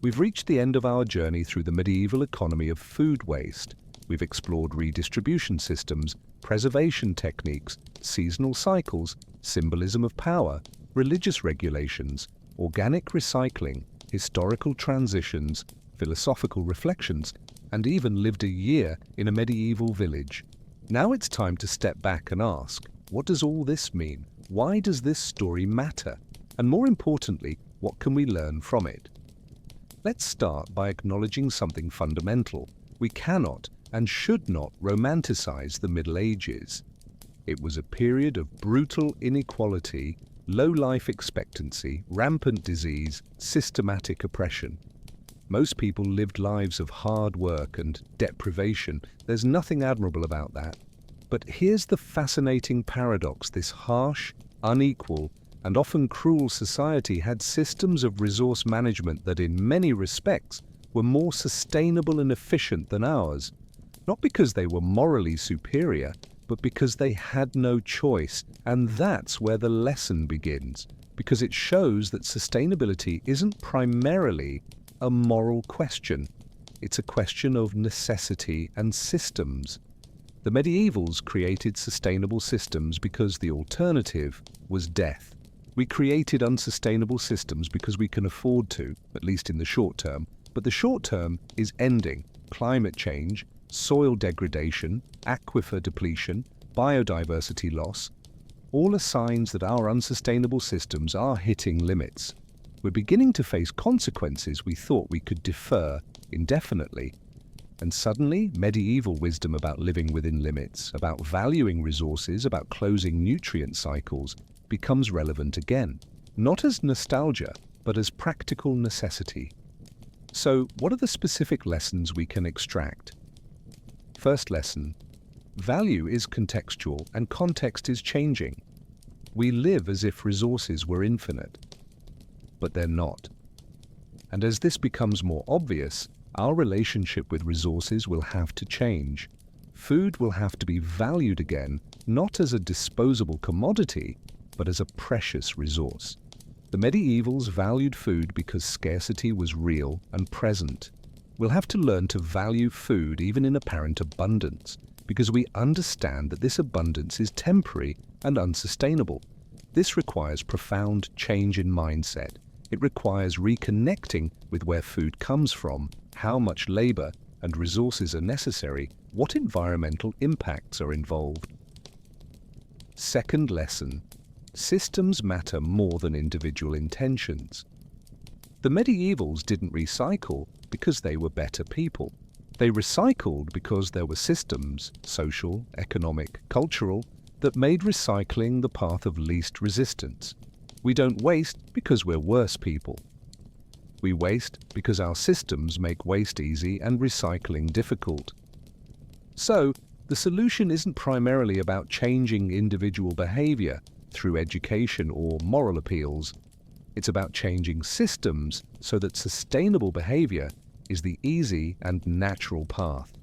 We've reached the end of our journey through the medieval economy of food waste. We've explored redistribution systems, preservation techniques, seasonal cycles, symbolism of power, religious regulations, organic recycling, historical transitions, philosophical reflections, and even lived a year in a medieval village. Now it's time to step back and ask, what does all this mean? Why does this story matter? And more importantly, what can we learn from it? Let's start by acknowledging something fundamental. We cannot and should not romanticize the Middle Ages. It was a period of brutal inequality, low life expectancy, rampant disease, systematic oppression. Most people lived lives of hard work and deprivation. There's nothing admirable about that. But here's the fascinating paradox. This harsh, unequal, and often cruel society had systems of resource management that in many respects were more sustainable and efficient than ours. Not because they were morally superior, but because they had no choice. And that's where the lesson begins, because it shows that sustainability isn't primarily a moral question. It's a question of necessity and systems. The medievals created sustainable systems because the alternative was death. We created unsustainable systems because we can afford to, at least in the short term, but the short term is ending. Climate change, soil degradation, aquifer depletion, biodiversity loss, all are signs that our unsustainable systems are hitting limits. We're beginning to face consequences we thought we could defer indefinitely. And suddenly, medieval wisdom about living within limits, about valuing resources, about closing nutrient cycles, becomes relevant again, not as nostalgia, but as practical necessity. So, what are the specific lessons we can extract? First lesson: value is contextual and context is changing. We live as if resources were infinite, but they're not. And as this becomes more obvious, our relationship with resources will have to change. Food will have to be valued again, not as a disposable commodity, but as a precious resource. The medievals valued food because scarcity was real and present. We'll have to learn to value food even in apparent abundance, because we understand that this abundance is temporary and unsustainable. This requires profound change in mindset. It requires reconnecting with where food comes from, how much labor and resources are necessary, what environmental impacts are involved. Second lesson: systems matter more than individual intentions. The medievals didn't recycle because they were better people. They recycled because there were systems, social, economic, cultural, that made recycling the path of least resistance. We don't waste because we're worse people. We waste because our systems make waste easy and recycling difficult. So, the solution isn't primarily about changing individual behavior through education or moral appeals. It's about changing systems so that sustainable behavior is the easy and natural path.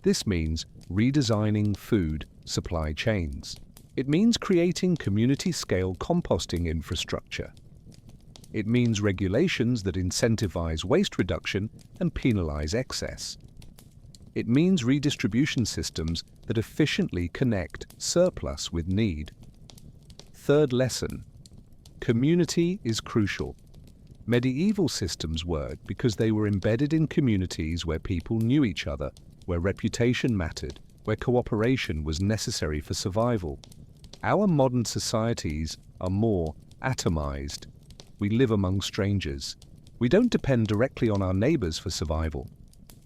This means redesigning food supply chains. It means creating community-scale composting infrastructure. It means regulations that incentivize waste reduction and penalize excess. It means redistribution systems that efficiently connect surplus with need. Third lesson: community is crucial. Medieval systems worked because they were embedded in communities where people knew each other, where reputation mattered, where cooperation was necessary for survival. Our modern societies are more atomized. We live among strangers. We don't depend directly on our neighbors for survival.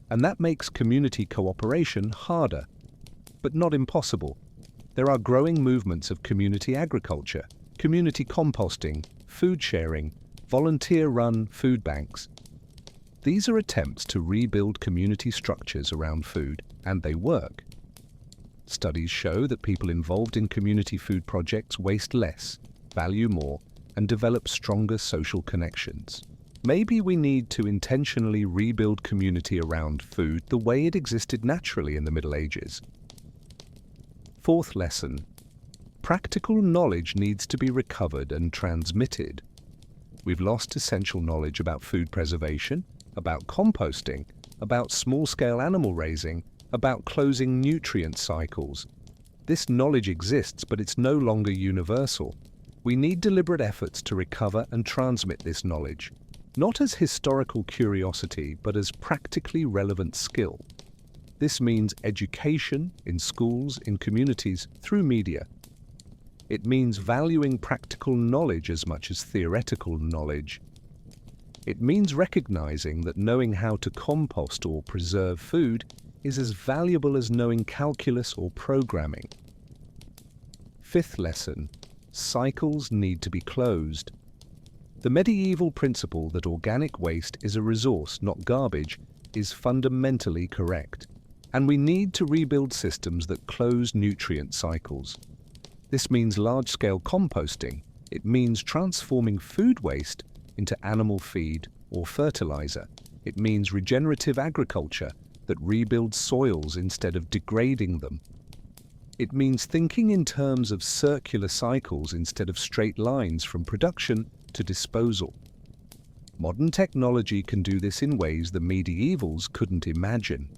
And that makes community cooperation harder, but not impossible. There are growing movements of community agriculture, community composting, food sharing, volunteer-run food banks. These are attempts to rebuild community structures around food, and they work. Studies show that people involved in community food projects waste less, value more, and develop stronger social connections. Maybe we need to intentionally rebuild community around food the way it existed naturally in the Middle Ages. Fourth lesson: Practical knowledge needs to be recovered and transmitted. We've lost essential knowledge about food preservation, about composting, about small-scale animal raising, about closing nutrient cycles. This knowledge exists, but it's no longer universal. We need deliberate efforts to recover and transmit this knowledge, not as historical curiosity, but as practically relevant skill. This means education in schools, in communities, through media. It means valuing practical knowledge as much as theoretical knowledge. It means recognizing that knowing how to compost or preserve food is as valuable as knowing calculus or programming. Fifth lesson: cycles need to be closed. The medieval principle that organic waste is a resource, not garbage, is fundamentally correct, and we need to rebuild systems that close nutrient cycles. This means large-scale composting. It means transforming food waste into animal feed or fertilizer. It means regenerative agriculture that rebuilds soils instead of degrading them. It means thinking in terms of circular cycles instead of straight lines from production to disposal. Modern technology can do this in ways the medievals couldn't imagine.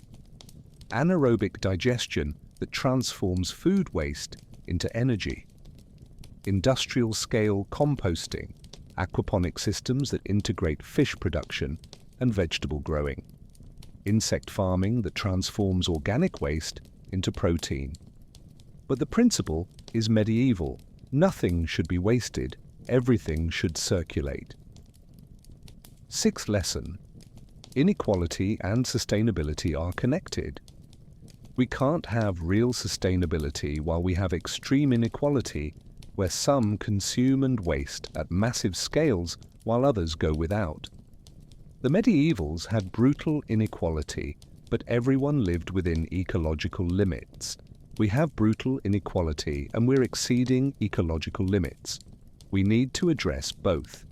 Anaerobic digestion that transforms food waste into energy. Industrial-scale composting, aquaponic systems that integrate fish production and vegetable growing. Insect farming that transforms organic waste into protein. But the principle is medieval. Nothing should be wasted. Everything should circulate. Sixth lesson: inequality and sustainability are connected. We can't have real sustainability while we have extreme inequality, where some consume and waste at massive scales while others go without. The medievals had brutal inequality, but everyone lived within ecological limits. We have brutal inequality and we're exceeding ecological limits. We need to address both.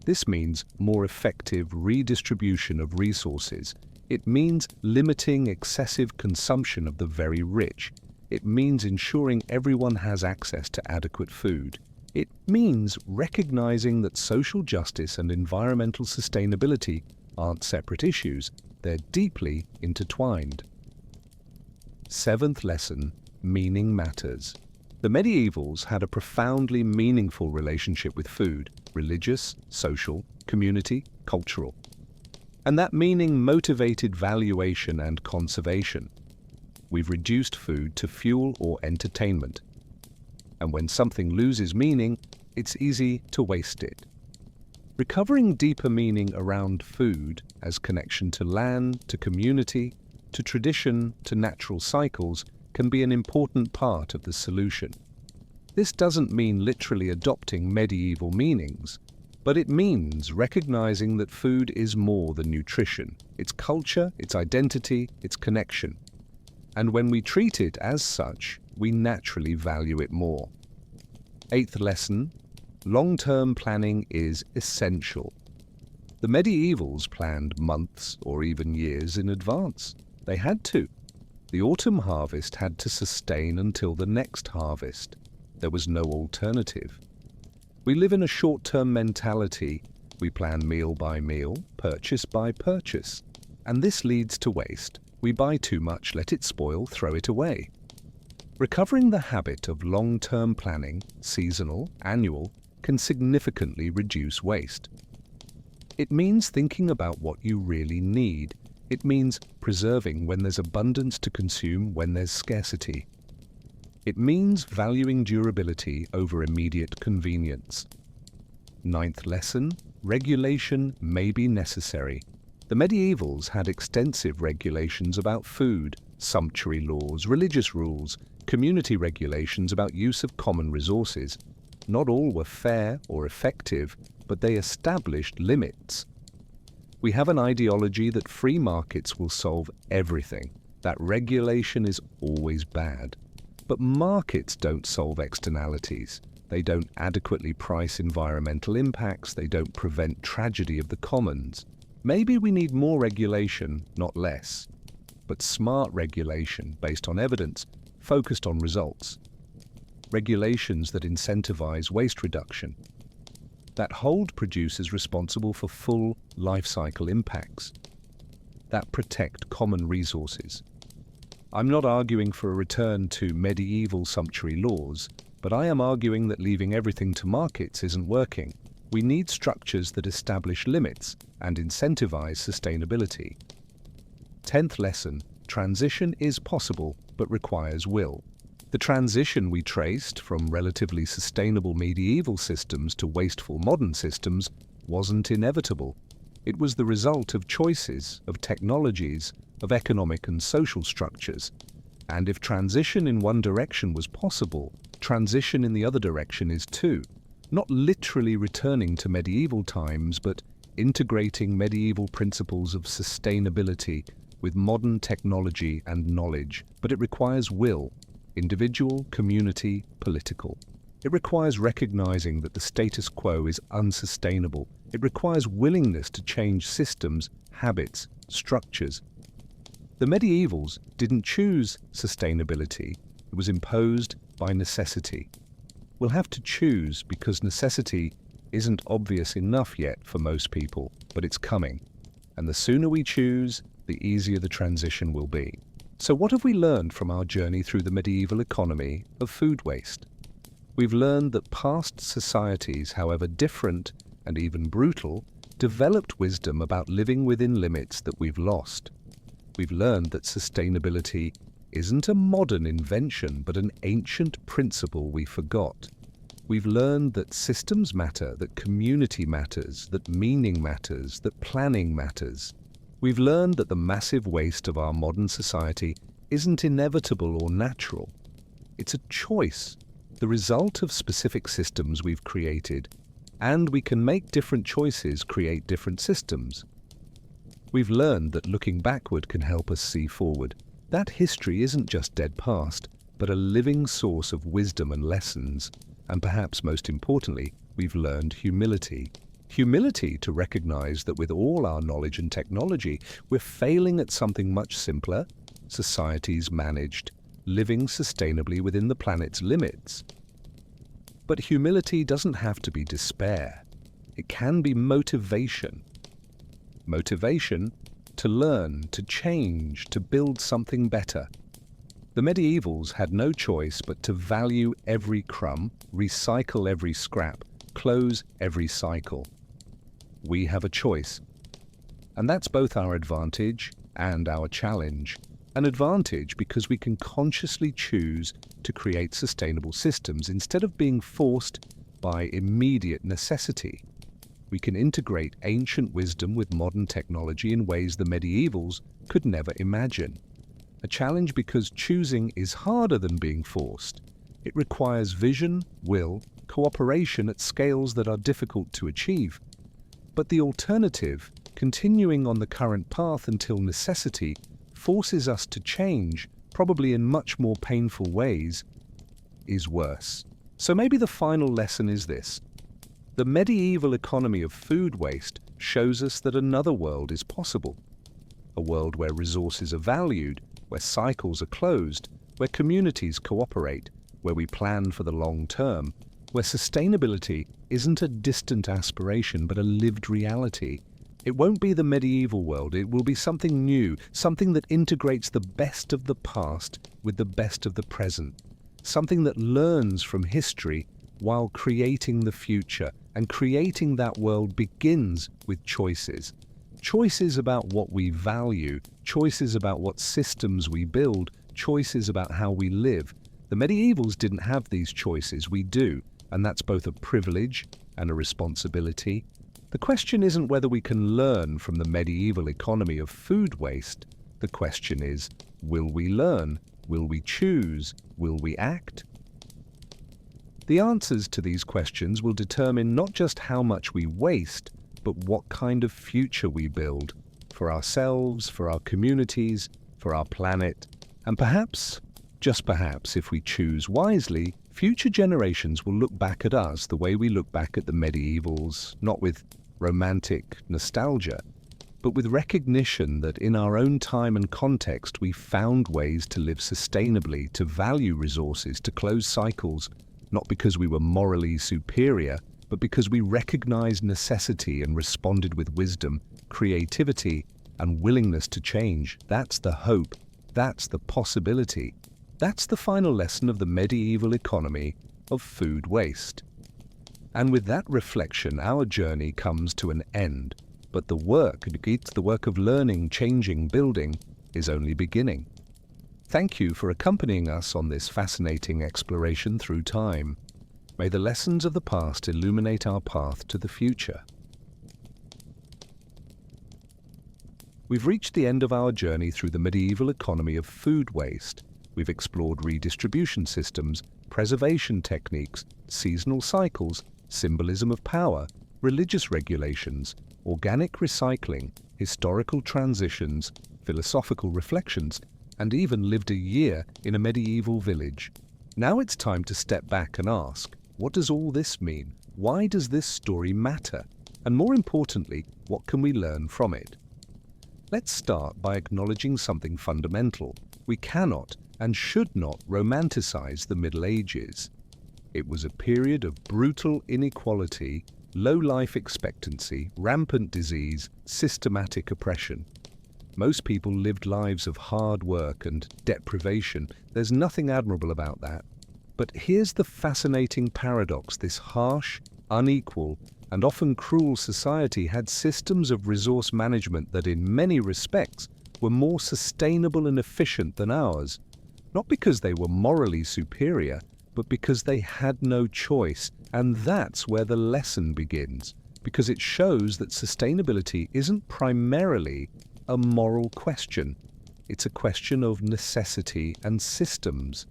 This means more effective redistribution of resources. It means limiting excessive consumption of the very rich. It means ensuring everyone has access to adequate food. It means recognizing that social justice and environmental sustainability aren't separate issues. They're deeply intertwined. Seventh lesson: meaning matters. The medievals had a profoundly meaningful relationship with food: religious, social, community, cultural. And that meaning motivated valuation and conservation. We've reduced food to fuel or entertainment. And when something loses meaning, it's easy to waste it. Recovering deeper meaning around food as connection to land, to community, to tradition, to natural cycles can be an important part of the solution. This doesn't mean literally adopting medieval meanings, but it means recognizing that food is more than nutrition. It's culture, it's identity, it's connection. And when we treat it as such, we naturally value it more. Eighth lesson: long-term planning is essential. The medievals planned months or even years in advance. They had to. The autumn harvest had to sustain until the next harvest. There was no alternative. We live in a short-term mentality. We plan meal by meal, purchase by purchase. And this leads to waste. We buy too much, let it spoil, throw it away. Recovering the habit of long-term planning, seasonal, annual, can significantly reduce waste. It means thinking about what you really need. It means preserving when there's abundance to consume when there's scarcity. It means valuing durability over immediate convenience. Ninth lesson: regulation may be necessary. The medievals had extensive regulations about food, sumptuary laws, religious rules, community regulations about use of common resources. Not all were fair or effective, but they established limits. We have an ideology that free markets will solve everything, that regulation is always bad. But markets don't solve externalities. They don't adequately price environmental impacts. They don't prevent tragedy of the commons. Maybe we need more regulation, not less. But smart regulation based on evidence, focused on results. regulations that incentivize waste reduction, that hold producers responsible for full life cycle impacts, that protect common resources. I'm not arguing for a return to medieval sumptuary laws, but I am arguing that leaving everything to markets isn't working. We need structures that establish limits and incentivize sustainability. 10th lesson: transition is possible, but requires will. The transition we traced from relatively sustainable medieval systems to wasteful modern systems wasn't inevitable. It was the result of choices, of technologies, of economic and social structures. And if transition in one direction was possible, transition in the other direction is too. Not literally returning to medieval times, but integrating medieval principles of sustainability with modern technology and knowledge. But it requires will. Individual, community, political. It requires recognizing that the status quo is unsustainable. It requires willingness to change systems, habits, structures. The medievals didn't choose sustainability. It was imposed by necessity. We'll have to choose because necessity isn't obvious enough yet for most people, but it's coming. And the sooner we choose, the easier the transition will be. So what have we learned from our journey through the medieval economy of food waste? We've learned that past societies, however different and even brutal, developed wisdom about living within limits that we've lost. We've learned that sustainability isn't a modern invention, but an ancient principle we forgot. We've learned that systems matter, that community matters, that meaning matters, that planning matters. We've learned that the massive waste of our modern society isn't inevitable or natural. It's a choice, the result of specific systems we've created, and we can make different choices create different systems. We've learned that looking backward can help us see forward. That history isn't just dead past, but a living source of wisdom and lessons. And perhaps most importantly, we've learned humility. Humility to recognize that with all our knowledge and technology, we're failing at something much simpler: societies managed, living sustainably within the planet's limits. But humility doesn't have to be despair. It can be motivation. Motivation to learn, to change, to build something better. The medievals had no choice but to value every crumb, recycle every scrap, close every cycle. We have a choice. And that's both our advantage and our challenge. An advantage because we can consciously choose to create sustainable systems instead of being forced by immediate necessity. We can integrate ancient wisdom with modern technology in ways the medievals could never imagine. A challenge because choosing is harder than being forced. It requires vision, will, cooperation at scales that are difficult to achieve. But the alternative, continuing on the current path until necessity, forces us to change, probably in much more painful ways, is worse. So maybe the final lesson is this. The medieval economy of food waste shows us that another world is possible. A world where resources are valued, where cycles are closed, where communities cooperate, where we plan for the long term, where sustainability isn't a distant aspiration but a lived reality. It won't be the medieval world, it will be something new, something that integrates the best of the past with the best of the present, something that learns from history while creating the future. And creating that world begins with choices. Choices about what we value, choices about what systems we build, choices about how we live. The medievals didn't have these choices, we do, and that's both a privilege and a responsibility. The question isn't whether we can learn from the medieval economy of food waste. The question is, will we learn? Will we choose? Will we act? The answers to these questions will determine not just how much we waste, but what kind of future we build for ourselves, for our communities, for our planet, and perhaps, just perhaps, if we choose wisely, future generations will look back at us the way we look back at the medievals, not with romantic nostalgia, but with recognition that in our own time and context we found ways to live sustainably, to value resources, to close cycles, not because we were morally superior, but because we recognized necessity and responded with wisdom, creativity, and willingness to change. That's the hope. That's the possibility. That's the final lesson of the medieval economy of food waste. And with that reflection, our journey comes to an end. But the work of learning, changing, building, is only beginning. Thank you for accompanying us on this fascinating exploration through time. May the lessons of the past illuminate our path to the future. We've reached the end of our journey through the medieval economy of food waste. We've explored redistribution systems, preservation techniques, seasonal cycles, symbolism of power, religious regulations, organic recycling, historical transitions, philosophical reflections, and even lived a year in a medieval village. Now it's time to step back and ask, what does all this mean? Why does this story matter? And more importantly, what can we learn from it? Let's start by acknowledging something fundamental. We cannot and should not romanticize the Middle Ages. It was a period of brutal inequality, low life expectancy, rampant disease, systematic oppression. Most people lived lives of hard work and deprivation. There's nothing admirable about that. But here's the fascinating paradox. This harsh, unequal, and often cruel society had systems of resource management that in many respects were more sustainable and efficient than ours, not because they were morally superior, but because they had no choice. And that's where the lesson begins, because it shows that sustainability isn't primarily a moral question. It's a question of necessity and systems.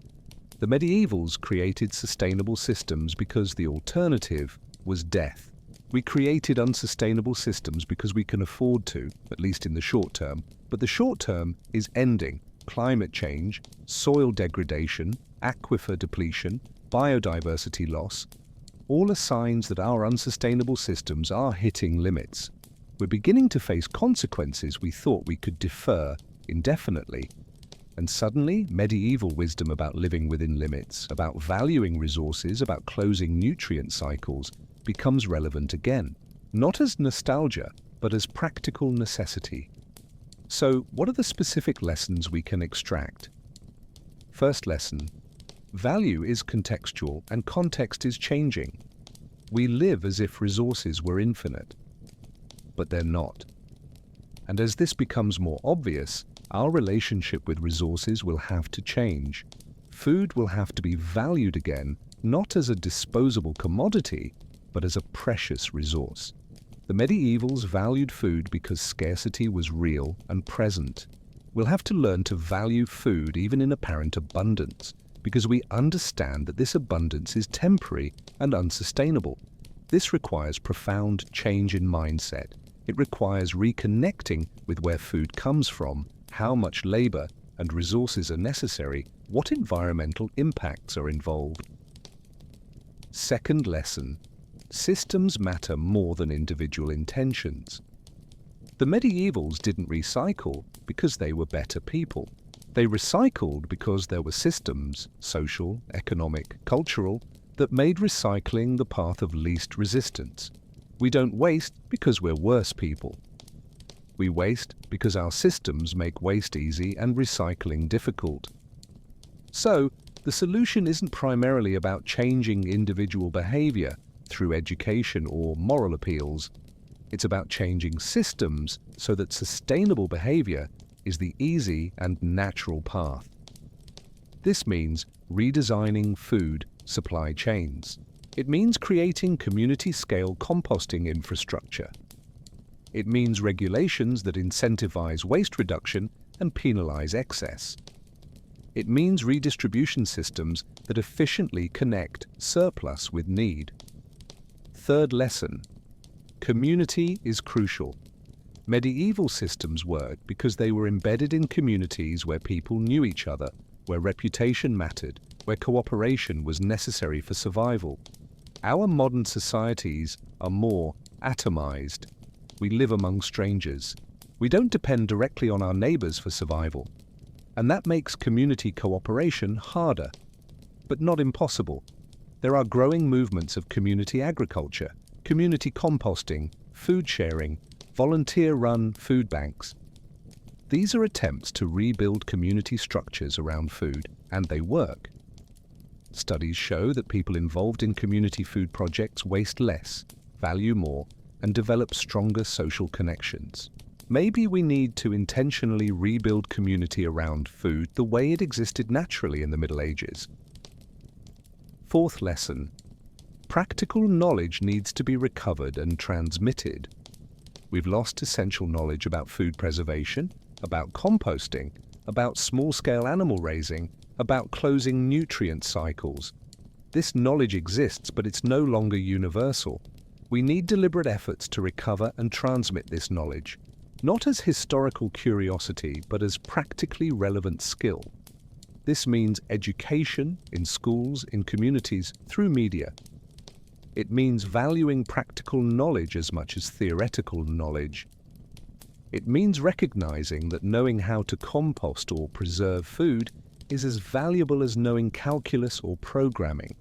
The medievals created sustainable systems because the alternative was death. We created unsustainable systems because we can afford to, at least in the short term. But the short term is ending. Climate change, soil degradation, aquifer depletion, biodiversity loss, all are signs that our unsustainable systems are hitting limits. We're beginning to face consequences we thought we could defer indefinitely. And suddenly, medieval wisdom about living within limits, about valuing resources, about closing nutrient cycles, becomes relevant again, not as nostalgia, but as practical necessity. So, what are the specific lessons we can extract? First lesson: value is contextual and context is changing. We live as if resources were infinite, but they're not. And as this becomes more obvious, our relationship with resources will have to change. Food will have to be valued again, not as a disposable commodity, but as a precious resource. The medievals valued food because scarcity was real and present. We'll have to learn to value food even in apparent abundance, because we understand that this abundance is temporary and unsustainable. This requires profound change in mindset. It requires reconnecting with where food comes from, how much labor and resources are necessary, what environmental impacts are involved. Second lesson: systems matter more than individual intentions. The medievals didn't recycle because they were better people. They recycled because there were systems, social, economic, cultural, that made recycling the path of least resistance. We don't waste because we're worse people. We waste because our systems make waste easy and recycling difficult. So, the solution isn't primarily about changing individual behavior through education or moral appeals. It's about changing systems so that sustainable behavior is the easy and natural path. This means redesigning food supply chains. It means creating community-scale composting infrastructure. It means regulations that incentivize waste reduction and penalize excess. It means redistribution systems that efficiently connect surplus with need. Third lesson: community is crucial. Medieval systems worked because they were embedded in communities where people knew each other, where reputation mattered, where cooperation was necessary for survival. Our modern societies are more atomized. We live among strangers. We don't depend directly on our neighbors for survival, and that makes community cooperation harder, but not impossible. There are growing movements of community agriculture, community composting, food sharing, volunteer-run food banks. These are attempts to rebuild community structures around food, and they work. Studies show that people involved in community food projects waste less, value more, and develop stronger social connections. Maybe we need to intentionally rebuild community around food the way it existed naturally in the Middle Ages. Fourth lesson: practical knowledge needs to be recovered and transmitted. We've lost essential knowledge about food preservation, about composting, about small-scale animal raising, about closing nutrient cycles. This knowledge exists, but it's no longer universal. We need deliberate efforts to recover and transmit this knowledge, not as historical curiosity, but as practically relevant skill. This means education in schools, in communities, through media. It means valuing practical knowledge as much as theoretical knowledge. It means recognizing that knowing how to compost or preserve food is as valuable as knowing calculus or programming.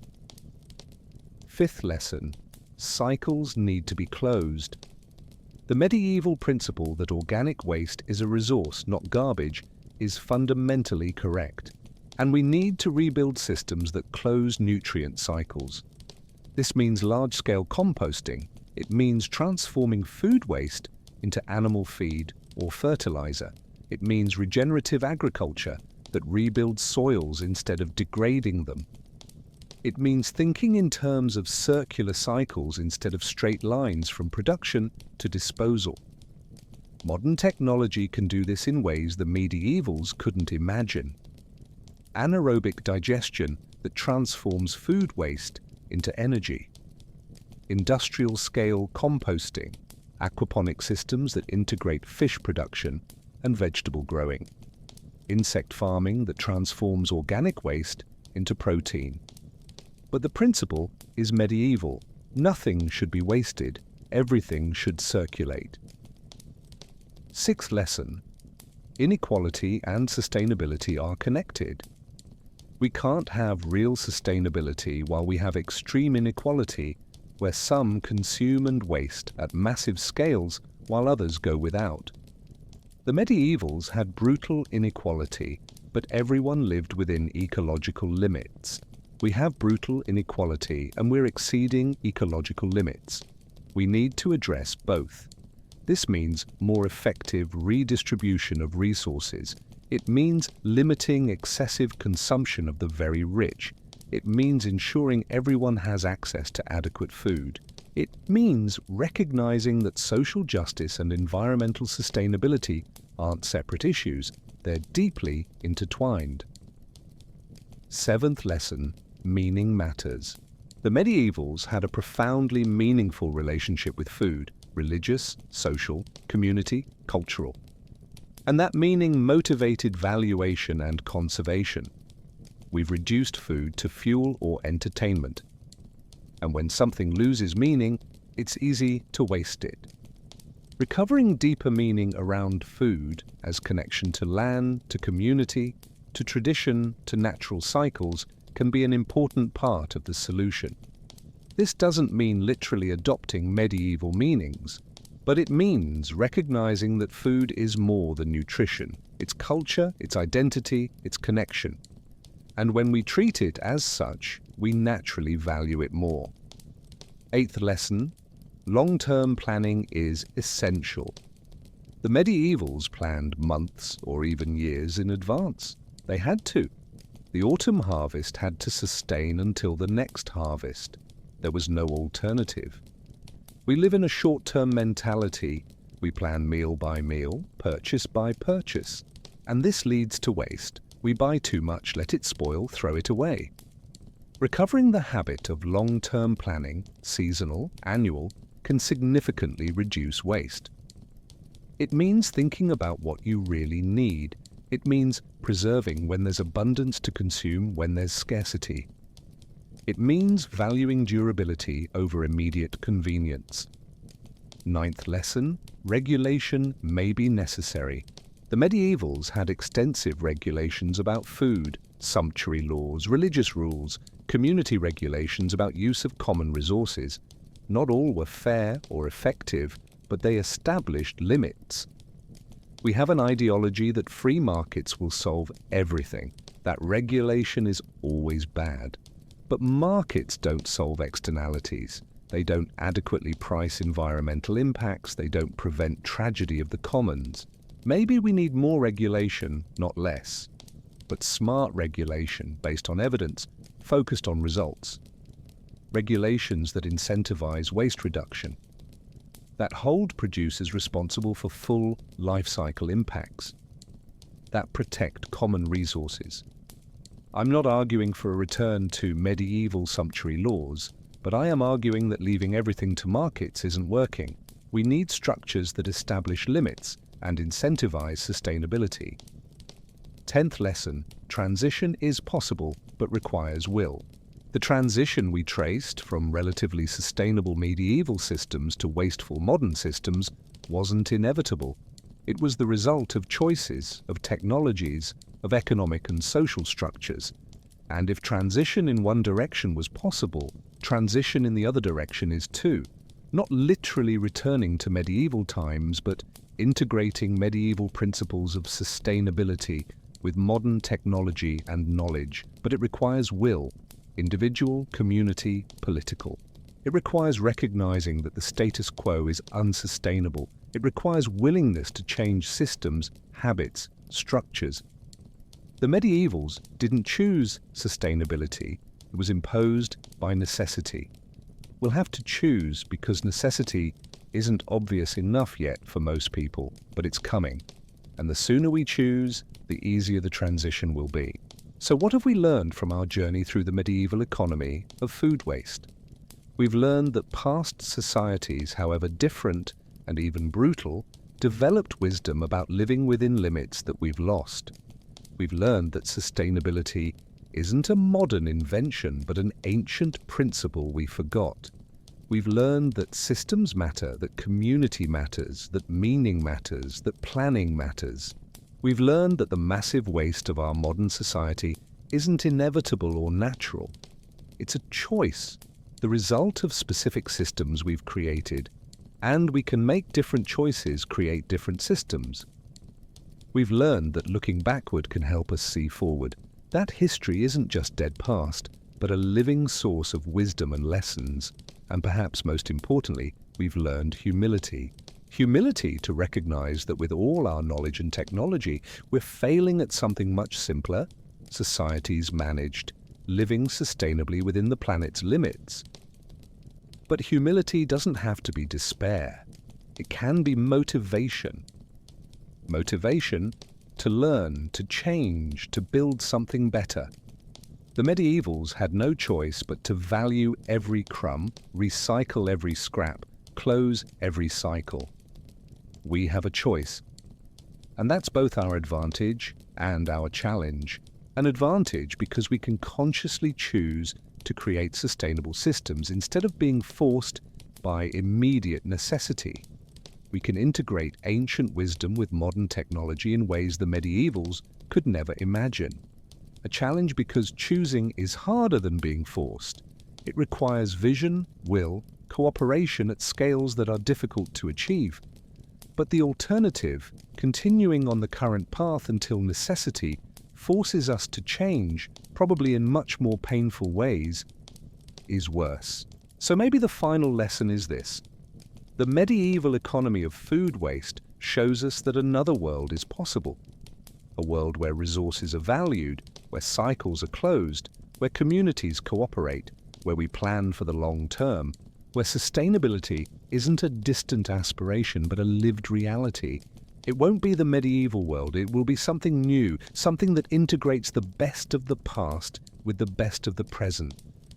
Fifth lesson: cycles need to be closed. The medieval principle that organic waste is a resource, not garbage, is fundamentally correct, and we need to rebuild systems that close nutrient cycles. This means large-scale composting. It means transforming food waste into animal feed or fertilizer. It means regenerative agriculture that rebuilds soils instead of degrading them. It means thinking in terms of circular cycles instead of straight lines from production to disposal. Modern technology can do this in ways the medievals couldn't imagine. Anaerobic digestion that transforms food waste into energy. Industrial-scale composting, aquaponic systems that integrate fish production and vegetable growing. Insect farming that transforms organic waste into protein. But the principle is medieval. Nothing should be wasted. Everything should circulate. Sixth lesson: inequality and sustainability are connected. We can't have real sustainability while we have extreme inequality, where some consume and waste at massive scales while others go without. The medievals had brutal inequality, but everyone lived within ecological limits. We have brutal inequality and we're exceeding ecological limits. We need to address both. This means more effective redistribution of resources. It means limiting excessive consumption of the very rich. It means ensuring everyone has access to adequate food. It means recognizing that social justice and environmental sustainability aren't separate issues. They're deeply intertwined. Seventh lesson: meaning matters. The medievals had a profoundly meaningful relationship with food: religious, social, community, cultural. And that meaning motivated valuation and conservation. We've reduced food to fuel or entertainment. And when something loses meaning, it's easy to waste it. Recovering deeper meaning around food as connection to land, to community, to tradition, to natural cycles can be an important part of the solution. This doesn't mean literally adopting medieval meanings, but it means recognizing that food is more than nutrition. It's culture, it's identity, it's connection. And when we treat it as such, we naturally value it more. Eighth lesson: long-term planning is essential. The medievals planned months or even years in advance. They had to. The autumn harvest had to sustain until the next harvest. There was no alternative. We live in a short-term mentality. We plan meal by meal, purchase by purchase. And this leads to waste. We buy too much, let it spoil, throw it away. Recovering the habit of long-term planning, seasonal, annual, can significantly reduce waste. It means thinking about what you really need. It means preserving when there's abundance to consume when there's scarcity. It means valuing durability over immediate convenience. Ninth lesson, regulation may be necessary. The medievals had extensive regulations about food, sumptuary laws, religious rules, community regulations about use of common resources. Not all were fair or effective, but they established limits. We have an ideology that free markets will solve everything, that regulation is always bad. But markets don't solve externalities. They don't adequately price environmental impacts, they don't prevent tragedy of the commons. Maybe we need more regulation, not less. But smart regulation, based on evidence, focused on results. Regulations that incentivize waste reduction. That hold producers responsible for full life cycle impacts. That protect common resources. I'm not arguing for a return to medieval sumptuary laws, but I am arguing that leaving everything to markets isn't working. We need structures that establish limits and incentivize sustainability. 10th lesson, transition is possible but requires will. The transition we traced from relatively sustainable medieval systems to wasteful modern systems wasn't inevitable. It was the result of choices, of technologies, of economic and social structures. And if transition in one direction was possible, transition in the other direction is too. Not literally returning to medieval times, but integrating medieval principles of sustainability with modern technology and knowledge. But it requires will, individual, community, political. It requires recognizing that the status quo is unsustainable. It requires willingness to change systems, habits, structures. The medievals didn't choose sustainability. It was imposed by necessity. We'll have to choose because necessity isn't obvious enough yet for most people, but it's coming. And the sooner we choose, the easier the transition will be. So what have we learned from our journey through the medieval economy of food waste? We've learned that past societies, however different and even brutal, developed wisdom about living within limits that we've lost. We've learned that sustainability isn't a modern invention, but an ancient principle we forgot. We've learned that systems matter, that community matters, that meaning matters, that planning matters. We've learned that the massive waste of our modern society isn't inevitable or natural. It's a choice, the result of specific systems we've created, and we can make different choices create different systems. We've learned that looking backward can help us see forward. That history isn't just dead past, but a living source of wisdom and lessons. And perhaps most importantly, we've learned humility. Humility to recognize that with all our knowledge and technology, we're failing at something much simpler: societies managed, living sustainably within the planet's limits. But humility doesn't have to be despair. It can be motivation. Motivation to learn, to change, to build something better. The medievals had no choice but to value every crumb, recycle every scrap, close every cycle. We have a choice. And that's both our advantage and our challenge. An advantage because we can consciously choose to create sustainable systems instead of being forced by immediate necessity. We can integrate ancient wisdom with modern technology in ways the medievals could never imagine. A challenge because choosing is harder than being forced. It requires vision, will, cooperation at scales that are difficult to achieve. But the alternative, continuing on the current path until necessity, forces us to change, probably in much more painful ways, is worse. So maybe the final lesson is this. The medieval economy of food waste shows us that another world is possible. A world where resources are valued, where cycles are closed, where communities cooperate, where we plan for the long term, where sustainability isn't a distant aspiration but a lived reality. It won't be the medieval world, it will be something new, something that integrates the best of the past with the best of the present,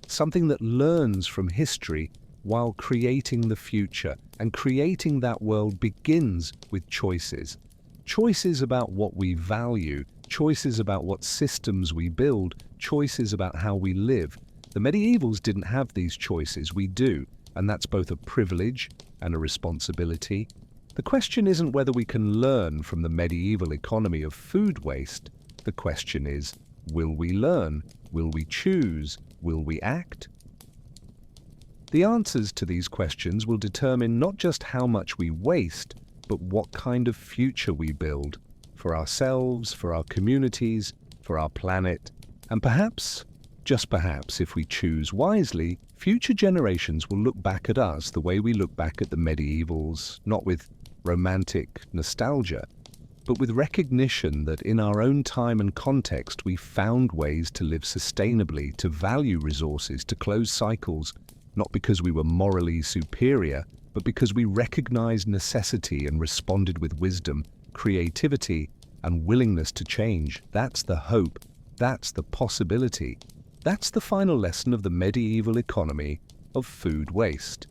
something that learns from history while creating the future. And creating that world begins with choices. Choices about what we value, choices about what systems we build, choices about how we live. The medievals didn't have these choices, we do, and that's both a privilege and a responsibility. The question isn't whether we can learn from the medieval economy of food waste. The question is, will we learn? Will we choose? Will we act? The answers to these questions will determine not just how much we waste, but what kind of future we build for ourselves, for our communities, for our planet, and perhaps, just perhaps, if we choose wisely, future generations will look back at us the way we look back at the medievals, not with romantic nostalgia, but with recognition that in our own time and context we found ways to live sustainably, to value resources, to close cycles, not because we were morally superior, but because we recognized necessity and responded with wisdom, creativity, and willingness to change. That's the hope. That's the possibility. That's the final lesson of the medieval economy of food waste.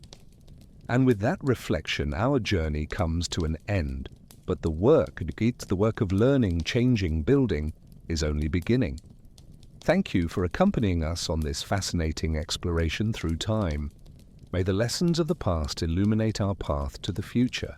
And with that reflection, our journey comes to an end. But the work of learning, changing, building, is only beginning. Thank you for accompanying us on this fascinating exploration through time. May the lessons of the past illuminate our path to the future.